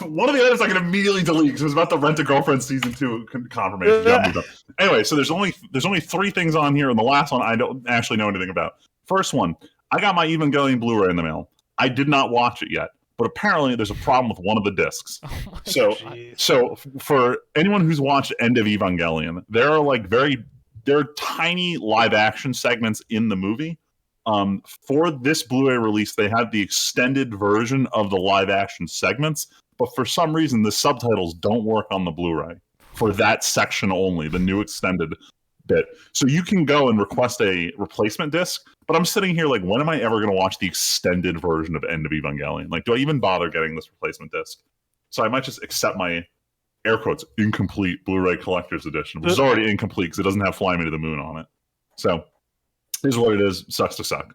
S2: One of the items I can immediately delete because it was about the Rent a Girlfriend season 2 confirmation. Anyway, so there's only 3 things on here, and the last one I don't actually know anything about. First one, I got my Evangelion Blu-ray in the mail. I did not watch it yet, but apparently there's a problem with one of the discs. So for anyone who's watched End of Evangelion, there are tiny live action segments in the movie. For this Blu-ray release, they had the extended version of the live action segments, but for some reason the subtitles don't work on the Blu-ray for that section only, the new extended bit. So you can go and request a replacement disc, but I'm sitting here like, when am I ever going to watch the extended version of End of Evangelion? Like, do I even bother getting this replacement disc? So I might just accept my, air quotes, incomplete Blu-ray collector's edition, which is already incomplete because it doesn't have Fly Me to the Moon on it. So Is what it is. Sucks to suck.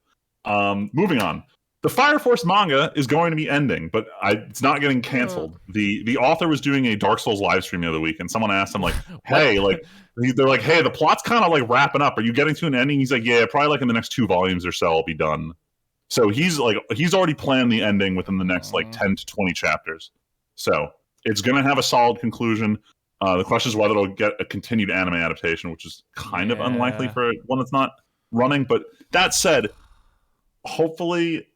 S2: Moving on. The Fire Force manga is going to be ending, but it's not getting canceled. The author was doing a Dark Souls live stream the other week, and someone asked him like, "Hey, like," they're like, "Hey, the plot's kind of like wrapping up. Are you getting to an ending?" He's like, "Yeah, probably like in the next 2 volumes or so, I'll be done." So he's already planned the ending within the next like 10 to 20 chapters. So it's going to have a solid conclusion. The question is whether it'll get a continued anime adaptation, which is kind of unlikely for one that's not running. But that said, hopefully,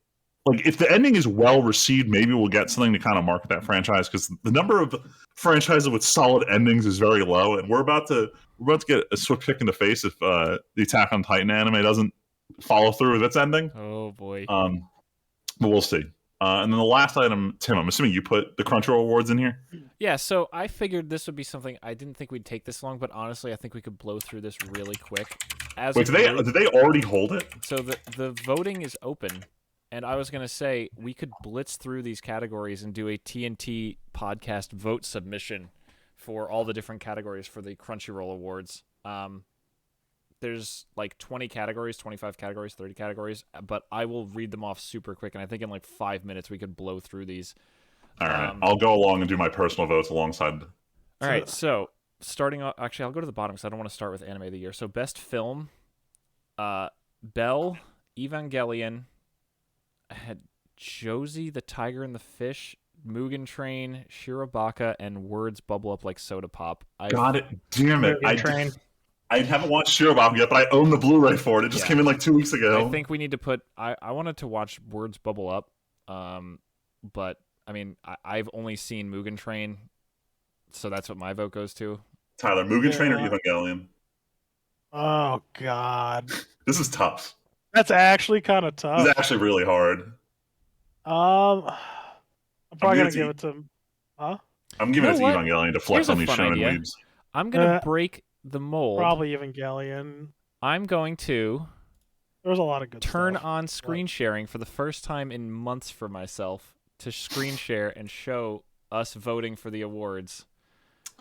S2: like if the ending is well received, maybe we'll get something to kind of market that franchise, because the number of franchises with solid endings is very low, and we're about to get a swift kick in the face if the Attack on Titan anime doesn't follow through with its ending.
S1: Oh boy.
S2: But we'll see. And then the last item, Tim, I'm assuming you put the Crunchyroll Awards in here?
S1: Yeah, so I figured this would be something. I didn't think we'd take this long, but honestly, I think we could blow through this really quick.
S2: Wait, did they already hold it?
S1: So the voting is open, and I was going to say we could blitz through these categories and do a TNT podcast vote submission for all the different categories for the Crunchyroll Awards. There's like 20 categories, 25 categories, 30 categories, but I will read them off super quick, and I think in like 5 minutes we could blow through these.
S2: All right, I'll go along and do my personal votes alongside.
S1: All right, so starting off, actually, I'll go to the bottom because I don't want to start with Anime of the Year. So best film, Belle, Evangelion, I had Josie the Tiger and the Fish, Mugen Train, Shirobaka, and Words Bubble Up Like Soda Pop.
S2: Got it. Damn it.
S4: Train.
S2: I haven't watched Shirobaka yet, but I own the Blu-ray for it. It just came in like 2 weeks ago.
S1: I think we need to put... I wanted to watch Words Bubble Up, but, I mean, I've only seen Mugen Train, so that's what my vote goes to.
S2: Tyler, Mugen Train or Evangelion?
S3: Oh, God.
S2: This is tough.
S3: That's actually kind of tough.
S2: This is actually really hard.
S3: I'm probably going to give it to... Huh?
S2: I'm giving it to Evangelion to flex on these shonen weebs.
S1: I'm going to break the mold.
S3: Probably Evangelion.
S1: I'm going to
S3: There's a lot of good
S1: turn
S3: stuff.
S1: on screen sharing for the first time in months for myself to screen share and show us voting for the awards,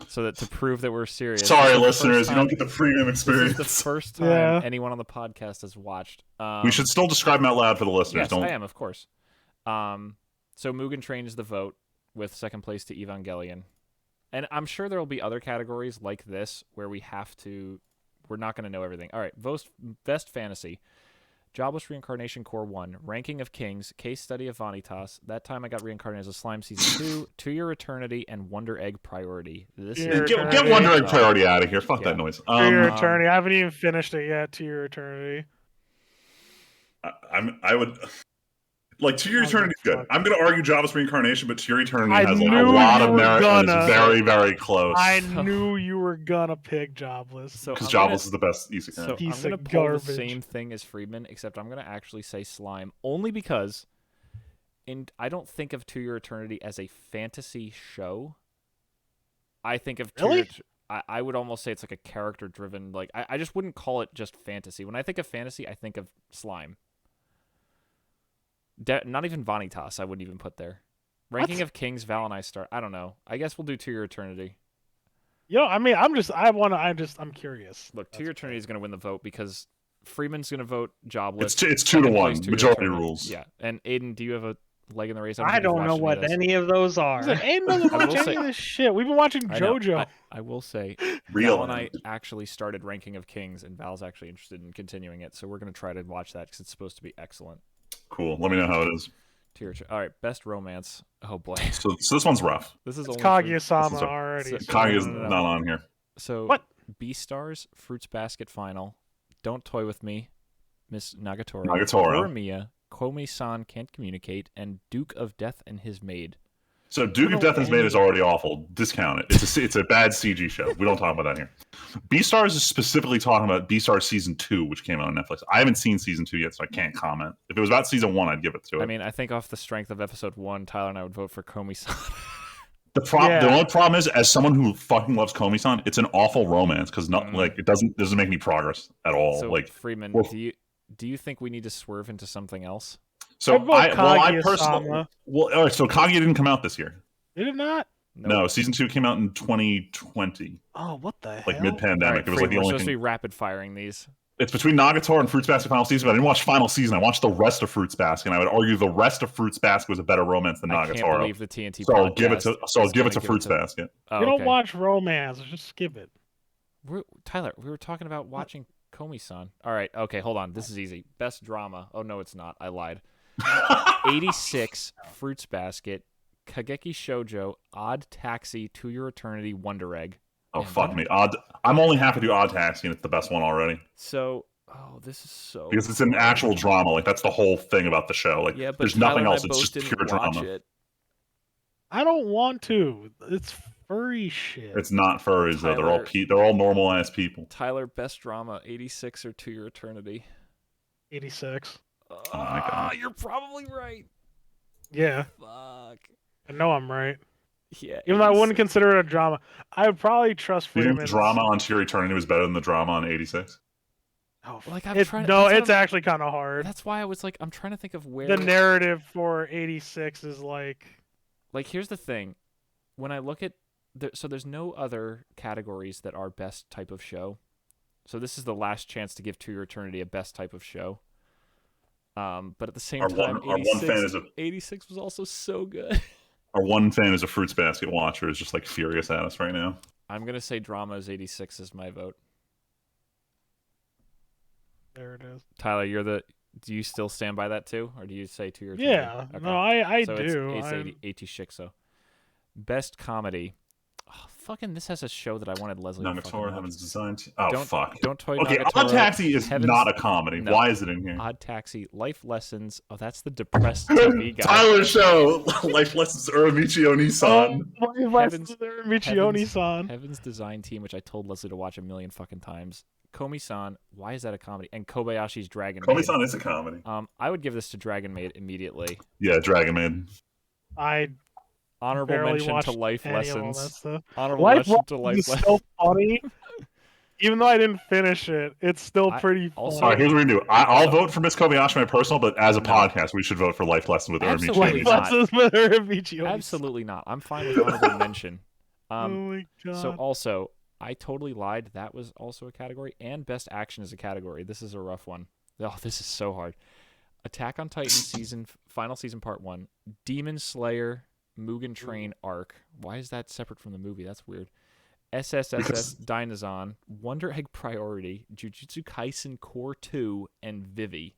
S1: so that to prove that we're serious.
S2: Sorry, listeners, you don't get the premium experience.
S1: This is the first time anyone on the podcast has watched.
S2: We should still describe them out loud for the listeners.
S1: Yes, I am, of course. So Mugen Train is the vote, with second place to Evangelion. And I'm sure there will be other categories like this where we're not going to know everything. All right, best fantasy. Jobless Reincarnation Core 1, Ranking of Kings, Case Study of Vanitas, That Time I Got Reincarnated as a Slime Season 2, To Your Eternity, and Wonder Egg Priority.
S2: Get Wonder Egg Priority out of here. Fuck that noise.
S3: To Your Eternity. I haven't even finished it yet. To Your Eternity.
S2: I would... Like, To Your Eternity is good. I'm going to argue Jobless Reincarnation, but To Your Eternity has like, a lot of merit and is very, very close.
S3: I knew you were going to pick Jobless.
S2: Because Jobless is the best isekai.
S1: So I'm going to pull the same thing as Friedman, except I'm going to actually say Slime, only because I don't think of To Your Eternity as a fantasy show. I think of I would almost say it's like a character-driven... Like I just wouldn't call it just fantasy. When I think of fantasy, I think of Slime. Not even Vanitas I wouldn't even put there. Ranking of Kings, Val and I start. I don't know. I guess we'll do To Your Eternity.
S3: I mean, I'm curious.
S1: Look, To Your Eternity is going to win the vote because Freeman's going to vote Jobless.
S2: It's 2-1. Majority rules.
S1: Yeah. And Aiden, do you have a leg in the race?
S4: I don't know what any of those are.
S3: Aiden doesn't watch any of this shit. We've been watching JoJo.
S1: I will say,
S2: Real
S1: Val and I actually started Ranking of Kings, and Val's actually interested in continuing it, so we're going to try to watch that because it's supposed to be excellent.
S2: Cool. Let me know how it is.
S1: All right, best romance. Oh boy.
S2: So this one's rough.
S1: This is
S3: Kaguya-sama already.
S2: Kaguya's not on here.
S1: So
S3: what?
S1: Beastars, Fruits Basket Final, Don't Toy With Me, Miss Nagatoro, Uramiya, Komi-san Can't Communicate, and Duke of Death and His Maid.
S2: So Duke of Death and His Maid is already awful. Discount it. It's a bad CG show. We don't talk about that here. Beastars is specifically talking about Beastars Season 2, which came out on Netflix. I haven't seen Season 2 yet, so I can't comment. If it was about Season 1, I'd give it to it.
S1: I mean, I think off the strength of Episode 1, Tyler and I would vote for Komi-san.
S2: The only problem is, as someone who fucking loves Komi-san, it's an awful romance because it doesn't make any progress at all.
S1: So,
S2: like
S1: Freeman, do you think we need to swerve into something else?
S2: So I personally, all right. So Kaguya didn't come out this year.
S3: Did it not?
S1: Nope.
S2: No, Season 2 came out in 2020.
S3: Oh, what the hell?
S2: Like mid-pandemic.
S1: Right,
S2: it was like the only
S1: supposed
S2: thing.
S1: to be rapid firing these.
S2: It's between Nagatoro and Fruits Basket Final Season, but I didn't watch Final Season. I watched the rest of Fruits Basket, and I would argue the rest of Fruits Basket was a better romance than
S1: I
S2: Nagatoro.
S1: can't believe the TNT
S2: So
S1: podcast.
S2: I'll give it to Fruits Basket.
S1: Oh,
S3: You don't
S1: okay.
S3: watch romance, just skip it.
S1: Tyler, we were talking about watching Komi-san. All right, okay, hold on. This is easy. Best drama. Oh no, it's not. I lied. 86 Fruits Basket, Kageki Shoujo, Odd Taxi, To Your Eternity, Wonder Egg.
S2: Oh,
S1: Man,
S2: fuck me. I'm only happy to do Odd Taxi, and it's the best one already.
S1: So, this is so
S2: Because it's an
S1: hard.
S2: actual drama. Like, that's the whole thing about the show. Like,
S1: Yeah, but
S2: there's
S1: Tyler
S2: nothing
S1: and I
S2: else. It's
S1: both
S2: just
S1: didn't
S2: pure
S1: watch
S2: drama.
S1: it.
S3: I don't want to. It's furry shit.
S2: It's not furries, though.
S1: Tyler-
S2: They're all normal-ass people.
S1: Tyler, best drama, 86 or To Your Eternity.
S3: 86.
S2: my God.
S1: You're probably right.
S3: Yeah,
S1: Fuck.
S3: I know I'm right.
S1: Yeah.
S3: Even though I wouldn't
S1: 86.
S3: consider it a drama, I would probably trust
S2: Do you think the
S3: Freeman's.
S2: drama on To Your Eternity was better than the drama on 86?
S3: Oh,
S1: Like, I'm
S3: it,
S1: trying to-
S3: no,
S1: that's what
S3: it's
S1: I'm-
S3: actually kind of hard.
S1: That's why I was like, I'm trying to think of where.
S3: The narrative for 86 is like.
S1: Like, here's the thing. When I look at so there's no other categories that are best type of show. So this is the last chance to give To Your Eternity a best type of show. But at the same time,
S2: Our one fan is
S1: 86 was also so good.
S2: our one fan is a Fruits Basket watcher is just like furious at us right now.
S1: I'm gonna say drama is 86 is my vote.
S3: There it is.
S1: Tyler, do you still stand by that too, or do you say To Your Eternity?
S3: Yeah,
S1: Okay.
S3: no, I
S1: So
S3: do.
S1: It's
S3: I'm-
S1: 86. So best comedy. Oh, fucking, this has a show that I wanted Leslie to fucking
S2: Nagatoro,
S1: watch.
S2: Heaven's Design. Oh,
S1: Don't-
S2: fuck.
S1: Don't toy
S2: Okay,
S1: Nagatoro.
S2: Odd Taxi is
S1: Heaven's-
S2: not a comedy.
S1: No.
S2: Why is it in here?
S1: Odd Taxi, Life Lessons. Oh, that's the depressed TV guy.
S2: Tyler Show, Life Lessons, Uramichi Oni-san.
S3: Oh,
S1: Heavens-
S3: Michioni-san.
S1: Heaven's Design Team, which I told Leslie to watch a million fucking times. Komi-san, why is that a comedy? And Kobayashi's Dragon Maid.
S2: Komi-san is a comedy.
S1: I would give this to Dragon Maid immediately.
S2: Yeah, Dragon Maid.
S3: I
S1: Honorable
S3: barely
S1: mention
S3: watched
S1: to Life
S3: any of all that
S1: Lessons.
S3: stuff.
S1: Honorable
S3: Life
S1: mention to
S3: Lessons
S1: Life
S3: is
S1: Lessons.
S3: so funny. Even though I didn't finish it, it's still
S1: I
S3: pretty
S1: also-
S3: funny.
S2: All right, here's what we're going to do. I'll vote for Miss Kobayashi, my personal, but as a podcast, we should vote for Life Lessons with Uramichi
S1: Absolutely
S2: Oni-san.
S1: not.
S3: Lessons with Michioni-san.
S1: Absolutely not. I'm fine with honorable mention.
S3: Oh my god.
S1: So also, I totally lied. That was also a category, and Best Action is a category. This is a rough one. Oh, this is so hard. Attack on Titan final season part 1, Demon Slayer, Mugen Train arc. Why is that separate from the movie? That's weird. SSSS Dynazon, Wonder Egg Priority, Jujutsu Kaisen Core 2, and Vivi.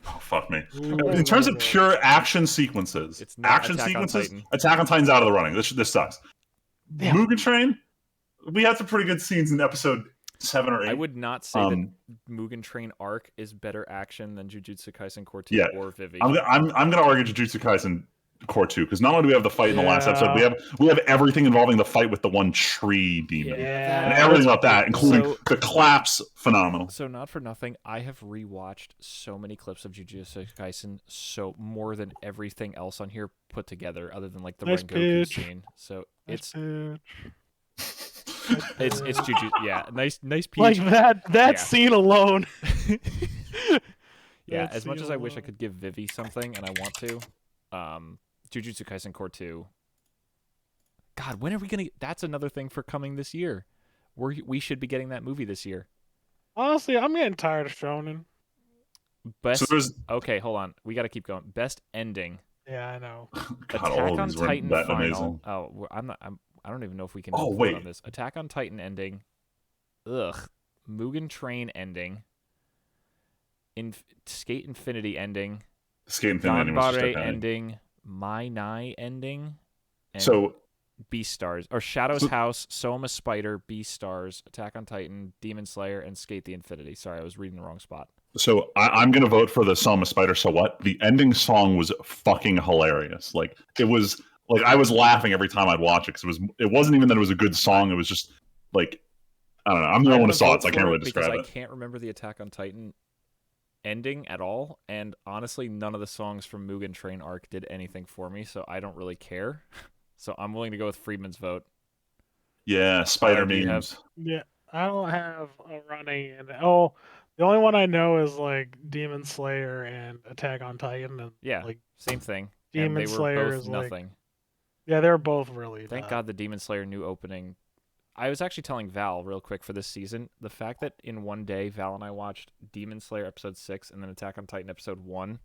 S2: Oh, fuck me.
S3: Ooh.
S2: In terms of pure action sequences,
S1: It's not
S2: action
S1: Attack on
S2: sequences,
S1: Titan.
S2: Attack on Titan's out of the running. This sucks.
S3: Yeah.
S2: Mugen Train, we had some pretty good scenes in episode 7 or 8.
S1: I would not say that Mugen Train arc is better action than Jujutsu Kaisen Core 2
S2: Yeah.
S1: or Vivi.
S2: I'm going to argue Jujutsu Kaisen Core 2 because not only do we have the fight in the last
S3: Yeah.
S2: episode, we have everything involving the fight with the one tree demon.
S3: Yeah.
S2: And everything about that, including
S1: So-
S2: the claps, phenomenal.
S1: So not for nothing, I have rewatched so many clips of Jujutsu Kaisen, so more than everything else on here put together, other than like the
S3: Nice
S1: Rengoku
S3: bitch.
S1: scene. So it's
S3: Bitch.
S1: it's Jujutsu. Yeah, nice peach.
S3: Like that
S1: Yeah.
S3: scene alone.
S1: Yeah,
S3: That
S1: as much
S3: scene
S1: as I wish I
S3: alone.
S1: could give Vivi something, and I want to, Jujutsu Kaisen Core 2. God, when are we gonna? That's another thing for coming this year. We should be getting that movie this year.
S3: Honestly, I'm getting tired of shonen.
S1: Best.
S2: So there's
S1: Okay, hold on. We got to keep going. Best ending.
S3: Yeah, I know.
S2: God,
S1: Attack
S2: all
S1: on
S2: of these were
S1: Titan
S2: that
S1: final.
S2: amazing.
S1: Oh, I don't even know if we can.
S2: Oh,
S1: vote
S2: wait.
S1: on this. Attack on Titan ending. Ugh. Mugen Train ending. Skate Infinity ending.
S2: Skate Infinity was just
S1: Ganbare
S2: okay.
S1: ending. My Nai ending. And
S2: So
S1: Beastars or Shadow's
S2: So-
S1: House, Soma Spider, Beastars, Attack on Titan, Demon Slayer, and Skate the Infinity. Sorry, I was reading the wrong spot.
S2: I'm gonna vote for the Soma Spider. So what? The ending song was fucking hilarious. Like it was like I was laughing every time I'd watch it because it wasn't even that it was a good song. It was just like I don't know. I'm the only one who saw it, so I can't really describe
S1: because
S2: it.
S1: I can't remember the Attack on Titan ending at all, and honestly, none of the songs from Mugen Train arc did anything for me, so I don't really care. So I'm willing to go with Friedman's vote.
S2: Yeah, spider
S1: do you have-
S2: memes.
S3: Yeah, I don't have a running in. Oh, the only one I know is like Demon Slayer and Attack on Titan, and
S1: Yeah,
S3: like
S1: same thing.
S3: Demon
S1: and they were
S3: Slayer
S1: both
S3: is like
S1: nothing.
S3: yeah, they're both really.
S1: Thank God the Demon Slayer new opening I was actually telling Val real quick for this season, the fact that in one day Val and I watched Demon Slayer episode 6 and then Attack on Titan episode 1,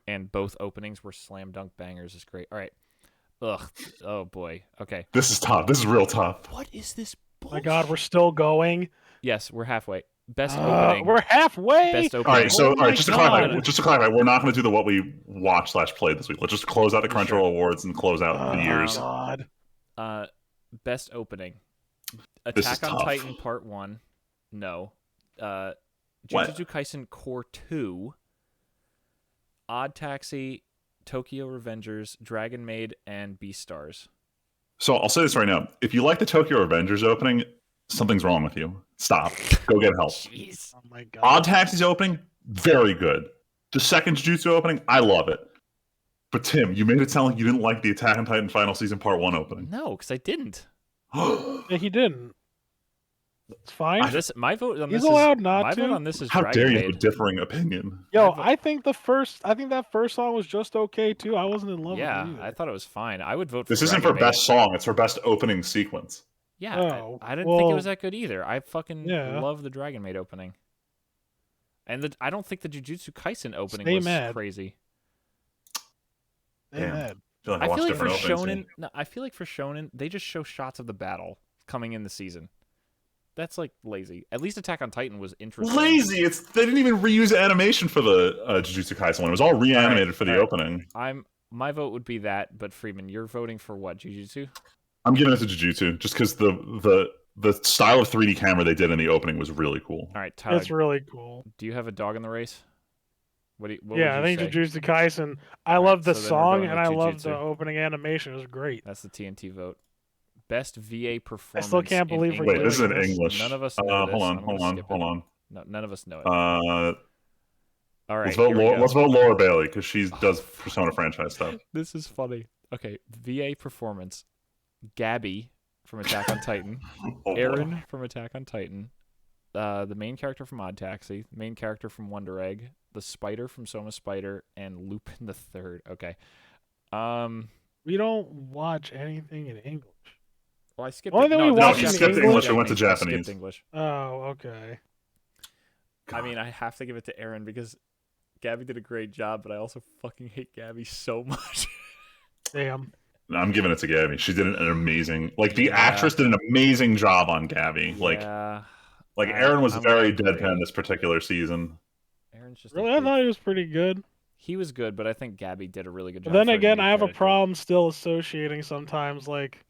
S1: and both openings were slam dunk bangers is great. All right. Ugh. Oh boy. Okay.
S2: This is tough. This is real tough.
S1: What is this bullshit?
S3: My God, we're still going.
S1: Yes, we're halfway. Best opening.
S3: We're halfway.
S1: Best opening.
S2: All right, so
S3: Oh
S2: all
S3: my
S2: right, just to
S3: God.
S2: clarify, we're not going to do the what we watched / played this week. Let's just close out the Crunchyroll Awards and close out the years.
S3: God.
S1: Best opening.
S2: This is
S1: Attack on
S2: tough.
S1: Titan Part 1. No.
S2: What?
S1: Jujutsu Kaisen Core 2. Odd Taxi, Tokyo Revengers, Dragon Maid, and Beastars.
S2: So I'll say this right now: if you like the Tokyo Revengers opening, something's wrong with you. Stop. Go get help.
S1: Jeez.
S3: Oh my God.
S2: Odd Taxi's opening, very good. The second Jujutsu opening, I love it. But Tim, you made it sound like you didn't like the Attack on Titan Final Season Part 1 opening.
S1: No, because I didn't.
S3: Yeah, he didn't. It's fine.
S1: My vote on
S3: He's
S1: this
S3: allowed
S1: is,
S3: not
S1: my
S3: to.
S1: vote on this is
S2: How
S1: Dragon
S2: dare you
S1: Maid.
S2: have a differing opinion?
S3: Yo,
S1: I
S3: I think that first song was just okay too. I wasn't in love
S1: Yeah,
S3: with it.
S1: I thought it was fine. I would vote for
S2: This isn't
S1: Dragon
S2: for
S1: Maid.
S2: best song; it's for best opening sequence.
S1: Yeah,
S3: Oh,
S1: I didn't think it
S3: well,
S1: was that good either. I fucking
S3: yeah.
S1: love the Dragon Maid opening. And I don't think the Jujutsu Kaisen opening
S3: Stay
S1: was
S3: mad.
S1: crazy.
S3: Damn.
S2: I feel like I,
S1: I
S2: watched
S1: feel like for
S2: different openings.
S1: Shonen, no, I feel like for Shonen, they just show shots of the battle coming in the season. That's like lazy. At least Attack on Titan was interesting.
S2: Lazy. They didn't even reuse animation for the Jujutsu Kaisen one. It was all reanimated for the opening.
S1: My vote would be that, but Freeman, you're voting for what? Jujutsu?
S2: I'm giving it to Jujutsu just because the style of 3D camera they did in the opening was really cool.
S1: All right, Tyler.
S3: It's really cool.
S1: Do you have a dog in the race? What
S3: Yeah, I
S1: would you
S3: think
S1: say?
S3: Jujutsu Kaisen. I
S1: All
S3: love
S1: right,
S3: the
S1: so then we're
S3: song
S1: going
S3: and
S1: with
S3: I love
S1: Jujutsu.
S3: the opening animation. It was great.
S1: That's the TNT vote. Best VA performance.
S3: can't
S1: in
S3: believe we're
S2: Wait,
S1: English.
S2: this is in
S3: doing this.
S2: English.
S1: None of us know this.
S2: Hold
S1: I'm gonna skip it.
S2: on.
S1: No, none of us know it. All right,
S2: Let's vote
S1: here we go.
S2: Let's vote Laura Bailey because she does Persona franchise stuff.
S1: This is funny. Okay, VA performance. Gabby from Attack on Titan.
S2: Oh,
S1: Aaron from Attack on Titan. The main character from Odd Taxi. The main character from Wonder Egg. The Spider from Soma Spider. And Lupin the Third. Okay.
S3: We don't watch anything in English.
S1: Well, I skipped
S3: Only
S1: it.
S3: thing
S1: No,
S3: we
S1: no,
S3: watched
S1: I
S3: in
S1: skipped
S3: English,
S2: we went to
S1: I skipped
S2: Japanese.
S1: English.
S3: Oh, okay.
S1: I mean, I have to give it to Aaron because Gabby did a great job, but I also fucking hate Gabby so much.
S3: Damn.
S2: I'm giving it to Gabby. She did an amazing. Like the
S1: Yeah.
S2: actress did an amazing job on Gabby. Like Aaron was
S1: I'm
S2: very
S1: gonna
S2: deadpan
S1: agree.
S2: this particular season.
S1: Aaron's just
S3: Really, I thought he was pretty good.
S1: he was good, but I think Gabby did a really good
S3: But
S1: job.
S3: then
S1: for a
S3: again,
S1: new
S3: I have a
S1: character.
S3: problem still associating sometimes like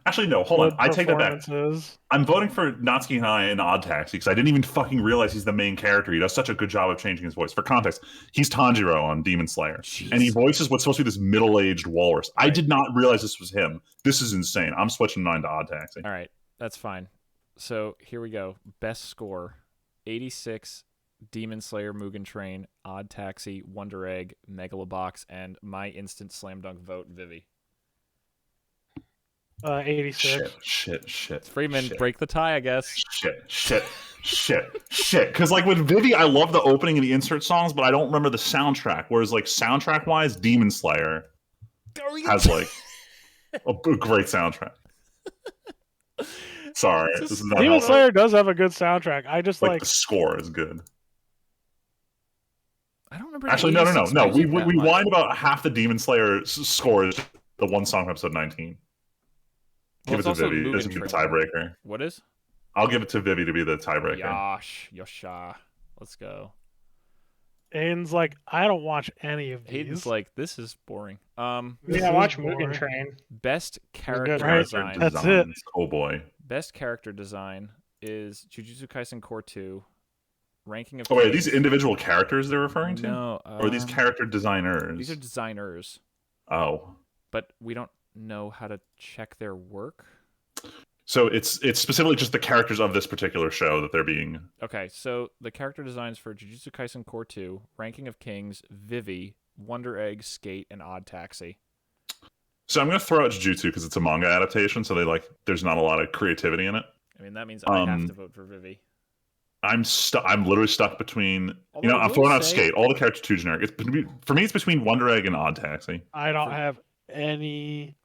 S2: Actually, no. Hold on.
S3: good
S2: I take that back.
S3: performances.
S2: I'm voting for Natsuki Hanaya in Odd Taxi because I didn't even fucking realize he's the main character. He does such a good job of changing his voice. For context, he's Tanjiro on Demon Slayer,
S1: Jeez.
S2: and he voices what's supposed to be this middle-aged walrus. I
S1: Right.
S2: did not realize this was him. This is insane. I'm switching mine to Odd Taxi.
S1: All right, that's fine. So here we go. Best score: 86, Demon Slayer, Mugen Train, Odd Taxi, Wonder Egg, Megalobox, and my instant slam dunk vote, Vivi.
S3: 86.
S2: Shit.
S1: Freeman,
S2: shit.
S1: break the tie, I guess.
S2: Shit. Because like with Vivi, I love the opening and the insert songs, but I don't remember the soundtrack. Whereas like soundtrack wise, Demon Slayer has like a great soundtrack. Sorry, this is not
S3: Demon
S2: how-
S3: Slayer does have a good soundtrack. I just
S2: like
S3: like
S2: the score is good.
S1: I don't remember.
S2: Actually,
S1: the
S2: no.
S1: 86
S2: We
S1: music that much.
S2: wind about half the Demon Slayer score is the one song from episode 19.
S1: Well,
S2: Give
S1: it's
S2: it
S1: also
S2: to Vivi. This
S1: Mugen
S2: would be the
S1: Train.
S2: tiebreaker.
S1: What is?
S2: I'll give it to Vivi to be the tiebreaker.
S1: Yosha. Let's go.
S3: Aiden's like, I don't watch any of these.
S1: Hayden's like, this is boring.
S3: This
S4: Yeah,
S3: is
S4: watch
S3: boring.
S4: Mugen Train.
S1: Best character
S3: Right.
S1: design.
S3: That's it.
S2: Designs. Oh boy.
S1: Best character design is Jujutsu Kaisen Core 2. Ranking of
S2: Oh wait, are
S1: Kings-
S2: these individual characters they're referring to?
S1: No,
S2: Or are these character designers?
S1: These are designers,
S2: Oh.
S1: but we don't know how to check their work.
S2: So it's specifically just the characters of this particular show that they're being.
S1: Okay, so the character designs for Jujutsu Kaisen Core 2, Ranking of Kings, Vivi, Wonder Egg, Skate, and Odd Taxi.
S2: So I'm gonna throw out Jujutsu because it's a manga adaptation, so there's not a lot of creativity in it.
S1: I mean, that means I have to vote for Vivi.
S2: I'm literally stuck between.
S1: Although I
S2: I'm
S1: will
S2: throwing out
S1: say-
S2: Skate. All the characters too generic. For me, it's between Wonder Egg and Odd Taxi.
S3: I don't have any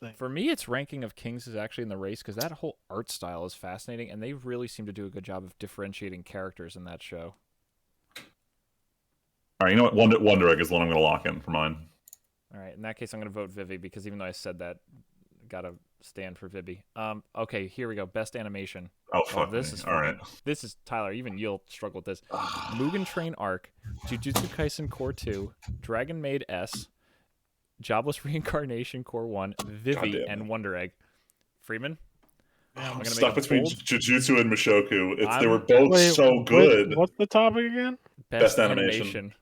S3: thing.
S1: For me, it's Ranking of Kings is actually in the race because that whole art style is fascinating, and they really seem to do a good job of differentiating characters in that show.
S2: All right, you know what? Wonder Egg is the one I'm going to lock in for mine.
S1: All right, in that case, I'm going to vote Vivi because even though I said that, gotta stand for Vivi. Okay, here we go. Best animation.
S2: Oh, fuck
S1: this
S2: me.
S1: is
S2: All right.
S1: This is Tyler. Even you'll struggle with this. Mugen Train Arc, Jujutsu Kaisen Core 2, Dragon Maid S, Jobless Reincarnation Core 1, Vivi, and Wonder Egg. Freeman.
S2: I'm
S1: gonna
S2: stuck
S1: make it
S2: between
S1: bold.
S2: Jujutsu and Mushoku. They were both
S3: Wait,
S2: so good.
S3: What's the topic again?
S1: Best animation.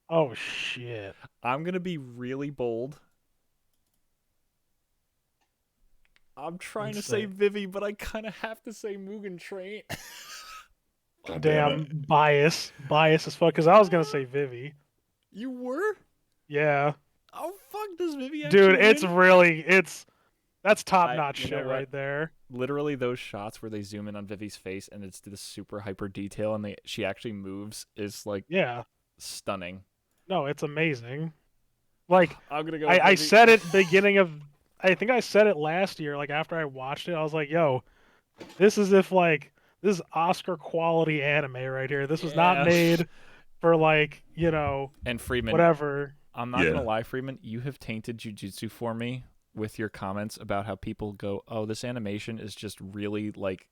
S3: Oh shit!
S1: I'm gonna be really bold. I'm trying to say Vivi, but I kind of have to say Mugen Train.
S3: Damn, bias as fuck. Because I was gonna say Vivi.
S1: You were?
S3: Yeah.
S1: Oh fuck! Does Vivi actually
S3: Dude, it's
S1: win?
S3: really that's top notch
S1: you know
S3: shit
S1: what?
S3: right there.
S1: Literally, those shots where they zoom in on Vivi's face and it's this super hyper detail, and she actually moves is like stunning.
S3: No, it's amazing. Like
S1: I'm gonna go.
S3: I said it beginning of. I think I said it last year. Like after I watched it, I was like, "Yo, this is this is Oscar quality anime right here. This was not made for
S1: and Freeman,
S3: whatever."
S1: I'm not gonna lie, Freeman. You have tainted Jujutsu for me with your comments about how people go, "Oh, this animation is just really like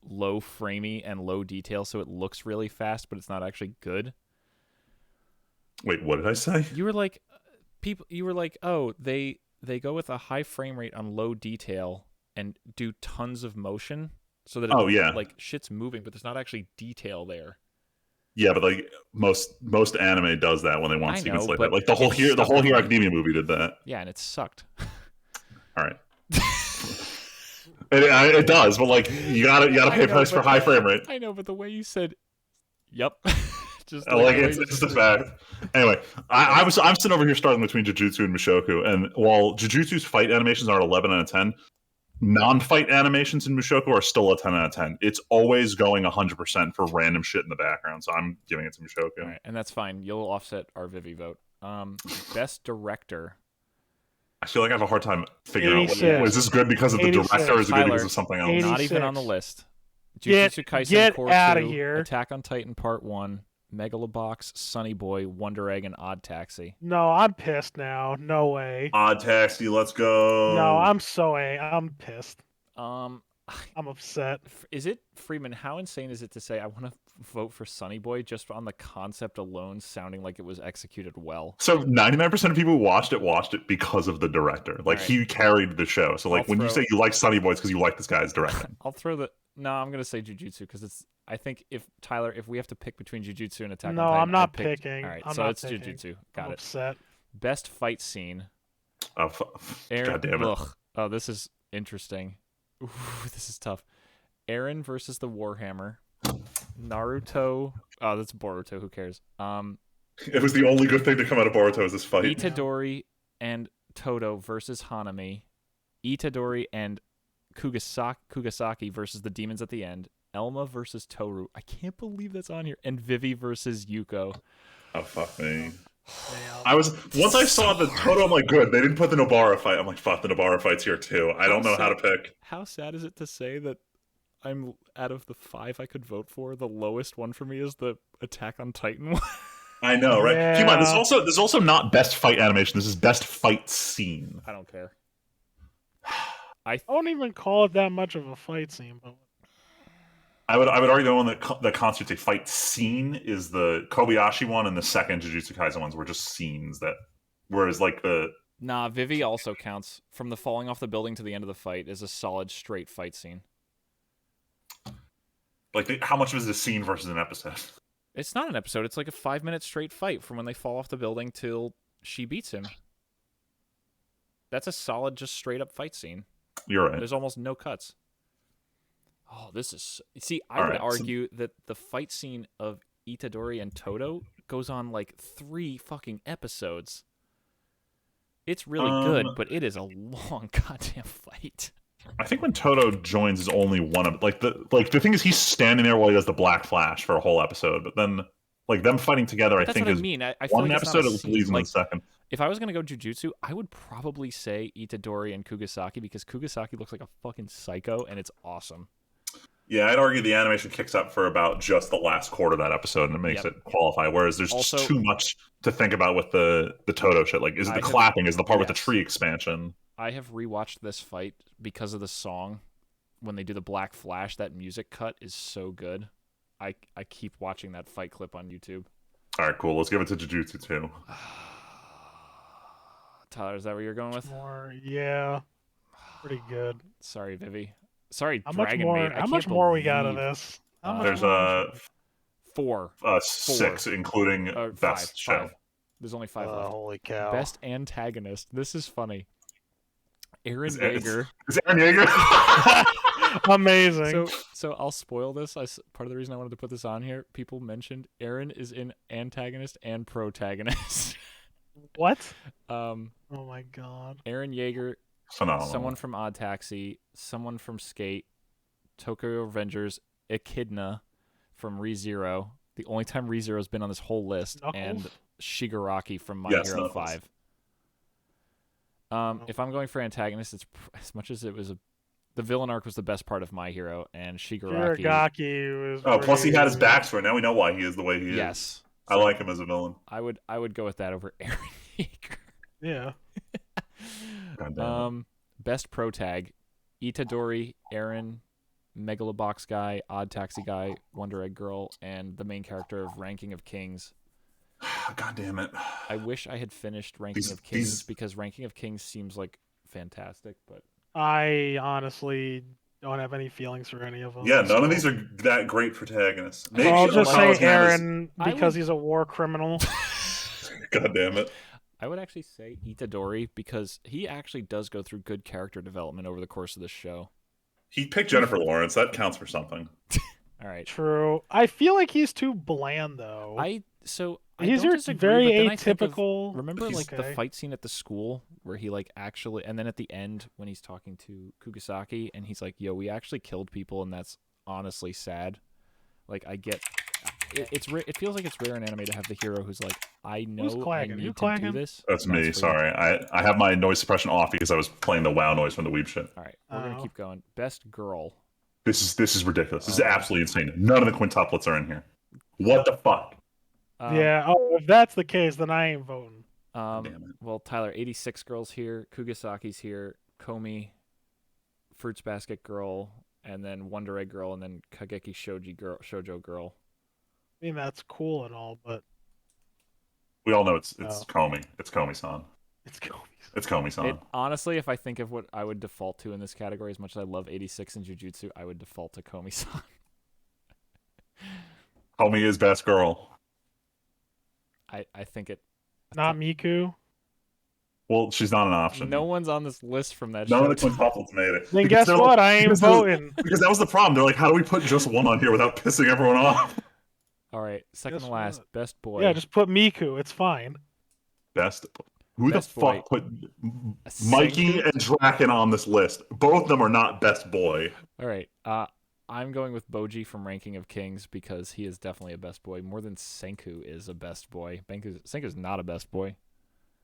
S1: low framey and low detail, so it looks really fast, but it's not actually good."
S2: Wait, what did I say?
S1: You were like, "Oh, they go with a high frame rate on low detail and do tons of motion so that like shit's moving, but there's not actually detail there."
S2: Yeah, but like most anime does that when they want sequence like that. Like the whole Hero Academia movie did that.
S1: Yeah, and it sucked.
S2: All right. It does, but like you gotta pay price for high frame rate.
S1: I know, but the way you said, "Yep," just
S2: like it's the fact. Anyway, I'm sitting over here struggling between Jujutsu and Mushoku, and while Jujutsu's fight animations are 11 out of 10, non-fight animations in Mushoku are still a 10 out of 10. It's always going 100% for random shit in the background, so I'm giving it to Mushoku.
S1: All right, and that's fine. You'll offset our Vivi vote. Best director.
S2: I feel like I have a hard time figuring out is this good because of the director or is it good because of something else?
S3: 86.
S1: Not even on the list. Jujutsu Kaisen
S3: get
S1: Core
S3: outta
S1: 2,
S3: here.
S1: Attack on Titan Part 1, Megalobox, Sunny Boy, Wonder Egg, and Odd Taxi.
S3: No, I'm pissed now. No way.
S2: Odd Taxi, let's go.
S3: No, I'm pissed. I'm upset.
S1: Is it, Freeman, how insane is it to say I want to vote for Sunny Boy just on the concept alone sounding like it was executed well?
S2: So 99% of people who watched it because of the director. Like he carried the show. So like when you say you like Sunny Boy, it's because you like this guy's directing.
S1: I'm gonna say Jujutsu because it's. I think if we have to pick between Jujutsu and Attack on
S3: No,
S1: Titan,
S3: I'm not picking.
S1: All right,
S3: I'm
S1: so
S3: not
S1: it's
S3: picking.
S1: Jujutsu. Got
S3: I'm
S1: it.
S3: upset.
S1: Best fight scene.
S2: Oh, God damn it.
S1: Ugh. Oh, this is interesting. Ooh, this is tough. Eren versus the Warhammer. Naruto. Oh, that's Boruto. Who cares?
S2: It was the only good thing to come out of Boruto is this fight.
S1: Itadori and Todo versus Hanami. Itadori and Kugasaki versus the demons at the end. Elma versus Toru. I can't believe that's on here. And Vivi versus Yuko.
S2: Oh, fuck me. Once I saw the Toto, I'm like, good. They didn't put the Nobara fight. I'm like, fuck, the Nobara fight's here too. I don't know how to pick.
S1: How sad is it to say that I'm out of the 5 I could vote for, the lowest one for me is the Attack on Titan one.
S2: I know, right?
S3: Yeah.
S2: Keep in mind, this is also not best fight animation. This is best fight scene.
S1: I don't care.
S3: I won't even call it that much of a fight scene, but
S2: I would argue the one that constitutes a fight scene is the Kobayashi one, and the second Jujutsu Kaisen ones were just scenes that, whereas like the
S1: Vivi also counts. From the falling off the building to the end of the fight is a solid straight fight scene.
S2: Like how much was the scene versus an episode?
S1: It's not an episode. It's like a 5-minute straight fight from when they fall off the building till she beats him. That's a solid, just straight up fight scene.
S2: You're right.
S1: There's almost no cuts. Oh, this is... See, I would argue that the fight scene of Itadori and Todo goes on like 3 fucking episodes. It's really good, but it is a long goddamn fight.
S2: I think when Todo joins is only one of the thing is he's standing there while he does the Black Flash for a whole episode, but then like them fighting together, I think is
S1: I feel
S2: one
S1: like
S2: episode.
S1: It
S2: It leads in the second.
S1: If I was gonna go Jujutsu, I would probably say Itadori and Kugisaki because Kugisaki looks like a fucking psycho and it's awesome.
S2: Yeah, I'd argue the animation kicks up for about just the last quarter of that episode, and it makes it qualify. Whereas there's
S1: Also,
S2: just too much to think about with the Toto shit. Like, is it the clapping? Is the part with the tree expansion?
S1: I have rewatched this fight because of the song. When they do the Black Flash, that music cut is so good. I keep watching that fight clip on YouTube.
S2: All right, cool. Let's give it to Jujutsu too.
S1: Tyler, is that what you're going with?
S3: Yeah, pretty good.
S1: Sorry, Vivi. Sorry,
S3: How
S1: Dragon
S3: much more?
S1: Maid.
S3: How much more we got of this?
S2: There's
S1: four.
S2: 6, including best show.
S1: 5. There's only 5 left.
S3: Holy cow!
S1: Best antagonist. This is funny. Aaron Yeager.
S2: Is Aaron Yeager?
S3: Amazing.
S1: So I'll spoil this. Part of the reason I wanted to put this on here, people mentioned Aaron is in antagonist and protagonist.
S3: What?
S1: Oh
S3: my god.
S1: Aaron Yeager,
S2: phenomenal.
S1: Someone from Odd Taxi, someone from Skate, Tokyo Revengers, Echidna from ReZero. The only time ReZero's been on this whole list,
S3: Knuckles?
S1: and Shigaraki from My Hero
S2: Knuckles.
S1: 5. If I'm going for antagonist, it's as much as it was the villain arc was the best part of My Hero, and Shigaraki
S3: was.
S2: Plus he had his backstory. Now we know why he is the way he is.
S1: Yes.
S2: I like him as a villain.
S1: I would go with that over Aaron Yeager.
S3: Yeah.
S1: Best pro tag, Itadori, Aaron, Megalobox guy, Odd Taxi guy, Wonder Egg girl, and the main character of Ranking of Kings.
S2: God damn it!
S1: I wish I had finished Ranking of Kings because Ranking of Kings seems like fantastic, but
S3: I honestly don't have any feelings for any of them.
S2: Yeah, none of these are that great protagonists. Maybe
S3: I'll just say Aaron
S1: I
S3: because
S1: would-
S3: he's a war criminal.
S2: God damn it!
S1: I would actually say Itadori because he actually does go through good character development over the course of this show.
S2: He picked Jennifer Lawrence. That counts for something.
S1: All right.
S3: True. I feel like he's too bland though.
S1: I
S3: He's
S1: don't disagree,
S3: very
S1: but then I think of-
S3: atypical.
S1: remember
S3: He's
S1: like the
S3: okay.
S1: fight scene at the school where he like actually, and then at the end when he's talking to Kugisaki and he's like, "Yo, we actually killed people, and that's honestly sad." Like I get, it feels like it's rare in anime to have the hero who's like, "I know I
S3: clacking?
S1: need
S3: You
S1: to do
S3: clacking?
S1: this."
S2: That's
S1: and
S2: me.
S1: for you.
S2: Sorry, I have my noise suppression off because I was playing the WoW noise from the Weeb shit.
S1: All right, we're gonna
S3: Oh.
S1: keep going. Best girl.
S2: This is ridiculous. This is absolutely insane. None of the quintuplets are in here. What the fuck?
S3: Yeah. Oh, if that's the case, then I ain't voting.
S2: Damn it.
S1: Well, Tyler, 86 girls here, Kugisaki's here, Komi, Fruits Basket girl, and then Wonder Egg girl, and then Kageki Shoujo girl.
S3: I mean, that's cool and all, but
S2: We all know it's
S3: Oh.
S2: Komi. It's Komi-san.
S3: it's cool.
S2: It's Komi-san.
S1: Honestly, if I think of what I would default to in this category, as much as I love 86 and Jujutsu, I would default to Komi-san.
S2: Komi is best girl.
S1: I think it.
S3: Not Miku.
S2: Well, she's not an option.
S1: No one's on this list from that
S2: None
S1: show.
S2: of the quintuplets made it.
S3: Then
S2: Because
S3: guess
S2: they're
S3: what?
S2: like-
S3: I ain't
S2: because
S3: voting.
S2: Because that was the problem. They're like, how do we put just one on here without pissing everyone off?
S1: All right, second
S3: Guess
S1: to last,
S3: what?
S1: best boy.
S3: Yeah, just put Miku. It's fine.
S2: Best. Who
S1: Best
S2: the
S1: boy.
S2: fuck put Mikey
S1: Senku?
S2: and Draken on this list? Both of them are not best boy.
S1: All right, I'm going with Boji from Ranking of Kings because he is definitely a best boy more than Senku is a best boy. Senku's not a best boy.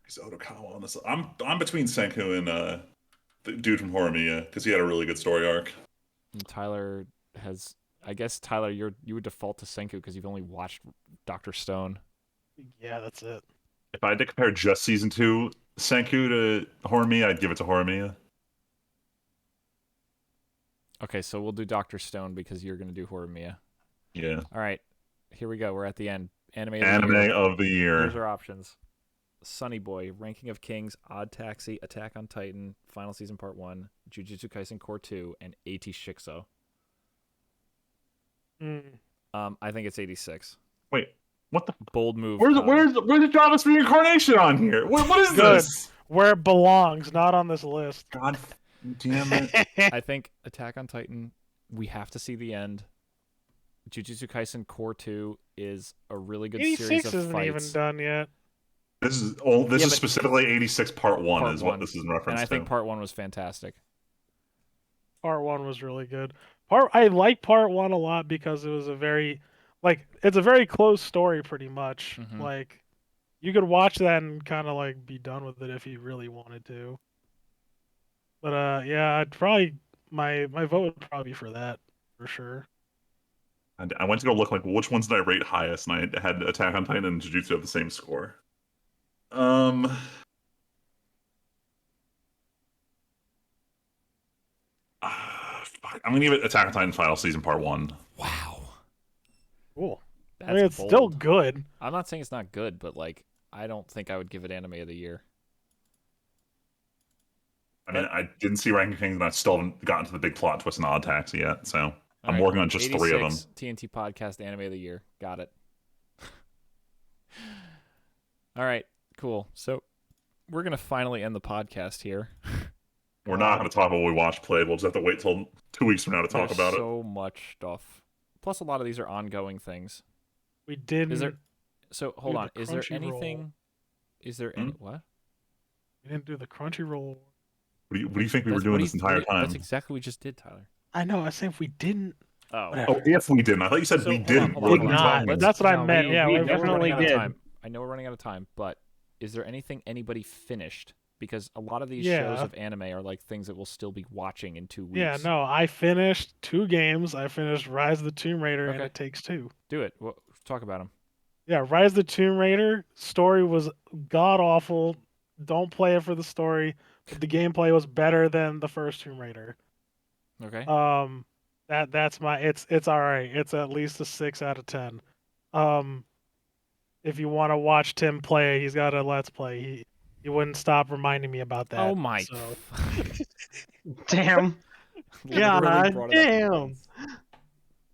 S2: He's Otokawa on this. I'm between Senku and the dude from Horimiya because he had a really good story arc.
S1: And Tyler has, I guess Tyler, you would default to Senku because you've only watched Dr. Stone.
S3: Yeah, that's it.
S2: If I had to compare just season 2 Senku to Horimiya, I'd give it to Horimiya.
S1: Okay, so we'll do Dr. Stone because you're going to do Horimiya.
S2: Yeah.
S1: All right, here we go. We're at the end. Anime
S2: Of the year.
S1: Here's our options. Sunny Boy, Ranking of Kings, Odd Taxi, Attack on Titan, Final Season Part 1, Jujutsu Kaisen Core 2, and 80 Shikso. I think it's 86.
S2: Wait, what the?
S1: Bold move.
S2: Where's the Jarvis reincarnation on here? What is
S3: Good.
S2: this?
S3: Where it belongs, not on this list.
S2: God damn it!
S1: I think Attack on Titan, we have to see the end. Jujutsu Kaisen Core 2 is a really good series
S3: 86
S1: of
S3: isn't
S1: fights.
S3: even done yet.
S2: This is
S1: Yeah, but-
S2: specifically 86 Part 1
S1: Part
S2: is
S1: 1.
S2: what this is in reference
S1: And I
S2: to.
S1: think Part 1 was fantastic.
S3: Part 1 was really good. I like Part 1 a lot because it was a very, it's a very close story pretty much.
S1: Mhm.
S3: Like, You could watch that and kind of like be done with it if you really wanted to. But yeah, I'd probably my vote would probably be for that for sure.
S2: And I went to go look like which ones did I rate highest, and I had Attack on Titan and Jujutsu have the same score. Um, I'm gonna give it Attack on Titan Final Season Part 1.
S1: Wow.
S3: Cool.
S1: That's
S3: I mean, it's
S1: bold.
S3: still good.
S1: I'm not saying it's not good, but like I don't think I would give it Anime of the Year.
S2: I mean, I didn't see Ranking Kings, and I still haven't gotten to the big plot twist in Odd Taxi yet, so I'm
S1: All right,
S2: working on just 3 of them.
S1: 86 TNT Podcast Anime of the Year. Got it. All right, cool. So we're gonna finally end the podcast here.
S2: We're not going to talk about what we watched played. We'll just have to wait till 2 weeks from now to talk
S1: There's
S2: about it.
S1: so much stuff. Plus, a lot of these are ongoing things.
S3: We didn't.
S1: Is there? So hold
S3: do
S1: on.
S3: the
S1: Is there
S3: Crunchyroll.
S1: anything? Is there any what?
S3: We didn't do the Crunchyroll.
S2: What do you think we were
S1: That's
S2: doing
S1: what
S2: this
S1: he-
S2: entire
S1: what-
S2: time?
S1: That's exactly what we just did, Tyler.
S3: I know. I said if we didn't.
S1: Oh,
S3: Whatever.
S2: Oh, if we didn't. I thought you said
S1: So,
S2: we
S1: hold
S2: didn't.
S1: on, hold
S2: We're
S1: on,
S3: Did
S1: hold on.
S3: not.
S1: Let's-
S3: That's what I
S4: no,
S3: meant.
S4: we-
S3: Yeah,
S4: we
S3: we're
S1: I know we're
S4: definitely
S1: running out of
S4: did.
S1: time. I know we're running out of time, but is there anything anybody finished? Because a lot of these
S3: Yeah.
S1: shows of anime are like things that we'll still be watching in 2 weeks.
S3: Yeah, no, I finished 2 games. I finished Rise of the Tomb Raider and
S1: Okay.
S3: It Takes Two.
S1: Do it. Well, talk about them.
S3: Yeah, Rise of the Tomb Raider story was god awful. Don't play it for the story, but the gameplay was better than the first Tomb Raider.
S1: Okay.
S3: That's my it's all right. It's at least a 6 out of 10. If you want to watch Tim play, he's got a Let's Play. He wouldn't stop reminding me about that.
S1: Oh my.
S3: So
S4: Damn.
S1: Literally
S4: God
S1: brought it up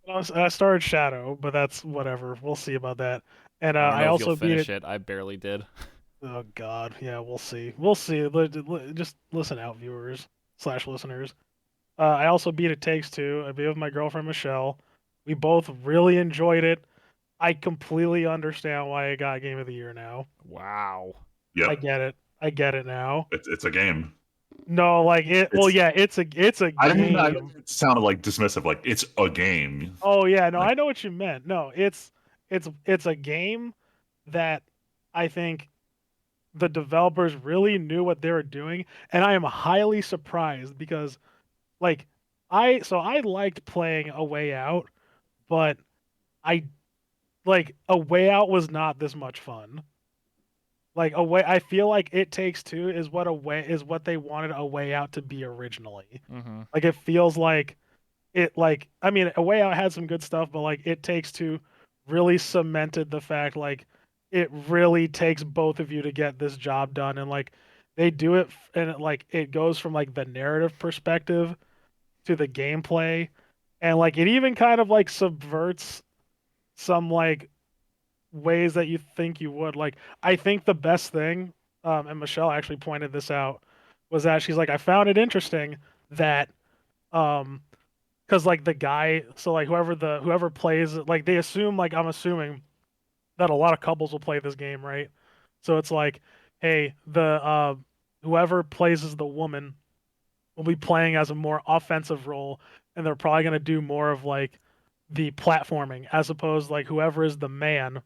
S4: damn.
S3: I started Shadow, but that's whatever. We'll see about that. And
S1: I don't know
S3: I
S1: if
S3: also
S1: you'll
S3: beat
S1: finish
S3: it.
S1: it. I barely did.
S3: Oh God, yeah, we'll see. We'll see. Just listen out, viewers / listeners. I also beat It Takes Two. I beat it with my girlfriend Michelle. We both really enjoyed it. I completely understand why it got Game of the Year now.
S1: Wow.
S2: Yep.
S3: I get it. I get it now.
S2: It's a game.
S3: No, like it. Well,
S2: It's-
S3: yeah, it's a
S2: I
S3: game.
S2: didn't it sounded like dismissive, like it's a game.
S3: Oh yeah, no,
S2: Like-
S3: I know what you meant. No, it's a game that I think the developers really knew what they were doing, and I am highly surprised because like I liked playing A Way Out, but I like A Way Out was not this much fun. Like I feel like It Takes Two is what they wanted A Way Out to be originally.
S1: Mm-hmm.
S3: Like it feels like I mean, A Way Out had some good stuff, but like It Takes Two really cemented the fact like it really takes both of you to get this job done, and like they do it and it goes from like the narrative perspective to the gameplay, and like it even kind of like subverts some like ways that you think you would. Like I think the best thing, and Michelle actually pointed this out, was that she's like, I found it interesting that because like the guy, so like whoever plays, like they assume, like I'm assuming that a lot of couples will play this game, right? So it's like, hey, the whoever plays as the woman will be playing as a more offensive role, and they're probably gonna do more of like the platforming, as opposed like whoever is the man,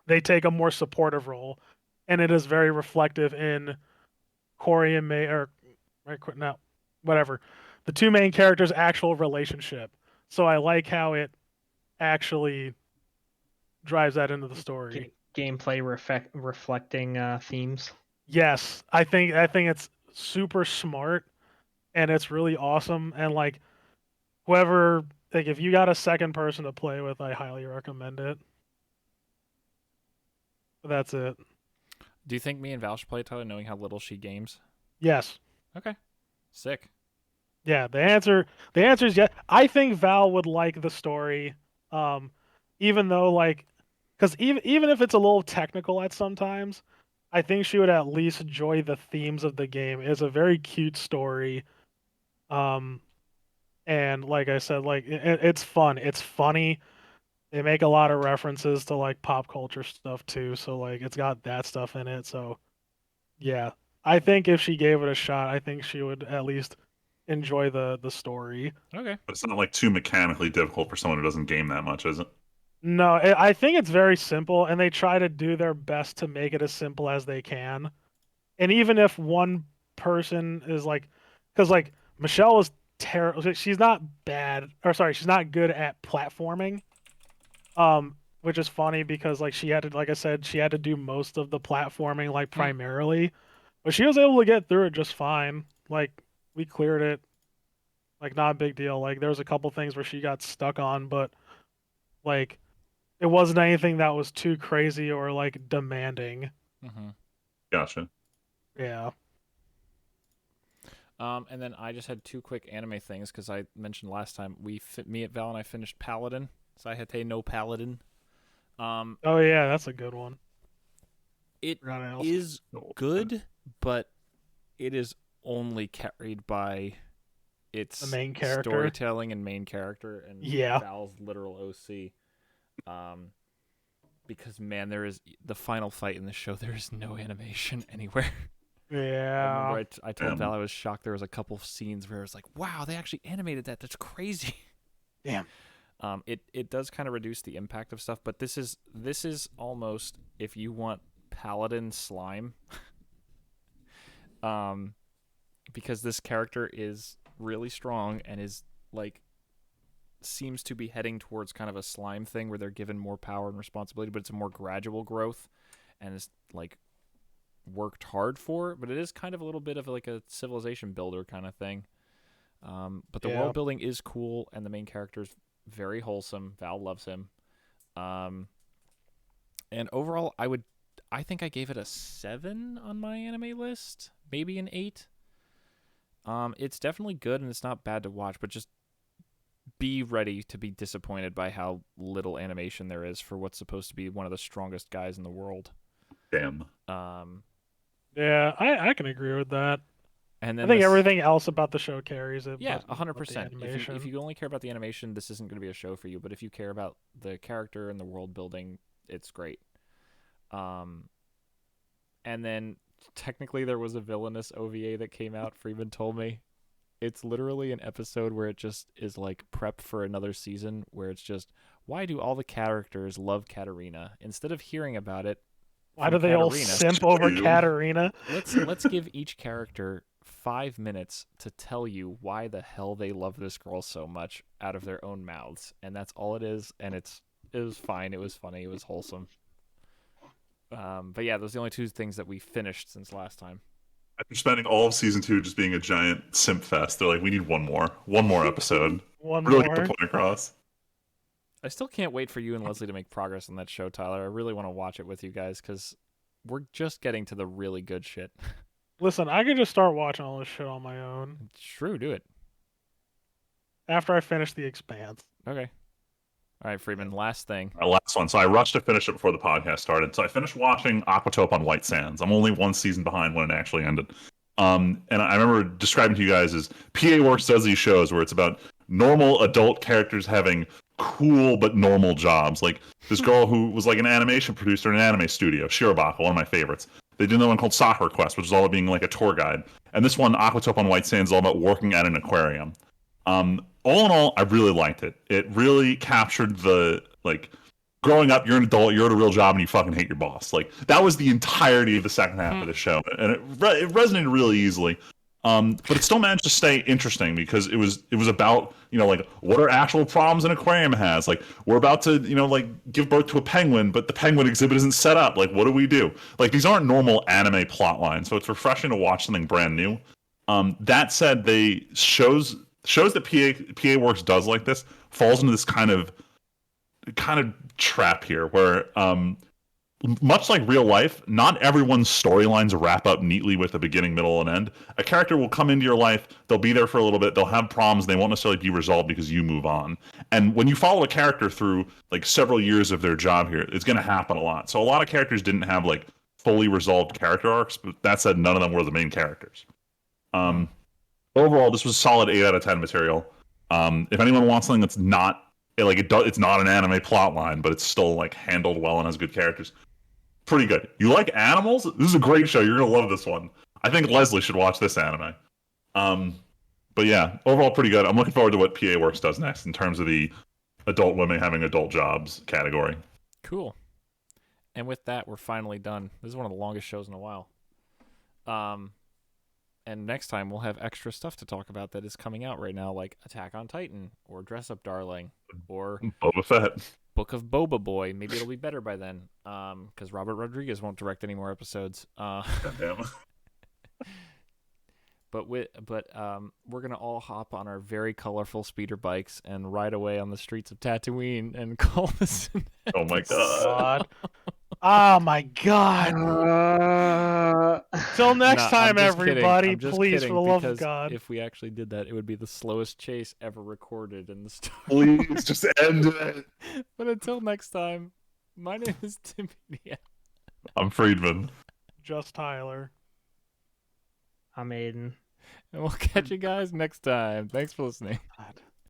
S3: they take a more supportive role, and it is very reflective in Corey and May, or right now, whatever, the two main characters' actual relationship. So I like how it actually drives that into the story.
S4: Gameplay reflecting themes.
S3: Yes, I think it's super smart, and it's really awesome. And like whoever, like if you got a second person to play with, I highly recommend it. But that's it.
S1: Do you think me and Val should play it, Tyler, knowing how little she games?
S3: Yes.
S1: Okay. Sick.
S3: Yeah, the answer is yes. I think Val would like the story, even though like, because even if it's a little technical at sometimes, I think she would at least enjoy the themes of the game. It's a very cute story, and like I said, like it's fun. It's funny. They make a lot of references to like pop culture stuff too, so like it's got that stuff in it. So yeah, I think if she gave it a shot, I think she would at least enjoy the story.
S1: Okay.
S2: But it's not like too mechanically difficult for someone who doesn't game that much, is it?
S3: No, I think it's very simple, and they try to do their best to make it as simple as they can. And even if one person is like, because like Michelle is terrible, she's not bad, or sorry, she's not good at platforming. Which is funny because like she had to, like I said, she had to do most of the platforming like primarily, but she was able to get through it just fine. Like we cleared it, like not a big deal. Like there was a couple things where she got stuck on, but like it wasn't anything that was too crazy or like demanding.
S1: Mm-hmm.
S2: Gotcha.
S3: Yeah.
S1: And then I just had two quick anime things because I mentioned last time me at Val and I finished Paladin. Sayate no Paladin.
S3: Oh yeah, that's a good one.
S1: It
S3: Forgot I also-
S1: is good, but it is only carried by its
S3: The main character.
S1: storytelling and main character and
S3: Yeah.
S1: Val's literal OC. Because man, there is the final fight in the show. There is no animation anywhere. I
S3: Yeah.
S1: remember I told Val I was shocked. There was a couple of scenes where it was like, "Wow, they actually animated that. That's crazy."
S3: Damn.
S1: It does kind of reduce the impact of stuff, but this is almost if you want Paladin slime, because this character is really strong and is like seems to be heading towards kind of a slime thing where they're given more power and responsibility, but it's a more gradual growth and is like worked hard for, but it is kind of a little bit of like a civilization builder kind of thing. But the world building is cool and the main character is very wholesome. Val loves him. And overall I think I gave it a 7 on my anime list, maybe an 8. It's definitely good and it's not bad to watch, but just be ready to be disappointed by how little animation there is for what's supposed to be one of the strongest guys in the world.
S2: Damn.
S3: Yeah, I can agree with that.
S1: And
S3: I
S1: then
S3: think everything else about the show carries it.
S1: Yeah,
S3: but
S1: 100%. If you only care about the animation, this isn't going to be a show for you. But if you care about the character and the world building, it's great. And then technically there was a villainous OVA that came out. Freeman told me it's literally an episode where it just is like prep for another season, where it's just why do all the characters love Katarina instead of hearing about it?
S3: Why do they all simp over Katarina?
S1: Let's give each character 5 minutes to tell you why the hell they love this girl so much out of their own mouths, and that's all it is. And it was fine. It was funny. It was wholesome. But yeah, those are the only two things that we finished since last time.
S2: After spending all of season 2 just being a giant simp fest, they're like, we need one more episode. Really get the point across.
S1: I still can't wait for you and Leslie to make progress on that show, Tyler. I really want to watch it with you guys because we're just getting to the really good shit.
S3: Listen, I could just start watching all this shit on my own.
S1: True, do it.
S3: After I finish The Expanse.
S1: Okay. All right, Freeman, last thing.
S2: Our last one. So I rushed to finish it before the podcast started. So I finished watching Aquatope on White Sands. I'm only one season behind when it actually ended. And I remember describing to you guys as PA Works does these shows where it's about normal adult characters having cool but normal jobs. Like this girl who was like an animation producer in an anime studio, Shirobako, one of my favorites. They did another one called Sakura Quest, which is all about being like a tour guide. And this one, Aquatope on White Sands, is all about working at an aquarium. All in all, I really liked it. It really captured the, like, growing up, you're an adult, you're at a real job, and you fucking hate your boss. Like, that was the entirety of the second half of the show. And it resonated really easily. But it still managed to stay interesting because it was about, you know, like, what are actual problems an aquarium has? Like, we're about to, you know, like, give birth to a penguin, but the penguin exhibit isn't set up. Like, what do we do? Like, these aren't normal anime plot lines, so it's refreshing to watch something brand new. That said, they shows that PA Works does like this falls into this kind of trap here where much like real life, not everyone's storylines wrap up neatly with a beginning, middle, and end. A character will come into your life, they'll be there for a little bit, they'll have problems, they won't necessarily be resolved because you move on. And when you follow a character through like several years of their job here, it's going to happen a lot. So a lot of characters didn't have like fully resolved character arcs, but that said, none of them were the main characters. Overall, this was solid 8 out of 10 material. If anyone wants something that's not like it's not an anime plot line, but it's still like handled well and has good characters, pretty good. You like animals? This is a great show. You're gonna love this one. I think Leslie should watch this anime. But yeah, overall pretty good. I'm looking forward to what PA Works does next in terms of the adult women having adult jobs category.
S1: Cool. And with that, we're finally done. This is one of the longest shows in a while. And next time we'll have extra stuff to talk about that is coming out right now, like Attack on Titan or Dress Up Darling or
S2: Boba Fett.
S1: Book of Boba Boy. Maybe it'll be better by then, because Robert Rodriguez won't direct any more episodes.
S2: Goddamn.
S1: But we're gonna all hop on our very colorful speeder bikes and ride away on the streets of Tatooine and call this.
S2: Oh my god.
S3: Oh my god. Till next
S1: Nah,
S3: time,
S1: I'm just kidding.
S3: everybody.
S1: I'm just
S3: Please,
S1: kidding,
S3: for the love of
S1: because
S3: God.
S1: if we actually did that, it would be the slowest chase ever recorded in the story.
S2: Please just end it.
S1: But until next time, my name is Timpedia.
S2: I'm Friedman.
S3: Just Tyler.
S4: I'm Aiden.
S1: And we'll catch you guys next time. Thanks for listening.
S3: God.